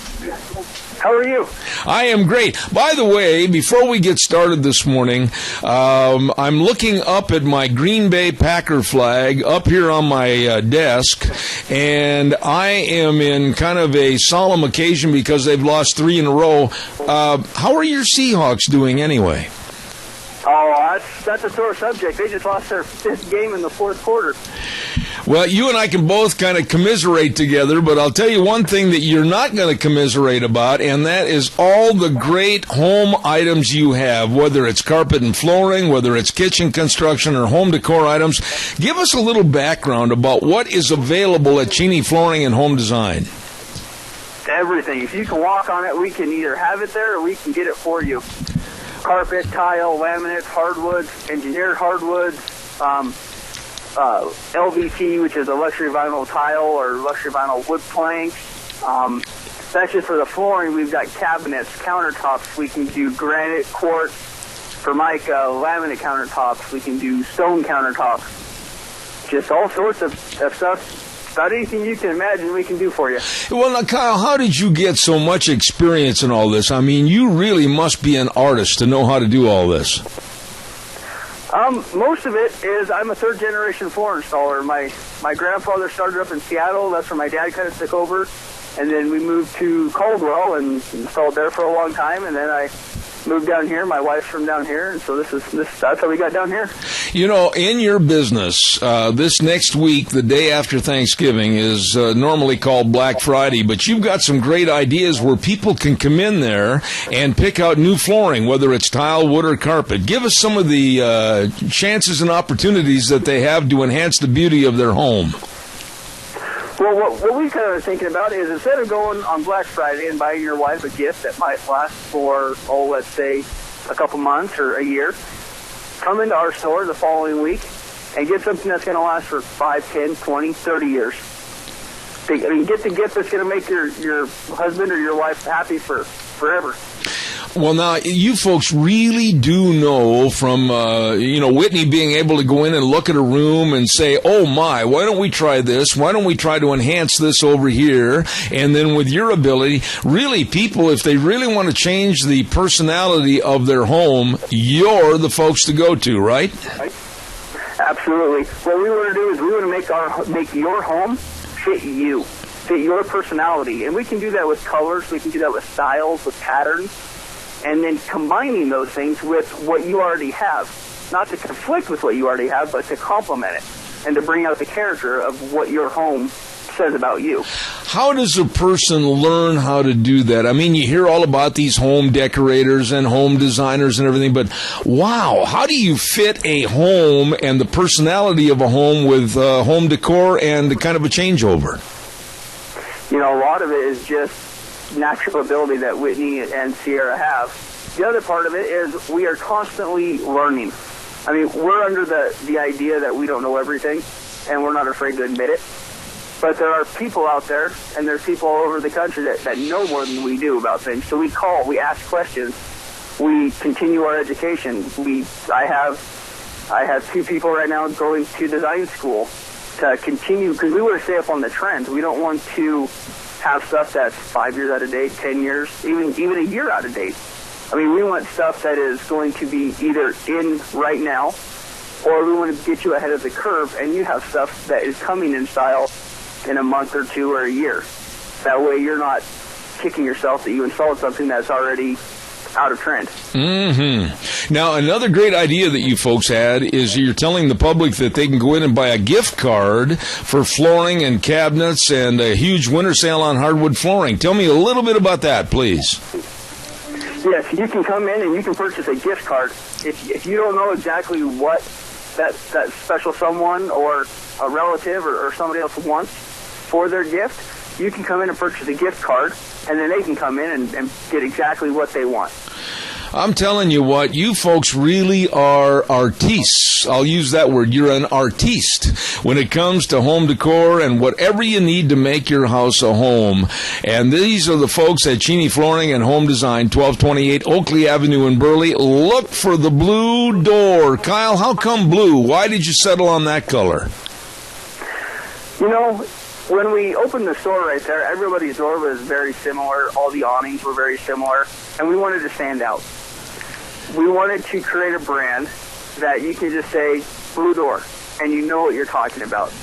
How are you? I am great. By the way, before we get started this morning, I'm looking up at my Green Bay Packer flag up here on my desk, and I am in kind of a solemn occasion because they've lost 3 in a row. How are your Seahawks doing anyway? Oh, that's a sore subject. They just lost their 5th game in the 4th quarter. Well, you and I can both kind of commiserate together, but I'll tell you one thing that you're not going to commiserate about, and that is all the great home items you have, whether it's carpet and flooring, whether it's kitchen construction or home decor items. Give us a little background about what is available at Cheney Flooring and Home Design. Everything. If you can walk on it, we can either have it there or we can get it for you. Carpet, tile, laminates, hardwoods, engineered hardwoods, LVT, which is a luxury vinyl tile or luxury vinyl wood plank. That's just for the flooring. We've got cabinets, countertops. We can do granite, quartz, formica, laminate countertops. We can do stone countertops. Just all sorts of stuff. About anything you can imagine we can do for you. Well, now, Kyle, how did you get so much experience in all this? I mean, you really must be an artist to know how to do all this. Most of it is I'm a third-generation floor installer. My grandfather started up in Seattle. That's where my dad kind of took over. And then we moved to Caldwell and installed there for a long time. And then I moved down here. My wife's from down here. And so that's how we got down here. You know, in your business, this next week, the day after Thanksgiving, is normally called Black Friday. But you've got some great ideas where people can come in there and pick out new flooring, whether it's tile, wood, or carpet. Give us some of the chances and opportunities that they have to enhance the beauty of their home. Well, what we kind of are thinking about is instead of going on Black Friday and buying your wife a gift that might last for, let's say, a couple months or a year, come into our store the following week and get something that's going to last for 5, 10, 20, 30 years. Get the gift that's going to make your husband or your wife happy for forever. Well, now, you folks really do know from, Whitney being able to go in and look at a room and say, oh, my, why don't we try this? Why don't we try to enhance this over here? And then with your ability, really, people, if they really want to change the personality of their home, you're the folks to go to, right? Absolutely. What we want to do is we want to make your home fit you, fit your personality. And we can do that with colors. We can do that with styles, with patterns. And then combining those things with what you already have, not to conflict with what you already have, but to complement it and to bring out the character of what your home says about you. How does a person learn how to do that? I mean, you hear all about these home decorators and home designers and everything, but wow, how do you fit a home and the personality of a home with home decor and kind of a changeover? You know, a lot of it is just natural ability that Whitney and Sierra have. The other part of it is we are constantly learning. I mean, we're under the idea that we don't know everything, and we're not afraid to admit it. But there are people out there, and there's people all over the country that know more than we do about things. So we call, we ask questions, we continue our education. I have 2 people right now going to design school to continue, because we want to stay up on the trends. We don't want to have stuff that's 5 years out of date, 10 years, even a year out of date. I mean, we want stuff that is going to be either in right now, or we want to get you ahead of the curve, and you have stuff that is coming in style in a month or 2 or a year. That way you're not kicking yourself that you installed something that's already out of trend. Mm-hmm. Now, another great idea that you folks had is you're telling the public that they can go in and buy a gift card for flooring and cabinets and a huge winter sale on hardwood flooring. Tell me a little bit about that, please. Yes, you can come in and you can purchase a gift card. If you don't know exactly what that special someone or a relative or somebody else wants for their gift, you can come in and purchase a gift card, and then they can come in and get exactly what they want. I'm telling you what, you folks really are artistes. I'll use that word. You're an artiste when it comes to home decor and whatever you need to make your house a home. And these are the folks at Cheney Flooring and Home Design, 1228 Oakley Avenue in Burley. Look for the blue door. Kyle, how come blue? Why did you settle on that color? You know, when we opened the store right there, everybody's door was very similar. All the awnings were very similar, and we wanted to stand out. We wanted to create a brand that you can just say, blue door, and you know what you're talking about.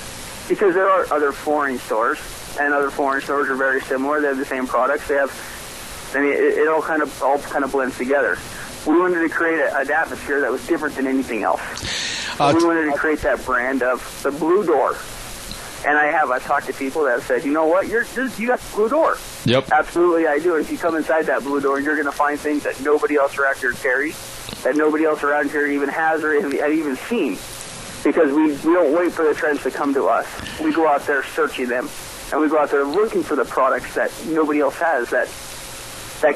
Because there are other flooring stores, and other flooring stores are very similar. They have the same products. They have, I mean, it all kind of blends together. We wanted to create an atmosphere that was different than anything else. We wanted to create that brand of the blue door. And I've talked to people that have said, you know what, you got the blue door. Yep. Absolutely, I do. If you come inside that blue door, you're going to find things that nobody else around here carries, that nobody else around here even has or even seen. Because we don't wait for the trends to come to us. We go out there searching them, and we go out there looking for the products that nobody else has that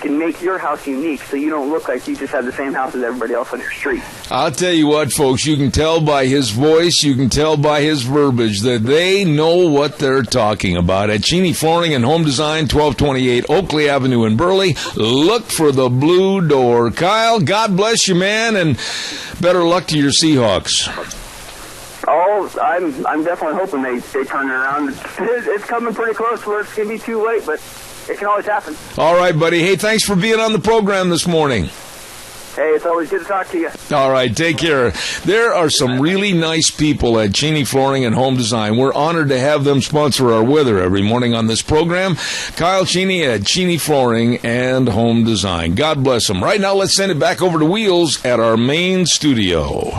can make your house unique, so you don't look like you just have the same house as everybody else on your street. I'll tell you what, folks, you can tell by his voice, you can tell by his verbiage that they know what they're talking about. At Cheney Flooring and Home Design, 1228 Oakley Avenue in Burley, look for the blue door. Kyle, God bless you, man, and better luck to your Seahawks. Oh, I'm definitely hoping they turn it around. It's coming pretty close where it's going to be too late, but it can always happen. All right, buddy. Hey, thanks for being on the program this morning. Hey, it's always good to talk to you. All right, take care. There are some really nice people at Cheney Flooring and Home Design. We're honored to have them sponsor our weather every morning on this program. Kyle Cheney at Cheney Flooring and Home Design. God bless them. Right now, let's send it back over to Wheels at our main studio.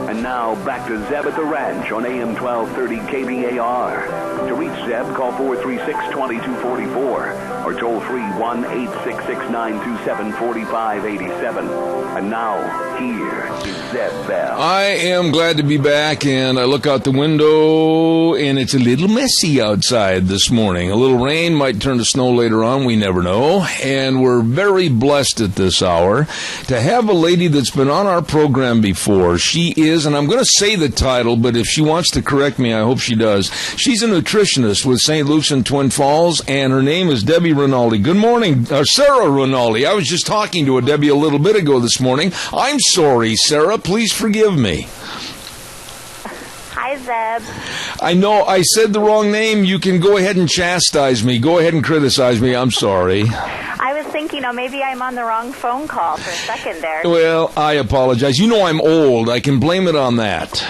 And now, back to Zeb at the Ranch on AM 1230 KBAR. To reach Zeb, call 436-2244 or toll free 1-866-927-4587. And now, here is Zeb Bell. I am glad to be back, and I look out the window, and it's a little messy outside this morning. A little rain might turn to snow later on. We never know. And we're very blessed at this hour to have a lady that's been on our program before. She is, and I'm going to say the title, but if she wants to correct me, I hope she does. She's a nutritionist with St. Luke's in Twin Falls, and her name is Debbie Rinaldi. Good morning, Sarah Rinaldi. I was just talking to a Debbie a little bit ago this morning. I'm sorry, Sarah. Please forgive me. Hi, Zeb. I know I said the wrong name. You can go ahead and chastise me. Go ahead and criticize me. I'm sorry. I was thinking, maybe I'm on the wrong phone call for a second there. Well, I apologize. You know I'm old. I can blame it on that.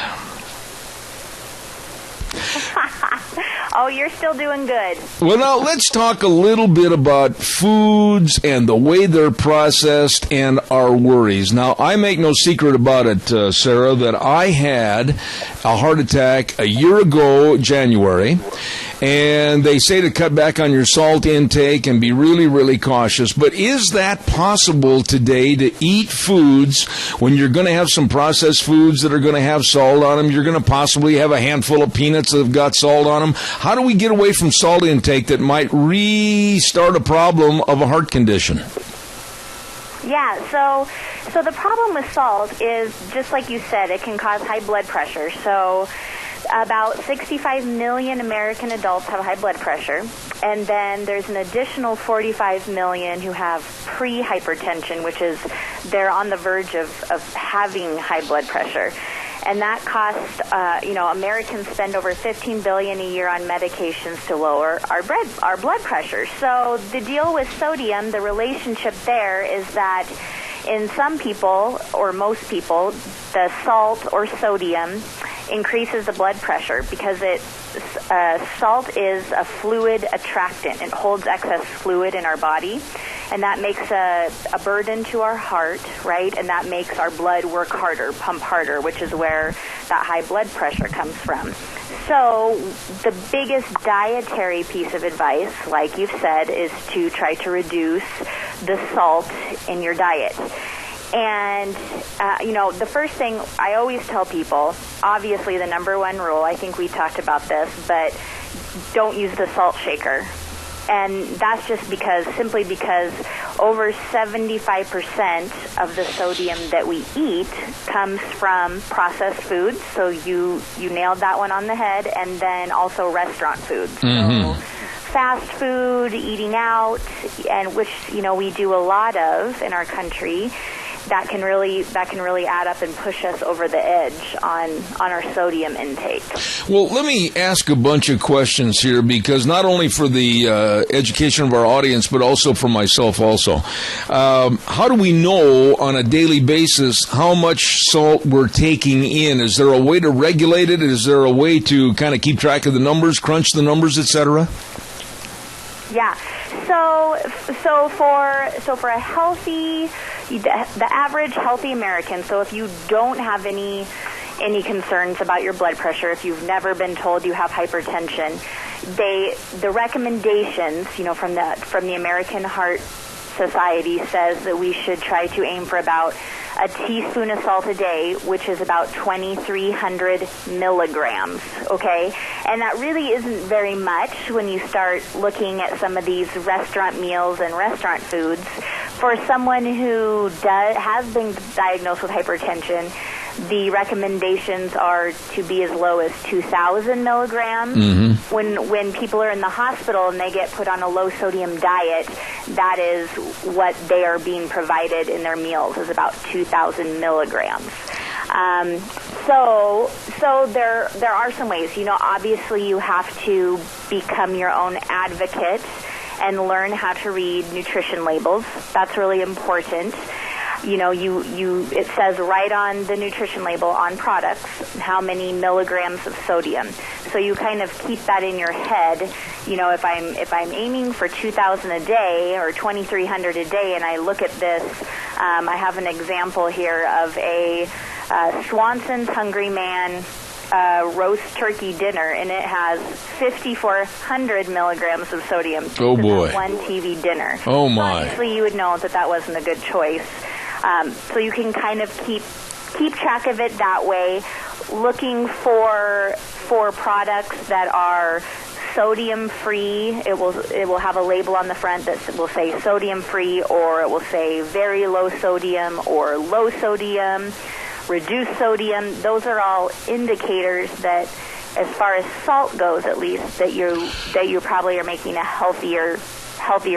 Oh, you're still doing good. Well, now let's talk a little bit about foods and the way they're processed and our worries. Now, I make no secret about it, Sarah, that I had a heart attack a year ago, January, and they say to cut back on your salt intake and be really, really cautious. But is that possible today to eat foods when you're going to have some processed foods that are going to have salt on them? You're going to possibly have a handful of peanuts that have got salt on them. How do we get away from salt intake that might restart a problem of a heart condition? Yeah, so the problem with salt is, just like you said, it can cause high blood pressure. So about 65 million American adults have high blood pressure, and then there's an additional 45 million who have pre-hypertension, which is they're on the verge of having high blood pressure. And that costs, Americans spend over $15 billion a year on medications to lower our blood pressure. So the deal with sodium, the relationship there is that in some people, or most people, the salt or sodium increases the blood pressure because salt is a fluid attractant. It holds excess fluid in our body, and that makes a burden to our heart, right? And that makes our blood work harder, pump harder, which is where that high blood pressure comes from. So the biggest dietary piece of advice, like you've said, is to try to reduce the salt in your diet. And, the first thing I always tell people, obviously the number one rule, I think we talked about this, but don't use the salt shaker. And that's just simply because over 75% of the sodium that we eat comes from processed foods. So you nailed that one on the head. And then also restaurant foods. Mm-hmm. So fast food, eating out, and which, we do a lot of in our country. That can really add up and push us over the edge on our sodium intake. Well, let me ask a bunch of questions here, because not only for the education of our audience, but also for myself also. How do we know on a daily basis how much salt we're taking in? Is there a way to regulate it? Is there a way to kind of keep track of the numbers, crunch the numbers, etc.? Yeah. So for a healthy, the average healthy American, so if you don't have any concerns about your blood pressure, if you've never been told you have hypertension, the recommendations, from the American Heart Society says that we should try to aim for about a teaspoon of salt a day, which is about 2,300 milligrams, okay? And that really isn't very much when you start looking at some of these restaurant meals and restaurant foods. For someone who has been diagnosed with hypertension, the recommendations are to be as low as 2,000 milligrams. Mm-hmm. When people are in the hospital and they get put on a low-sodium diet, that is what they are being provided in their meals, is about 2,000 milligrams. So there are some ways. Obviously you have to become your own advocate and learn how to read nutrition labels. That's really important. You know, it says right on the nutrition label on products how many milligrams of sodium. So you kind of keep that in your head. You know, if I'm aiming for 2,000 a day or 2,300 a day, and I look at this, I have an example here of a Swanson's Hungry Man roast turkey dinner, and it has 5,400 milligrams of sodium. Oh boy! One TV dinner. Oh my! So obviously, you would know that wasn't a good choice. So you can kind of keep track of it that way, looking for products that are sodium free. It will have a label on the front that will say sodium free, or it will say very low sodium or low sodium, reduced sodium. Those are all indicators that, as far as salt goes, at least, that you probably are making a healthier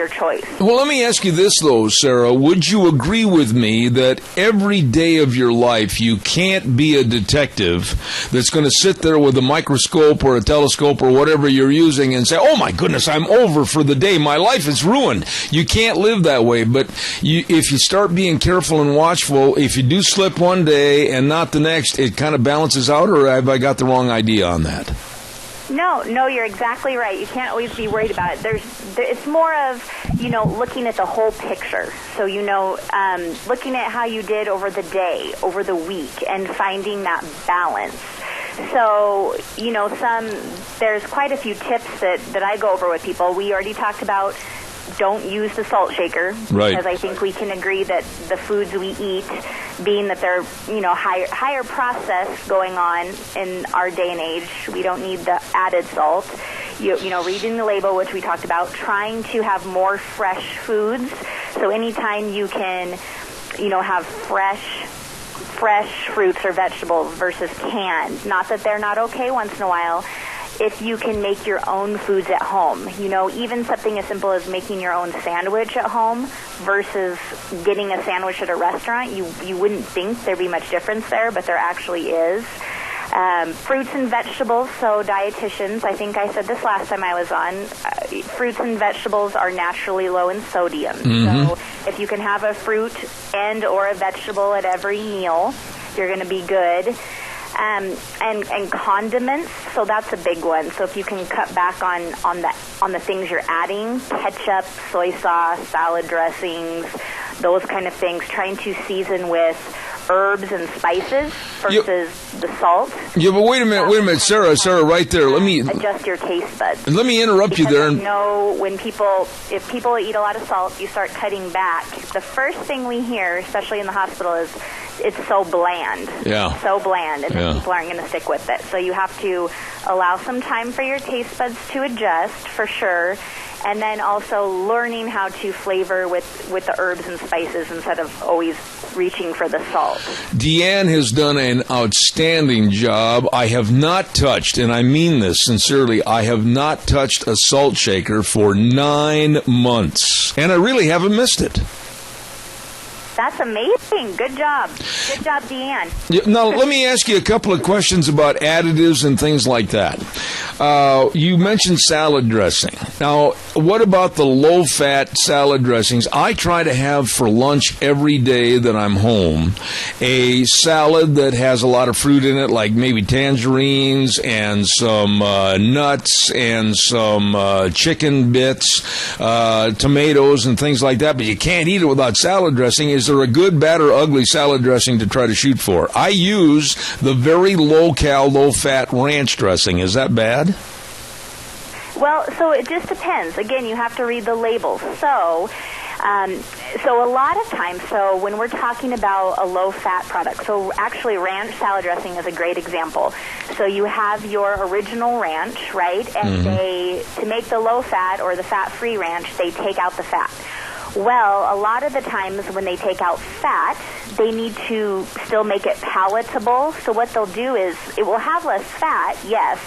choice. Well, let me ask you this, though, Sarah. Would you agree with me that every day of your life you can't be a detective that's going to sit there with a microscope or a telescope or whatever you're using and say, oh, my goodness, I'm over for the day. My life is ruined. You can't live that way. But if you start being careful and watchful, if you do slip one day and not the next, it kind of balances out, or have I got the wrong idea on that? No, you're exactly right. You can't always be worried about it. It's more of, looking at the whole picture. So, looking at how you did over the day, over the week, and finding that balance. So, there's quite a few tips that I go over with people. We already talked about don't use the salt shaker, right? Because I think we can agree that the foods we eat, being that they're higher process going on in our day and age, we don't need the added salt. Reading the label, which we talked about, trying to have more fresh foods. So anytime you can, have fresh fruits or vegetables versus canned. Not that they're not okay once in a while. If you can make your own foods at home, even something as simple as making your own sandwich at home versus getting a sandwich at a restaurant, you wouldn't think there'd be much difference there, but there actually is. Fruits and vegetables, so dietitians, I think I said this last time I was on, fruits and vegetables are naturally low in sodium. Mm-hmm. So if you can have a fruit and or a vegetable at every meal, you're going to be good. And condiments, so that's a big one. So if you can cut back on the things you're adding, ketchup, soy sauce, salad dressings, those kind of things, trying to season with herbs and spices versus the salt. Yeah, but wait a minute, Sarah, right there. Let me adjust your taste buds. Let me interrupt you there. I know if people eat a lot of salt, you start cutting back. The first thing we hear, especially in the hospital, is it's so bland. Yeah. So bland, and then people aren't going to stick with it. So you have to allow some time for your taste buds to adjust, for sure. And then also learning how to flavor with the herbs and spices instead of always reaching for the salt. Deanne has done an outstanding job. I have not touched, and I mean this sincerely, I have not touched a salt shaker for 9 months. And I really haven't missed it. That's amazing. Good job. Good job, Deanne. Yeah, now, let me ask you a couple of questions about additives and things like that. You mentioned salad dressing. Now, what about the low-fat salad dressings? I try to have for lunch every day that I'm home a salad that has a lot of fruit in it, like maybe tangerines and some nuts and some chicken bits, tomatoes and things like that, but you can't eat it without salad dressing. Is there a good, bad, or ugly salad dressing to try to shoot for? I use the very low-cal, low-fat ranch dressing. Is that bad? Well, so it just depends. Again, you have to read the labels. So a lot of times, so when we're talking about a low-fat product, so actually ranch salad dressing is a great example. So you have your original ranch, right? And to make the low-fat or the fat-free ranch, they take out the fat. Well, a lot of the times when they take out fat, they need to still make it palatable. So what they'll do is it will have less fat, yes,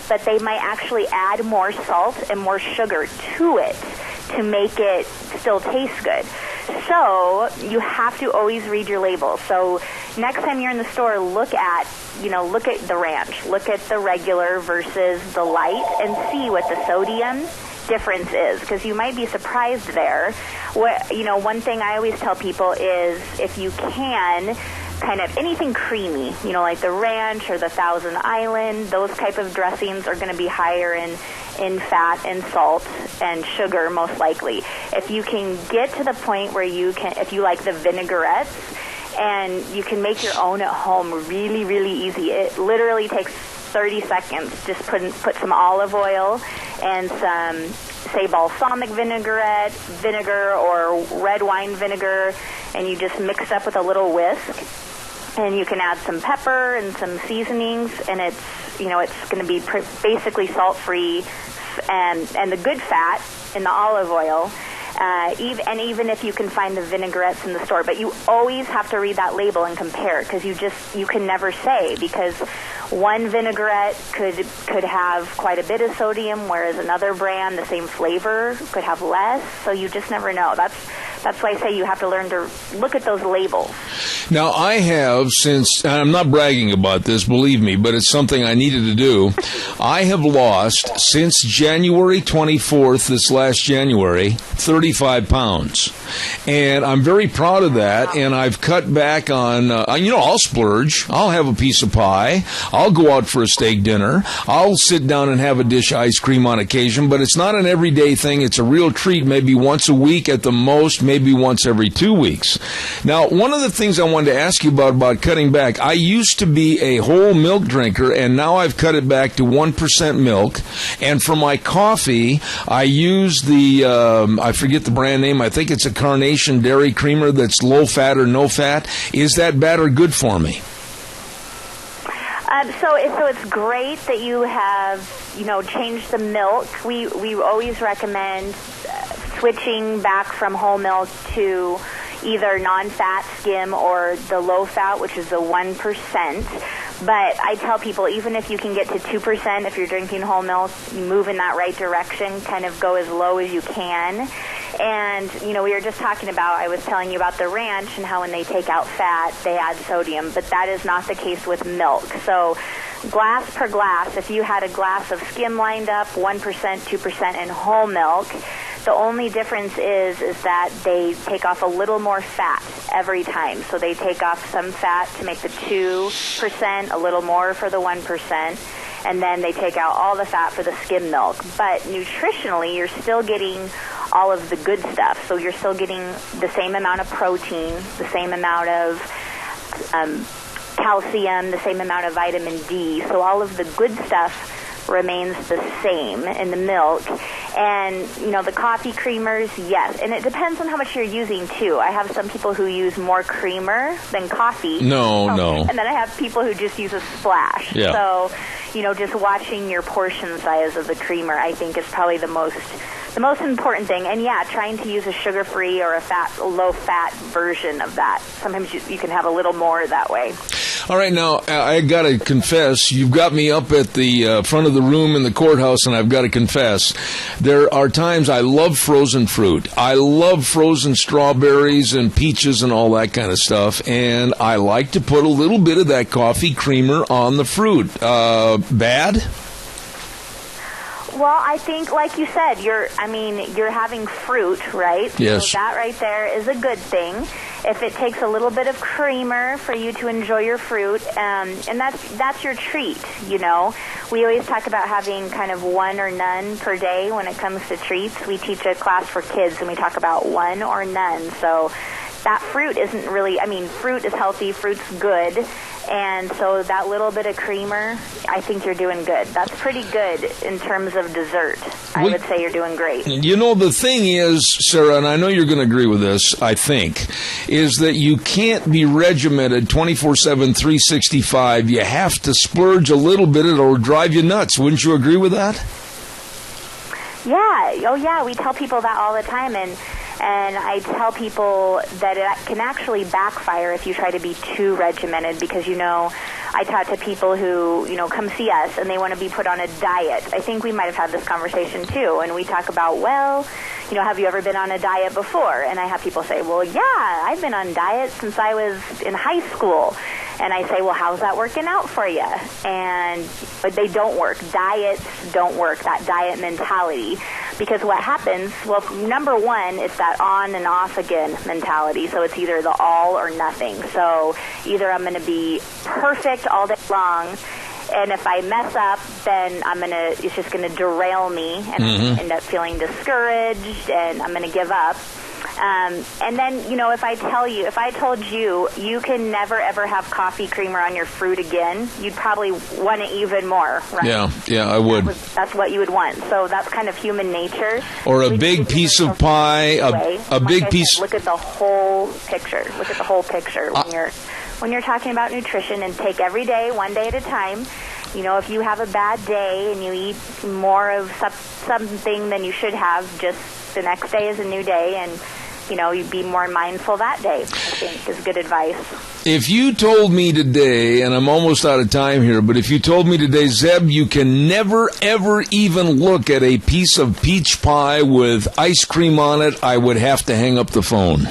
but they might actually add more salt and more sugar to it to make it still taste good. So you have to always read your label. So next time you're in the store, look at the ranch, look at the regular versus the light, and see what the sodium difference is, because you might be surprised there. One thing I always tell people is if you can, kind of anything creamy, like the ranch or the Thousand Island, those type of dressings are going to be higher in fat and salt and sugar, most likely. If you can get to the point where if you like the vinaigrettes, and you can make your own at home really, really easy. It literally takes 30 seconds. Just put some olive oil and some, say, balsamic vinegar or red wine vinegar, and you just mix up with a little whisk. And you can add some pepper and some seasonings, and it's going to be basically salt-free, and the good fat in the olive oil. Even if you can find the vinaigrettes in the store, but you always have to read that label and compare, because you can never say, because one vinaigrette could have quite a bit of sodium, whereas another brand, the same flavor, could have less. So you just never know. That's why I say you have to learn to look at those labels. Now, I have, and I'm not bragging about this, believe me, but it's something I needed to do. I have lost, since January 24th, this last January, 35 pounds. And I'm very proud of that, and I've cut back on, I'll splurge. I'll have a piece of pie. I'll go out for a steak dinner. I'll sit down and have a dish of ice cream on occasion, but it's not an everyday thing. It's a real treat, maybe once a week at the most, maybe once every 2 weeks. Now, one of the things I wanted to ask you about cutting back, I used to be a whole milk drinker, and now I've cut it back to 1% milk. And for my coffee, I use the, I forget the brand name, I think it's a Carnation Dairy Creamer that's low fat or no fat. Is that bad or good for me? So it's great that you have, changed the milk. We always recommend switching back from whole milk to either non-fat skim or the low fat, which is the 1%. But I tell people, even if you can get to 2%, if you're drinking whole milk, you move in that right direction, kind of go as low as you can. And, we were just talking about, I was telling you about the ranch and how when they take out fat, they add sodium. But that is not the case with milk. So glass per glass, if you had a glass of skim lined up, 1%, 2%, and whole milk, the only difference is that they take off a little more fat every time. So they take off some fat to make the 2%, a little more for the 1%, and then they take out all the fat for the skim milk. But nutritionally, you're still getting all of the good stuff. So you're still getting the same amount of protein, the same amount of calcium, the same amount of vitamin D. So all of the good stuff remains the same in the milk. And, the coffee creamers, yes. And it depends on how much you're using, too. I have some people who use more creamer than coffee. No. And then I have people who just use a splash. Yeah. So, just watching your portion size of the creamer, I think, is probably the most important thing. And, yeah, trying to use a sugar-free or a low-fat version of that. Sometimes you can have a little more that way. All right, now, I got to confess, you've got me up at the front of the room in the courthouse, and I've got to confess, there are times I love frozen fruit. I love frozen strawberries and peaches and all that kind of stuff, and I like to put a little bit of that coffee creamer on the fruit. Bad? Well, I think, like you said, you're having fruit, right? Yes. So that right there is a good thing. If it takes a little bit of creamer for you to enjoy your fruit, and that's your treat, We always talk about having kind of one or none per day when it comes to treats. We teach a class for kids, and we talk about one or none. So that fruit isn't really, fruit is healthy, fruit's good. And so that little bit of creamer, I think you're doing good. That's pretty good in terms of dessert. I would say you're doing great. The thing is, Sarah, and I know you're going to agree with this, I think, is that you can't be regimented 24/7, 365. You have to splurge a little bit. It'll drive you nuts. Wouldn't you agree with that? Yeah. Oh, yeah. We tell people that all the time. And I tell people that it can actually backfire if you try to be too regimented, because, I talk to people who, come see us and they want to be put on a diet. I think we might have had this conversation too. And we talk about, have you ever been on a diet before? And I have people say, well, yeah, I've been on diet since I was in high school. And I say, well, how's that working out for you? But they don't work. Diets don't work, that diet mentality. Because what happens, well, number one, it's that on and off again mentality. So it's either the all or nothing. So either I'm going to be perfect all day long, and if I mess up, then it's just going to derail me, and I'm going to end up feeling discouraged, and I'm going to give up. And then, you know, if I told you you can never ever have coffee creamer on your fruit again, you'd probably want it even more, right? Yeah, I would. That's what you would want. So that's kind of human nature. Or a big piece of pie, a big piece. Look at the whole picture. Look at the whole picture when you're talking about nutrition, and take every day, one day at a time. You know, if you have a bad day and you eat more of something than you should have, just the next day is a new day, and you know, you'd be more mindful that day, I think, is good advice. If you told me today, and I'm almost out of time here, but if you told me today, Zeb, you can never, ever even look at a piece of peach pie with ice cream on it, I would have to hang up the phone.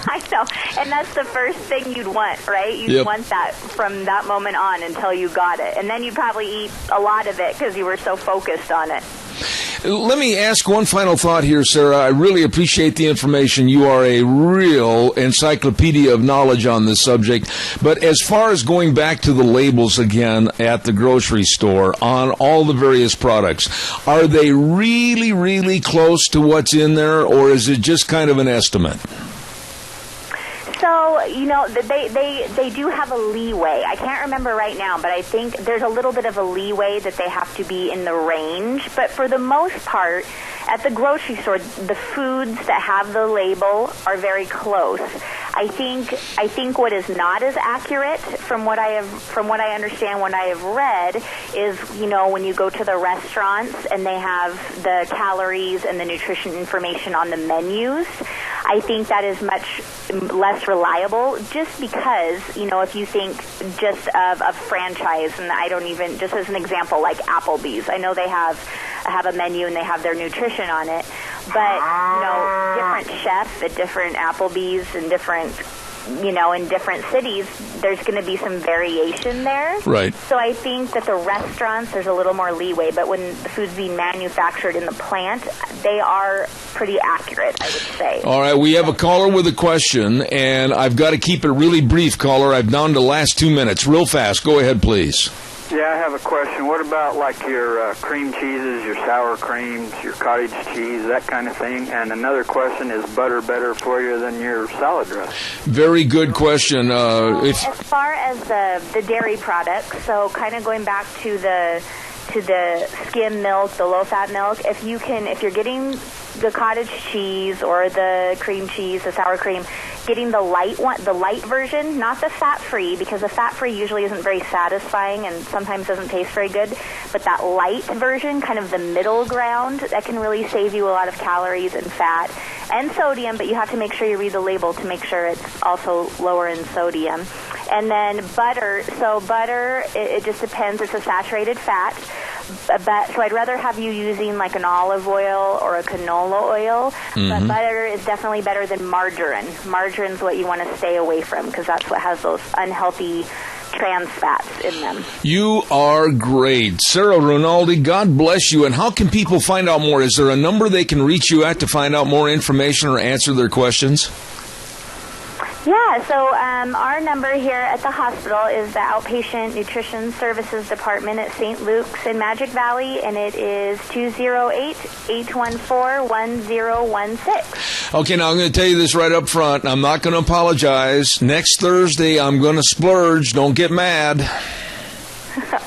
I know, and that's the first thing you'd want, right? You'd want that from that moment on until you got it. And then you'd probably eat a lot of it because you were so focused on it. Let me ask one final thought here, Sarah. I really appreciate the information. You are a real encyclopedia of knowledge on this subject. But as far as going back to the labels again at the grocery store on all the various products, are they really, really close to what's in there, or is it just kind of an estimate? So, you know, they do have a leeway. I can't remember right now, but I think there's a little bit of a leeway that they have to be in the range. But for the most part, at the grocery store, the foods that have the label are very close. I think what is not as accurate from what I understand, what I have read, is, you know, when you go to the restaurants and they have the calories and the nutrition information on the menus, I think that is much less reliable, just because, you know, if you think just of a franchise, and I don't even, just as an example, like Applebee's, I know they have a menu and they have their nutrition on it, but, you know, different chefs at different Applebee's and different, you know, in different cities, there's going to be some variation there. Right. So I think that the restaurants, there's a little more leeway, but when the food's being manufactured in the plant, they are pretty accurate, I would say. All right, we have a caller with a question, and I've got to keep it really brief, caller. I'm down to the last 2 minutes. Real fast. Go ahead, please. Yeah, I have a question. What about like your cream cheeses, your sour creams, your cottage cheese, that kind of thing? And another question, is butter better for you than your salad dressing? Very good question. As far as the dairy products, so kind of going back to the skim milk, the low-fat milk, if you're getting the cottage cheese or the cream cheese, the sour cream, getting the light version, not the fat-free, because the fat-free usually isn't very satisfying and sometimes doesn't taste very good, but that light version, kind of the middle ground, that can really save you a lot of calories and fat and sodium, but you have to make sure you read the label to make sure it's also lower in sodium. And then butter, it just depends, it's a saturated fat, but so I'd rather have you using like an olive oil or a canola oil, but butter is definitely better than margarine. Margarine's what you want to stay away from, because that's what has those unhealthy trans fats in them. You are great. Sarah Rinaldi, God bless you. And how can people find out more? Is there a number they can reach you at to find out more information or answer their questions? Yeah, so our number here at the hospital is the Outpatient Nutrition Services Department at St. Luke's in Magic Valley, and it is 208-814-1016. Okay, now I'm going to tell you this right up front. I'm not going to apologize. Next Thursday, I'm going to splurge. Don't get mad.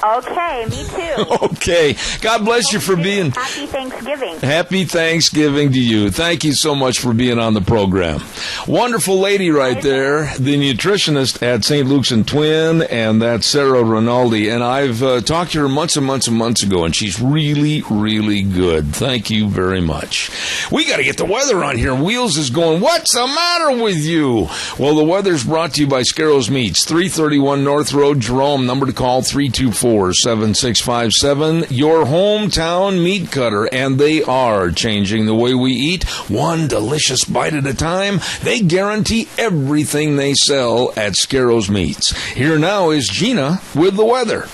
Okay, me too. Okay. God bless you for being... Happy Thanksgiving. Happy Thanksgiving to you. Thank you so much for being on the program. Wonderful lady right there, the nutritionist at St. Luke's and Twin, and that's Sarah Rinaldi. And I've talked to her months and months and months ago, and she's really, really good. Thank you very much. We got to get the weather on here. Wheels is going, what's the matter with you? Well, the weather's brought to you by Scarrows Meats, 331 North Road, Jerome. Number to call, 324-7657, your hometown meat cutter, and they are changing the way we eat, one delicious bite at a time. They guarantee everything they sell at Scarrows Meats. Here now is Gina with the weather.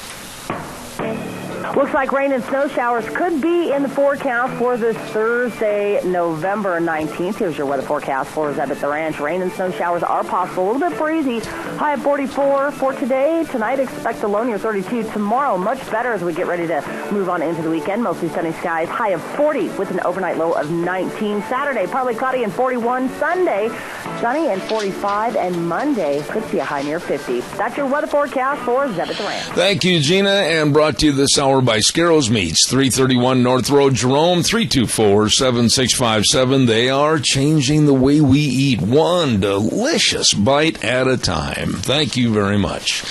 Looks like like rain and snow showers could be in the forecast for this Thursday, November 19th. Here's your weather forecast for Zeb at the Ranch. Rain and snow showers are possible. A little bit breezy. High of 44 for today. Tonight, expect a low near 32. Tomorrow, much better as we get ready to move on into the weekend. Mostly sunny skies. High of 40 with an overnight low of 19. Saturday, partly cloudy and 41. Sunday, sunny and 45. And Monday could see a high near 50. That's your weather forecast for Zeb at the Ranch. Thank you, Gina, and brought to you this hour by Scarrows Meats, 331 North Road, Jerome, 324-7657. They are changing the way we eat, one delicious bite at a time. Thank you very much.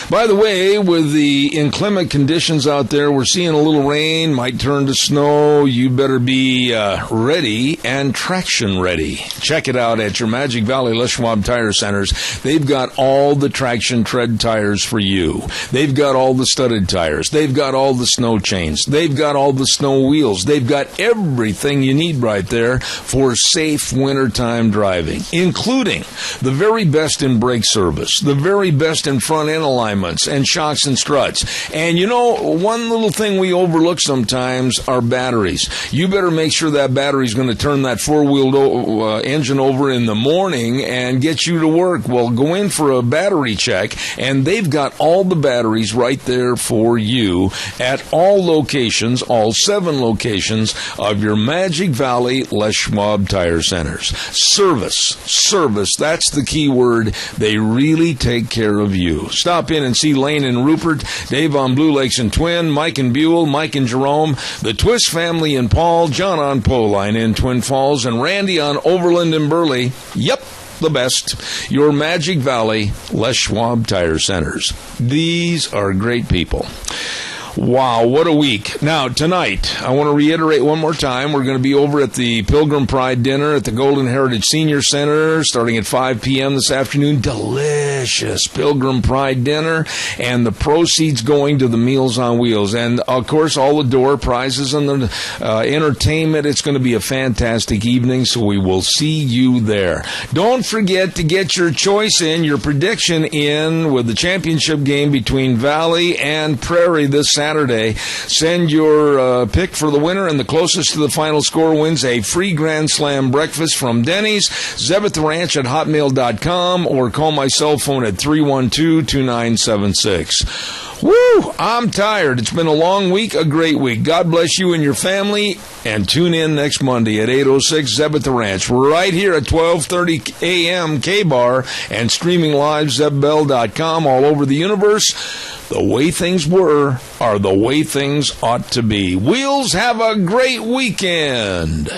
By the way, with the inclement conditions out there, we're seeing a little rain, might turn to snow. You better be ready and traction ready. Check it out at your Magic Valley Les Schwab Tire Centers. They've got all the traction tread tires for you. They've got all the studded tires. They've got all the snow chains. They've got all the snow wheels. They've got everything you need right there for safe wintertime driving, including the very best in brake service, the very best in front end alignments and shocks and struts. And you know, one little thing we overlook sometimes are batteries. You better make sure that battery's going to turn that four-wheeled engine over in the morning and get you to work. Well, go in for a battery check, and they've got all the batteries right there for you at all locations, all 7 locations of your Magic Valley Les Schwab Tire Centers. Service, that's the key word. They really take care of you. Stop in and see Lane and Rupert, Dave on Blue Lakes and Twin, Mike and Buell, Mike and Jerome, the Twist family in Paul, John on Poline in Twin Falls, and Randy on Overland and Burley. Yep, the best. Your Magic Valley Les Schwab Tire Centers. These are great people. Wow, what a week. Now, tonight, I want to reiterate one more time, we're going to be over at the Pilgrim Pride Dinner at the Golden Heritage Senior Center starting at 5 p.m. this afternoon. Delicious Pilgrim Pride Dinner, and the proceeds going to the Meals on Wheels. And, of course, all the door prizes and the entertainment. It's going to be a fantastic evening, so we will see you there. Don't forget to get your choice in, your prediction in with the championship game between Valley and Prairie this Saturday. Send your pick for the winner, and the closest to the final score wins a free Grand Slam breakfast from Denny's. Zeb at the Ranch at hotmail.com, or call my cell phone at 312-2976. Woo! I'm tired. It's been a long week, a great week. God bless you and your family, and tune in next Monday at 8:06, Zeb at the Ranch. We're right here at 12:30 a.m. K-Bar and streaming live, zebbell.com, all over the universe. The way things were are the way things ought to be. Wheels, have a great weekend.